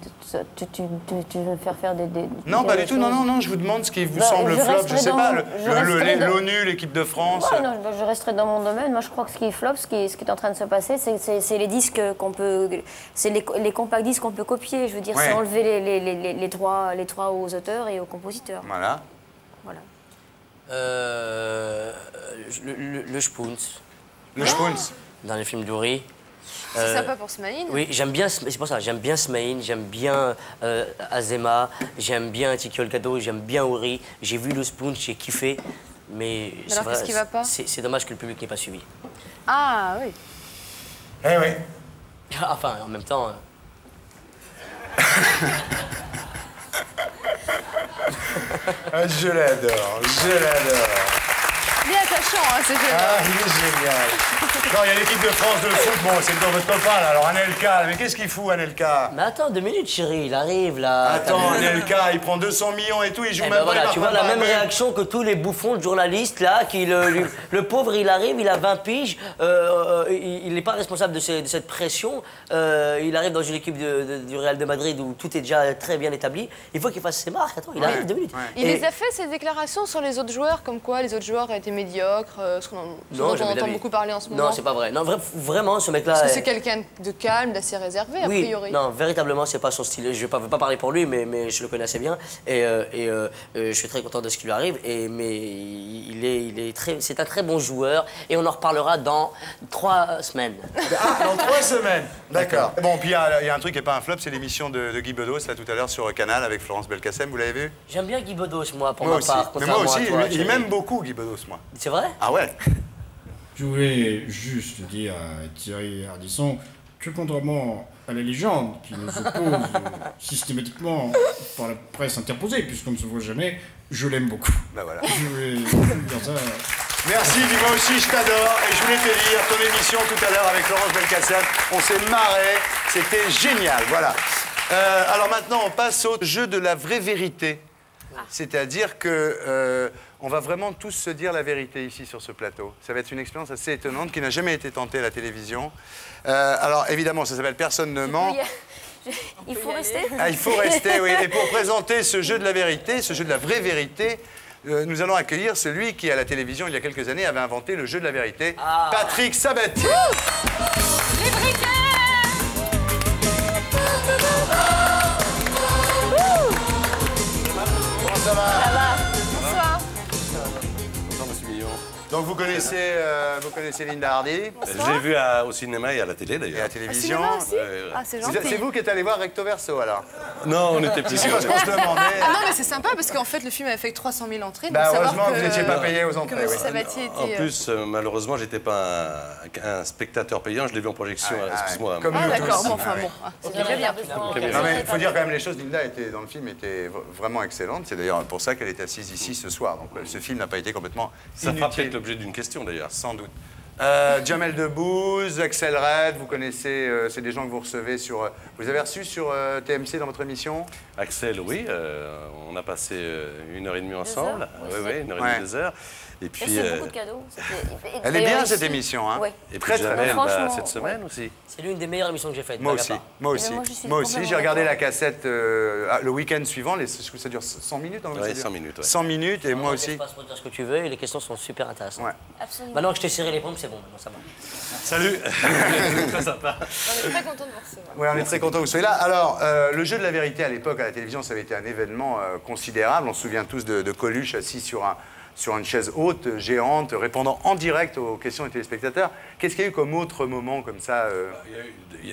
Tu veux me faire des... Non, pas du tout. Non, je vous demande ce qui vous semble flop. Je sais pas, l'ONU, l'équipe de France... Non, je resterai dans mon domaine. Moi, je crois que ce qui est flop, ce qui est en train de se passer, c'est les disques qu'on peut... C'est les compacts disques qu'on peut copier. Je veux dire, c'est enlever les droits aux auteurs et aux compositeurs. Voilà. Le Spoons. Le Spoons. Dans les films d'Uri. C'est sympa pour Smaïn. Oui, j'aime bien, c'est pour ça, j'aime bien Smaïn, j'aime bien Azema, j'aime bien Tiki Olgado, j'aime bien Ori. J'ai vu le Spoon, j'ai kiffé, mais alors qu'est-ce qui va pas? C'est dommage que le public n'ait pas suivi. Ah oui. Eh oui. Enfin, en même temps... Je l'adore, je l'adore. Il est attachant, hein, c'est génial. Ah, il est génial. Non, il y a l'équipe de France de foot, bon, c'est dans votre copain, là. Alors, Anelka, mais qu'est-ce qu'il fout, Anelka? Mais attends, 2 minutes, chérie, il arrive, là. Attends, Anelka, il prend 200 millions et tout, il joue même pas. Voilà, tu vois la même réaction que tous les bouffons de journalistes, là, qui le pauvre, il arrive, il a 20 piges, il n'est pas responsable de cette pression, il arrive dans une équipe du Real de Madrid où tout est déjà très bien établi, il faut qu'il fasse ses marques, attends, il arrive 2 minutes. Il les a fait, ces déclarations sur les autres joueurs, comme quoi les autres joueurs étaient médiocres, ce dont on entend beaucoup parler en ce moment. Non, c'est pas vrai. Non, vraiment, ce mec-là... Parce que c'est quelqu'un de calme, d'assez réservé, a priori. Non, véritablement, c'est pas son style. Je ne veux pas parler pour lui, mais je le connais assez bien. Et je suis très content de ce qui lui arrive. Mais c'est un très bon joueur. Et on en reparlera dans 3 semaines. Ah, dans 3 semaines. D'accord. Bon, puis il y a un truc qui n'est pas un flop, c'est l'émission de Guy Bedos, là, tout à l'heure, sur Canal, avec Florence Belkacem. Vous l'avez vu? J'aime bien Guy Bedos, moi, pour moi ma aussi. part. Mais moi aussi, il m'aime beaucoup, Guy Bedos, moi. C'est vrai? Ah ouais. Je voulais juste dire à Thierry Ardisson que contrairement à la légende qui nous oppose systématiquement par la presse interposée, puisqu'on ne se voit jamais, je l'aime beaucoup. Bah voilà. Je voulais dire ça. Merci, dis moi aussi, je t'adore. Et je voulais te dire, ton émission tout à l'heure avec Florence Belkacem, on s'est marré, c'était génial, voilà. Alors maintenant, on passe au jeu de la vraie vérité. C'est-à-dire que on va vraiment tous se dire la vérité ici sur ce plateau. Ça va être une expérience assez étonnante qui n'a jamais été tentée à la télévision. Alors évidemment, ça s'appelle Personne ne ment. Il faut rester. Ah, il faut rester, oui. Et pour présenter ce jeu de la vérité, ce jeu de la vraie vérité, nous allons accueillir celui qui, à la télévision, il y a quelques années, avait inventé le jeu de la vérité, Patrick Sabatier. Les briquets. Comment ça va? Ça va. Bonsoir. Bonsoir, monsieur Millon. Donc vous connaissez Linda Hardy? Je l'ai vu au cinéma et à la télé d'ailleurs. Et à la télévision. Ah, c'est gentil. C'est vous qui êtes allé voir Recto Verso alors? Non, on était plus. Parce qu'on se demandait. Ah non, mais c'est sympa parce qu'en fait, le film avait fait 300 000 entrées. Bah, heureusement que vous n'étiez pas payé aux entrées. Oui. Sabatier était... En plus, malheureusement, j'étais pas un spectateur payant, je l'ai vu en projection, excuse-moi. Ah d'accord, bon, enfin bon. C'est déjà bien. Non mais il faut dire quand même les choses, Linda était, dans le film était vraiment excellente. C'est d'ailleurs pour ça qu'elle est assise ici ce soir. Donc ce film n'a pas été complètement Ça fera peut-être l'objet d'une question d'ailleurs. Sans doute. Jamel Debbouze, Axel Red, vous connaissez, c'est des gens que vous recevez sur... Vous avez reçu sur TMC dans votre émission? Axel, oui, on a passé 1h30 ensemble. Oui, 1h30, 2 heures. Et puis, c'est beaucoup de cadeaux. Elle est bien cette émission, hein? Oui. Et puis Jamel, cette semaine aussi. C'est l'une des meilleures émissions que j'ai faites. Moi aussi, j'ai regardé la cassette le week-end suivant, ça dure 100 minutes? Oui, 100 minutes. 100 minutes, et moi aussi. Tu peux dire ce que tu veux et les questions sont super intéressantes. Ouais. Absolument. Maintenant que je t'ai serré les pompes, c'est bon, ça va. Salut. Très sympa. On est très content de vous recevoir. Oui, on est très content que vous soyez là. Alors, le jeu de la vérité à l'époque, à la télévision, ça avait été un événement considérable. On se souvient tous de Coluche assis sur une chaise haute, géante, répondant en direct aux questions des téléspectateurs. Qu'est-ce qu'il y a eu comme autre moment comme ça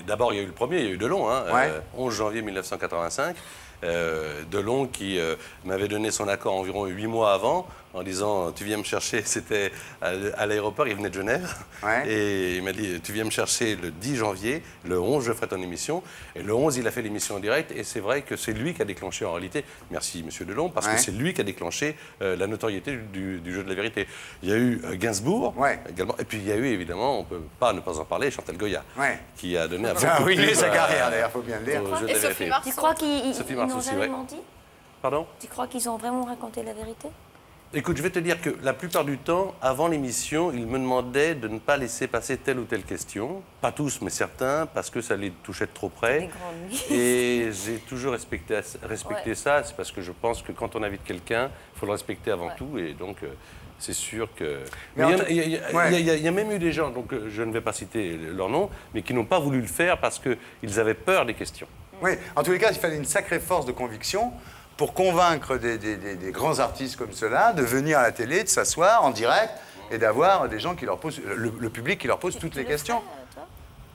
D'abord, il y a eu le premier, il y a eu Delon, hein, Ouais. 11 janvier 1985. Delon qui m'avait donné son accord environ 8 mois avant en disant tu viens me chercher, c'était à l'aéroport, il venait de Genève, et il m'a dit tu viens me chercher le 10 janvier, le 11 je ferai ton émission, et le 11 il a fait l'émission en direct, et c'est vrai que c'est lui qui a déclenché en réalité, merci monsieur Delon, parce que c'est lui qui a déclenché la notoriété du jeu de la vérité. Il y a eu Gainsbourg également, et puis il y a eu évidemment, on ne peut pas ne pas en parler, Chantal Goya, qui a donné un a ruiné sa carrière d'ailleurs, il faut bien le dire. Au jeu de la vérité. Tu crois qu'ils n'ont aussi, jamais menti? Pardon? Tu crois qu'ils ont vraiment raconté la vérité? Écoute, je vais te dire que la plupart du temps, avant l'émission, ils me demandaient de ne pas laisser passer telle ou telle question. Pas tous, mais certains, parce que ça les touchait de trop près. Et j'ai toujours respecté ça. C'est parce que je pense que quand on invite quelqu'un, il faut le respecter avant tout. Et donc, c'est sûr que... Il y a même eu des gens, donc je ne vais pas citer leur nom, mais qui n'ont pas voulu le faire parce qu'ils avaient peur des questions. Oui, en tous les cas, il fallait une sacrée force de conviction pour convaincre des grands artistes comme ceux-là de venir à la télé, de s'asseoir en direct et d'avoir des gens qui leur posent, le public qui leur pose toutes les questions.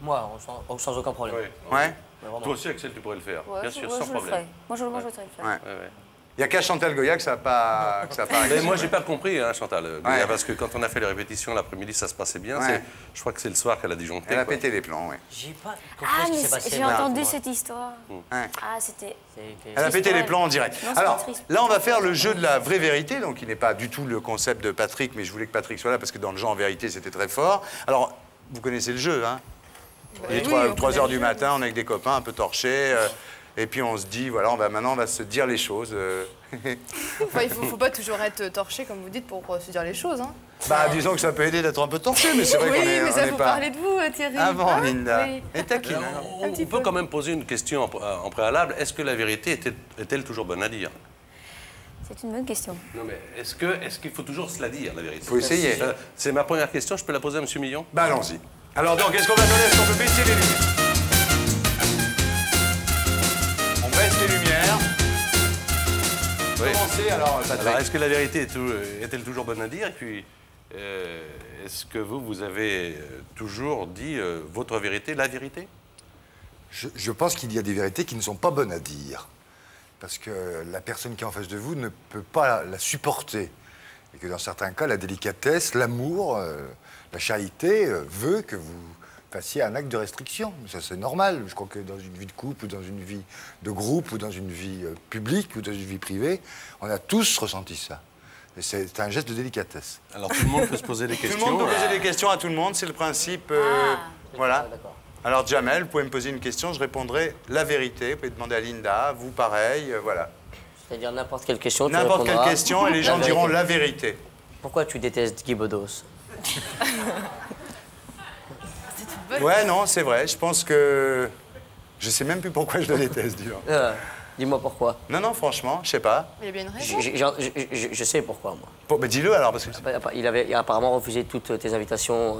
Moi, sans aucun problème. Ouais. Toi aussi, Axel, tu pourrais le faire. Bien sûr, sans je problème. le ferai. Moi, je voudrais le faire. Ouais. Il n'y a qu'à Chantal Goya que ça n'a pas Mais moi, j'ai pas compris, hein, Chantal Goya, parce que quand on a fait les répétitions l'après-midi, ça se passait bien. Ouais. Je crois que c'est le soir qu'elle a disjoncté. Elle a pété les plans, oui. J'ai pas Ah, compris ce qui s'est passé. mais j'ai entendu cette histoire. Ouais. Ah, c'était... Elle a pété les plans en direct. Non, Alors, triste. là, on va faire le jeu de la vraie vérité, donc il n'est pas du tout le concept de Patrick, mais je voulais que Patrick soit là, parce que dans le jeu en vérité, c'était très fort. Alors, vous connaissez le jeu, hein? Il est 3 heures du matin, on est avec des copains un peu torchés, et puis on se dit, voilà, maintenant, on va se dire les choses. Enfin, il faut pas toujours être torché, comme vous dites, pour se dire les choses. Hein. Bah, disons que ça peut aider d'être un peu torché, mais c'est vrai qu'on est, mais ça on est vous pas... parlez de vous, Thierry. Avant, Ah, Linda. oui. Et taquine. On peut quand même poser une question en préalable. Est-ce que la vérité est-elle toujours bonne à dire? C'est une bonne question. Non, mais est-ce qu'il faut toujours se la dire, la vérité? Faut essayer. C'est ma première question. Je peux la poser à M. Millon? Bah, allons-y. Alors, donc, qu'est-ce qu'on va donner? Est-ce qu'on peut baisser les lumières? On baisse les lumières. Oui. Commencez, alors, Patrick. Alors, est-ce que la vérité est-elle toujours bonne à dire? Et puis, est-ce que vous avez toujours dit votre vérité, la vérité? Je pense qu'il y a des vérités qui ne sont pas bonnes à dire. Parce que la personne qui est en face de vous ne peut pas la supporter. Et que dans certains cas, la délicatesse, l'amour, la charité veut que vous fassiez un acte de restriction. Ça, c'est normal. Je crois que dans une vie de couple, ou dans une vie de groupe, ou dans une vie publique, ou dans une vie privée, on a tous ressenti ça. Et c'est un geste de délicatesse. Alors tout le monde peut se poser des questions. Tout le monde peut poser des questions à tout le monde, c'est le principe. Voilà. Alors Jamel, vous pouvez me poser une question, je répondrai la vérité. Vous pouvez demander à Linda, vous pareil, voilà. C'est-à-dire n'importe quelle question, tu N'importe quelle répondras question et les gens diront la vérité. Pourquoi tu détestes Guy Bedos? Ouais, non, c'est vrai. Je pense que... Je sais même plus pourquoi je le déteste, dis donc. Dis-moi pourquoi. Non, franchement, je sais pas. Il y a bien une raison. Je sais pourquoi, moi. Mais dis-le alors, parce que... Il avait apparemment refusé toutes tes invitations.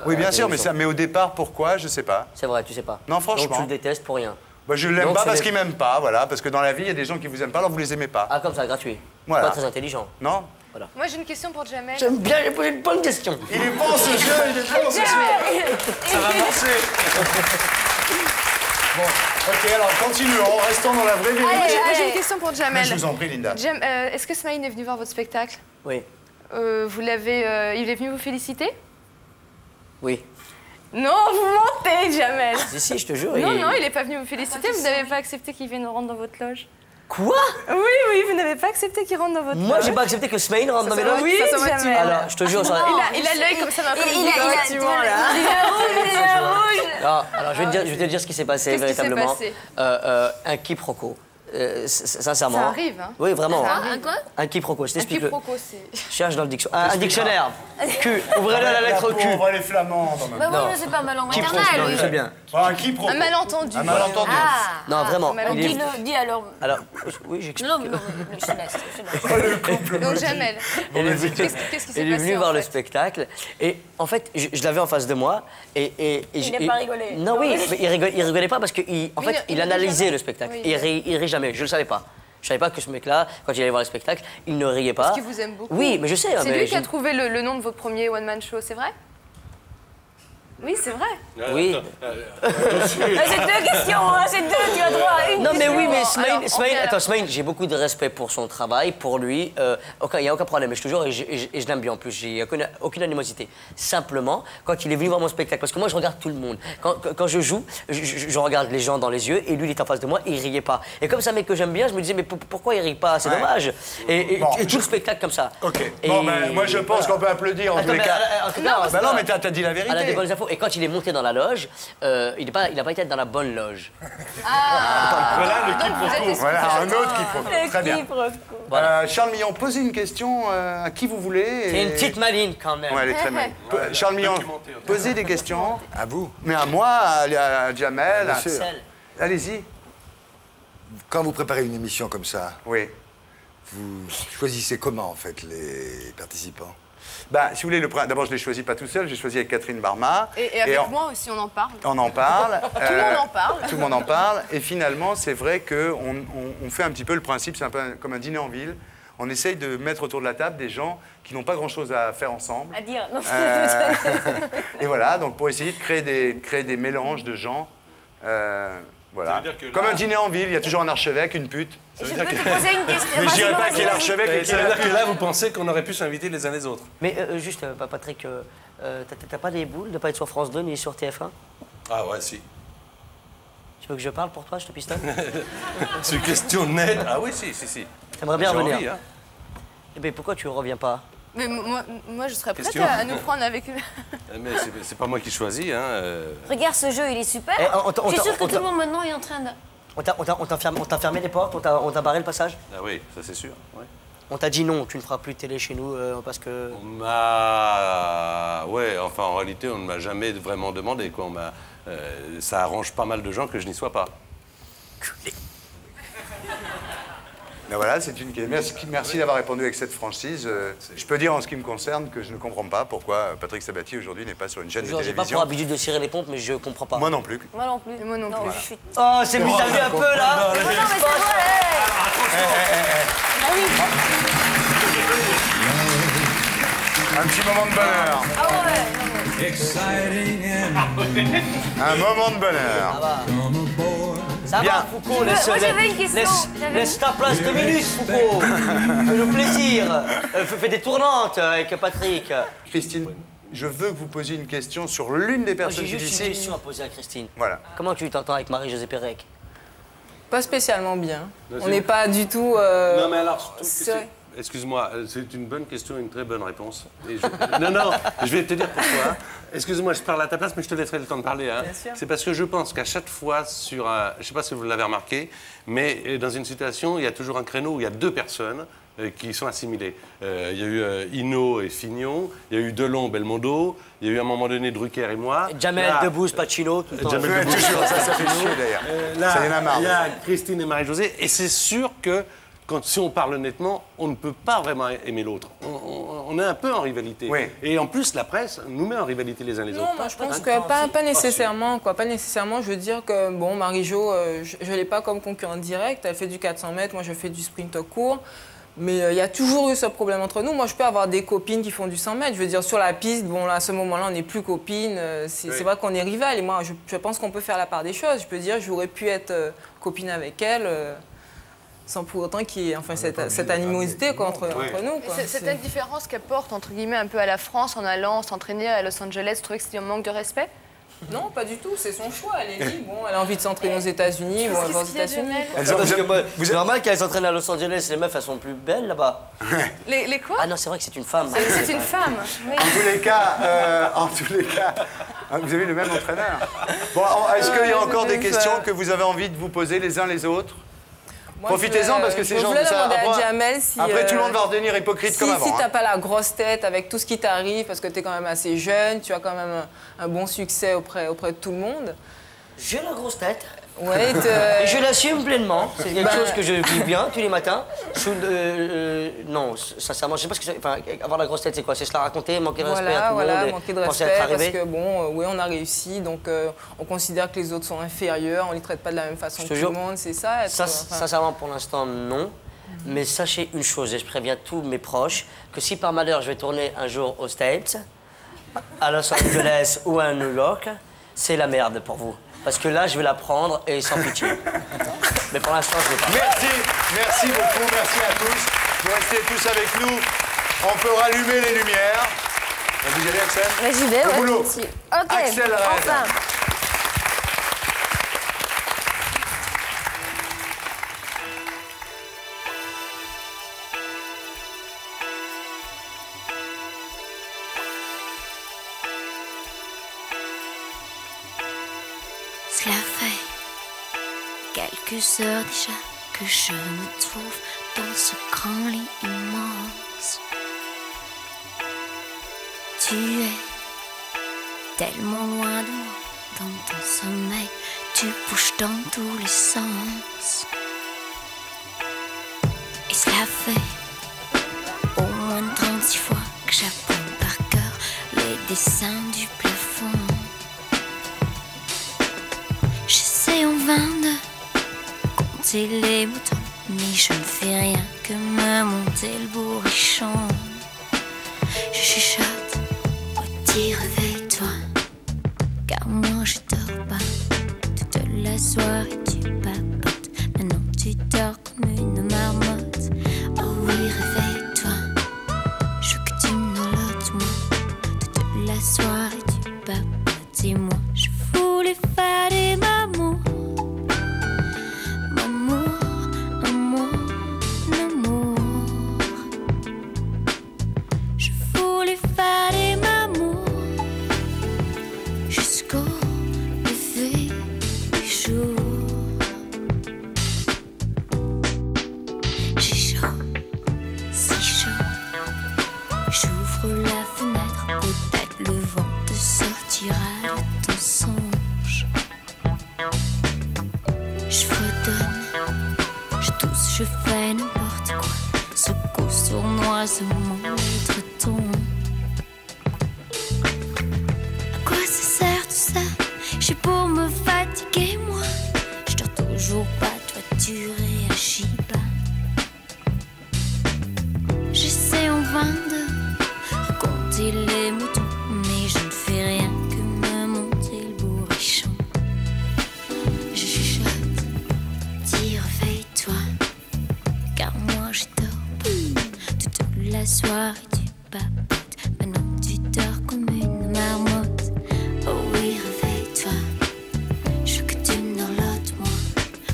Oui, bien sûr, mais au départ, pourquoi, je sais pas. C'est vrai, tu sais pas. Non, franchement. Donc tu le détestes pour rien. Bah, je l'aime pas parce qu'il m'aime pas, voilà. Parce que dans la vie, il y a des gens qui vous aiment pas, alors vous les aimez pas. Ah, comme ça, gratuit. Voilà. Pas très intelligent. Non. Voilà. Moi, j'ai une question pour Jamel. J'aime bien, j'ai posé une bonne question. Il est bon ce jeu, il est bon ce jeu. Ça va marcher. Bon, ok, alors continuons, restons dans la vraie vérité. Moi, j'ai une question pour Jamel. Je vous en prie, Linda. Est-ce que Smaïn est venu voir votre spectacle? Oui. Il est venu vous féliciter? Oui. Non, vous mentez, Jamel. Si, je te jure. Non, il n'est pas venu vous féliciter. Vous n'avez pas accepté qu'il vienne rentrer dans votre loge. Quoi? Oui, vous n'avez pas accepté qu'il rentre dans votre loge. Moi, j'ai pas accepté que Smaïn rentre dans mes loges. Oui, Jamel. Alors, je te jure, ça... Il a l'œil comme ça dans le Il est rouge. Non, alors je vais te dire ce qui s'est passé véritablement. Qu'est-ce qui s'est passé? Un quiproquo. Sincèrement. Ça arrive, hein? Oui, vraiment. Un quoi? Un quiproquo, je t'explique. Un quiproquo, c'est... Cherche dans le dictionnaire. Un dictionnaire. Q. Ouvrez-le à la lettre Q. On va les flamands. Bah oui, c'est pas ma langue Quiproquo, maternelle. je sais bien. Un quiproquo. Un malentendu. Un malentendu. Non, vraiment. Dis alors. Alors, oui, j'explique. Non, je laisse. Donc, Jamel, qu'est-ce qui s'est passé? Il est venu voir le spectacle. Et en fait, je l'avais en face de moi. Et il n'a pas rigolé. Non, oui, mais il rigolait pas parce qu'il analysait le spectacle. Il rit jamais. Je le savais pas. Je savais pas que ce mec-là, quand il allait voir le spectacle, il ne riait pas. Parce qu'il vous aime beaucoup. Oui, mais je sais. C'est lui qui a trouvé le nom de votre premier one-man show, c'est vrai? Oui, c'est vrai. Oui. C'est deux questions, hein, c'est deux, tu as droit à une. Non, mais oui, mais Alors, Smaïn, j'ai beaucoup de respect pour son travail, pour lui. Il n'y a aucun problème, je te jure, et je l'aime bien en plus. J'ai aucune animosité. Simplement, quand il est venu voir mon spectacle, parce que moi, je regarde tout le monde. Quand je joue, je regarde les gens dans les yeux, et lui, il est en face de moi, et il riait pas. Et comme c'est un mec que j'aime bien, je me disais, mais pourquoi il rit pas? C'est dommage. Et tout le spectacle comme ça. Ok. Bon, ben, moi, je pense qu'on peut applaudir en tous les cas. Non, mais t'as dit la vérité. Elle a des bonnes infos. Et quand il est monté dans la loge, il n'a pas été dans la bonne loge. Voilà le quiproquo. Voilà un autre quiproquo. Très bien. Charles Millon, posez une question à qui vous voulez. C'est une petite maline quand même. Ouais, elle est très maline. Charles Millon, posez des questions. À vous. Mais à moi, à Jamel, à Axel. Allez-y. Quand vous préparez une émission comme ça, oui, vous choisissez comment en fait les participants? Bah, si vous voulez, d'abord, je ne l'ai choisi pas tout seul, j'ai choisi avec Catherine Barma. Et avec moi aussi, on en parle. On en parle. Tout le monde en parle. Tout le monde en parle. Et finalement, c'est vrai qu'on fait un petit peu le principe, c'est un peu comme un dîner en ville. on essaye de mettre autour de la table des gens qui n'ont pas grand-chose à faire ensemble. À dire, non. Et voilà, donc pour essayer de créer des mélanges de gens. Voilà. Comme un dîner en ville, il y a toujours un archevêque, une pute. Je peux te poser une question. Mais je dirais pas qui est l'archevêque et qui Ça est veut la dire que pute. là, vous pensez qu'on aurait pu s'inviter les uns les autres. Mais juste, Patrick, t'as pas des boules de pas être sur France 2 ni sur TF1? Ah ouais, si. Tu veux que je parle pour toi, je te pistonne? C'est une question nette. Ah oui, si. T'aimerais bien J'ai revenir. envie, hein. Eh bien, pourquoi tu reviens pas? Mais moi, je serais prête Question. à nous prendre avec... Mais c'est pas moi qui choisis. Hein. Regarde ce jeu, il est super. Je suis sûre que tout le monde maintenant est en train de... On t'a fermé les portes, on t'a barré le passage? Ah oui, ça c'est sûr. Ouais. On t'a dit non, tu ne feras plus de télé chez nous parce que... Ouais, enfin en réalité, on ne m'a jamais vraiment demandé. Quoi. Ça arrange pas mal de gens que je n'y sois pas. Ben voilà, c'est une merci d'avoir répondu avec cette franchise. Je peux dire en ce qui me concerne que je ne comprends pas pourquoi Patrick Sabatier aujourd'hui n'est pas sur une chaîne de télévision. J'ai pas pour habitude de cirer les pompes, mais je comprends pas. Moi non plus. Moi non plus. Moi non plus. Voilà. Oh, c'est mis, t'as vu un peu là? Non, mais c'est vrai. Ah oui. Un petit moment de bonheur. Ah ouais. Un moment de bonheur. Ça Bien. va, Foucault, Moi, j'avais une question. laisse ta place 2 minutes, Foucault. Fais le plaisir. Fais des tournantes avec Patrick. Christine, je veux que vous posiez une question sur l'une des personnes J'ai qui juste ici. une question à poser à Christine. Voilà. Comment tu t'entends avec Marie-Josée Pérec? Pas spécialement bien. Non, On n'est pas du tout... Non, mais alors, c'est- excuse-moi, c'est une bonne question, une très bonne réponse. Et non, je vais te dire pourquoi. Excuse-moi, je parle à ta place, mais je te laisserai le temps de parler. Hein. Bien sûr. C'est parce que je pense qu'à chaque fois, sur un... Je ne sais pas si vous l'avez remarqué, mais dans une situation, il y a toujours un créneau où il y a 2 personnes qui sont assimilées. Il y a eu Hinault et Fignon, il y a eu Delon, Belmondo, il y a eu à un moment donné Drucker et moi. Jamel, Debbouze, Pacino, tout le temps. Jamel Debbouze, toujours, ça fait chier d'ailleurs. Ça y en a marre. Il y a Christine et Marie-Josée, et c'est sûr que si on parle honnêtement, on ne peut pas vraiment aimer l'autre. On est un peu en rivalité. Oui. Et en plus, la presse nous met en rivalité les uns les autres. Non, moi je pense que pas nécessairement, quoi. Pas nécessairement, je veux dire que, bon, Marie-Jo, je ne l'ai pas comme concurrente directe. Elle fait du 400 mètres, moi je fais du sprint court. Mais il y a toujours eu ce problème entre nous. Moi, je peux avoir des copines qui font du 100 mètres. Je veux dire, sur la piste, bon, là, à ce moment-là, on n'est plus copines. C'est vrai qu'on est rivales. Et moi, je pense qu'on peut faire la part des choses. Je peux dire, j'aurais pu être copine avec elle. Sans pour autant qu'il y ait enfin, cette animosité quoi, entre nous. Quoi. Cette indifférence qu'elle porte, entre guillemets, un peu à la France en allant s'entraîner à Los Angeles, tu trouvais que c'était un manque de respect? Non, pas du tout, c'est son choix. Elle est libre. Bon, elle a envie de s'entraîner aux États-unis, bon, elle va aux États-Unis. C'est normal qu'elles s'entraînent à Los Angeles, les meufs, elles sont plus belles là-bas. Les quoi? Ah non, c'est vrai que c'est une femme. C'est une femme. Oui. En tous les cas, vous avez le même entraîneur. Bon, est-ce qu'il y a encore des questions que vous avez envie de vous poser les uns les autres? Profitez-en parce que ces gens... Après, tout le monde va redevenir hypocrite comme avant. Si t'as pas la grosse tête avec tout ce qui t'arrive, parce que t'es quand même assez jeune, tu as quand même un bon succès auprès de tout le monde. J'ai la grosse tête. Ouais, et je l'assume pleinement. C'est quelque chose que je vis bien tous les matins. Non, sincèrement, je sais pas ce que c'est. Enfin, avoir la grosse tête, c'est quoi? C'est se la raconter, manquer de respect à tout le monde. Manquer de respect parce que bon, oui, on a réussi, donc on considère que les autres sont inférieurs, on les traite pas de la même façon que tout le monde, c'est ça. Sincèrement, pour l'instant, non. Mais sachez une chose, et je préviens tous mes proches, que si par malheur je vais tourner un jour aux States, à Los Angeles ou à New York, c'est la merde pour vous. Parce que là, je vais la prendre et sans pitié. Mais pour l'instant, je ne vais pas. Merci beaucoup, merci à tous. Vous restez tous avec nous. On peut rallumer les lumières. Vous y allez, Axel? Mais j'y vais, ouais. Boulot. Ok, Axel, enfin. Cela fait quelques heures déjà que je me trouve dans ce grand lit immense. Tu es tellement loin de moi, dans ton sommeil, tu bouges dans tous les sens. Et cela fait au moins 36 fois que j'apprends par cœur les dessins du plafond. J'essaie en vain de compter les boutons mais je ne fais rien que me monter le bourrichon. Je chuchote, petit réveille-toi, car moi je dors pas. Toute la soirée tu papotes, maintenant tu dors comme une marmotte. Oh oui, réveille-toi, je veux que tu me nolottes, moi. Toute la soirée tu papotes et moi je voulais faire des mamours. Mamour, amour, amour. Je voulais faire des mamours jusqu'au lever du jour. J'ai chaud, si chaud. J'ouvre la fenêtre, peut-être le vent te sortira de ton songe. Je fredonne, je tousse, je fais n'importe quoi. Secoue sournoisement l'étreton. À quoi ça sert tout ça? J'ai pour me fatiguer, moi. Je dors toujours pas, toi tu réagis pas. J'essaie en vain de raconter les moutons, mais je ne fais rien que me monter le bourrichon. Je chuchote, dis réveille-toi, car moi je dors pas. Toute la soirée tu papotes, maintenant tu dors comme une marmotte. Oh oui, réveille-toi, je veux que tu me nolottes, moi.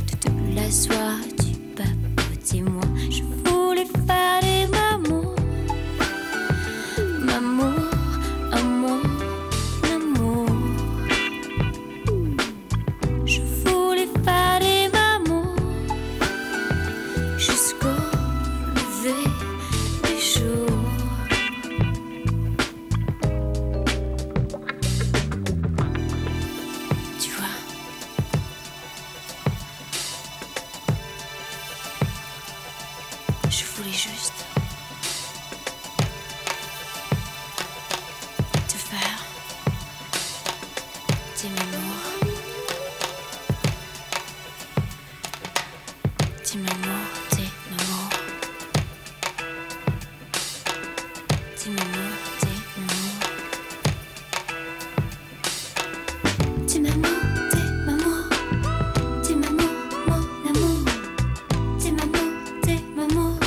Toute la soirée tu papotes et moi je voulais faire des mamours. Mamour, amour, amour. Je voulais faire des mamours jusqu'au lever du jour. Tu vois, je voulais juste te faire des mamours. Des mamours, des mamours. Des mamours, des mamours. Des mamours, des mamours. Des mamours, mon amour. Des mamours, des mamours.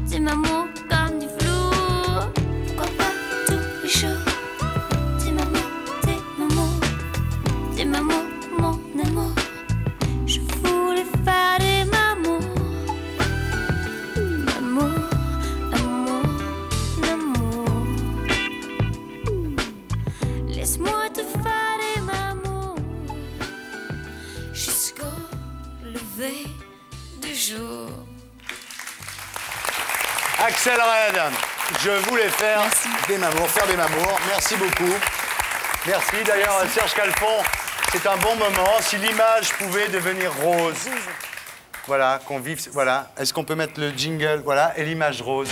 Des mamours comme du velours. Pourquoi pas tous les jours? Des mamours, des mamours. Des mamours, mon amour. Je voulais faire des mamours. Mamour, amour, amour. Laisse-moi te faire des mamours jusqu'au lever du jour. Axel Red, je voulais faire des mamours, faire des mamours. Merci beaucoup. Merci. D'ailleurs, Serge Calfon, c'est un bon moment. Si l'image pouvait devenir rose. Voilà, qu'on vive. Voilà. Est-ce qu'on peut mettre le jingle? Voilà, et l'image rose.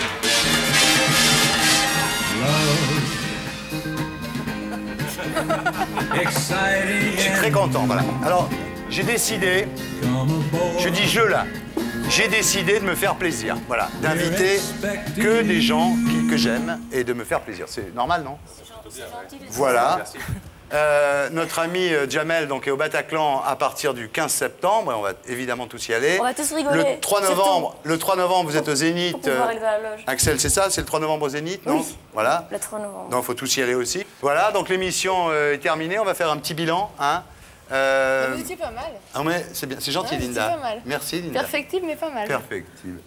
Je suis très content, voilà. Alors, j'ai décidé, je dis je là, j'ai décidé de me faire plaisir, voilà, d'inviter que des gens que j'aime et de me faire plaisir. C'est normal, non? Voilà. Notre ami Jamel donc, est au Bataclan à partir du 15 septembre et on va évidemment tous y aller. On va tous rigoler. Le 3 novembre, vous êtes au Zénith. Axel, c'est ça? C'est le 3 novembre au Zénith, non? Oui. Voilà. Le 3 novembre. Donc il faut tous y aller aussi. Voilà, donc l'émission est terminée. On va faire un petit bilan. Hein. Vous étiez pas mal. Ah ouais, c'est bien, c'est gentil, Ouais, Linda. pas mal. Merci, Linda. Perfectible, mais pas mal. Perfectible.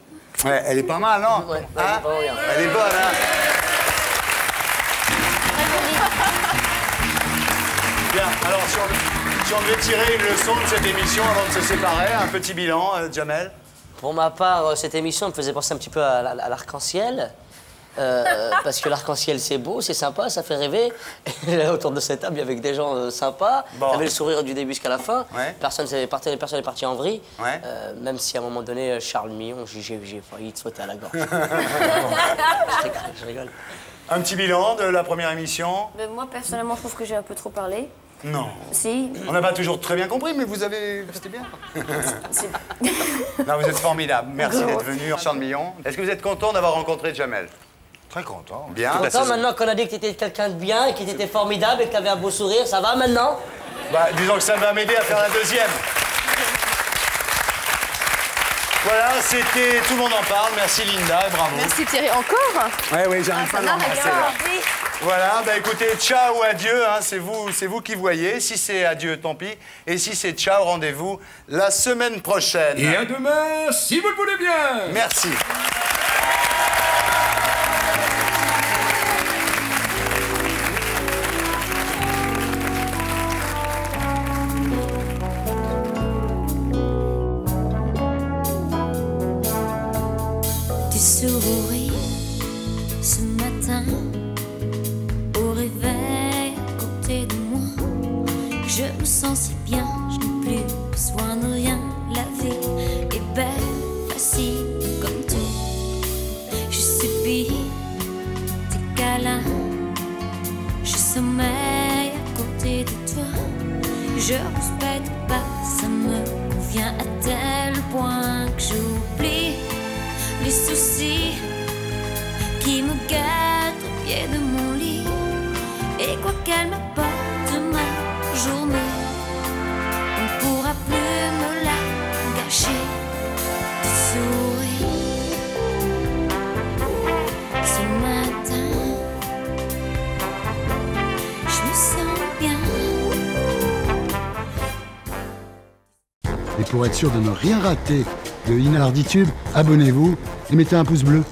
Ouais, elle est pas mal, non? Ouais, hein? Elle est bonne, hein? Bien, alors si on devait tirer une leçon de cette émission avant de se séparer, un petit bilan, Jamel. Pour ma part, cette émission me faisait penser un petit peu à l'arc-en-ciel. Parce que l'arc-en-ciel, c'est beau, c'est sympa, ça fait rêver. Et là, autour de cette table, il y avait des gens sympas. Bon. T'avais le sourire du début jusqu'à la fin. Ouais. Personne n'est parti en vrille. Ouais. Même si à un moment donné, Charles Millon, j'ai failli te sauter à la gorge. Je rigole. Un petit bilan de la première émission. Moi, personnellement, je trouve que j'ai un peu trop parlé. Non. Si. On n'a pas toujours très bien compris, mais vous avez... C'était bien. Non, vous êtes formidable. Merci d'être venu. Charles Millon. Est-ce que vous êtes content d'avoir rencontré Jamel? Très content. Bien. Content maintenant qu'on a dit que tu étais quelqu'un de bien et que tu étais formidable et que tu avais un beau sourire, ça va maintenant? Bah, disons que ça va m'aider à faire la deuxième. Voilà, c'était Tout le monde en parle. Merci Linda et bravo. Merci Thierry. Encore? Oui, j'arrive pas à l'embrasser là. Voilà, bah écoutez, ciao ou adieu, hein, c'est vous qui voyez. Si c'est adieu, tant pis. Et si c'est ciao, rendez-vous la semaine prochaine. Et à demain, si vous le voulez bien. Merci. Tu souris ce matin au réveil à côté de moi. Je me sens si bien, je n'ai plus besoin de rien. La vie est belle, facile comme tout. Je subis tes câlins, je sommeille à côté de toi. Je respecte pas, ça me convient à tel point que j'oublie les soucis qui me gâtent au pied de mon lit. Et quoi qu'elle m'apporte ma journée, on ne pourra plus me la gâcher. Tu souris ce matin, je me sens bien. Et pour être sûr de ne rien rater de Inarditube, abonnez-vous et mettez un pouce bleu.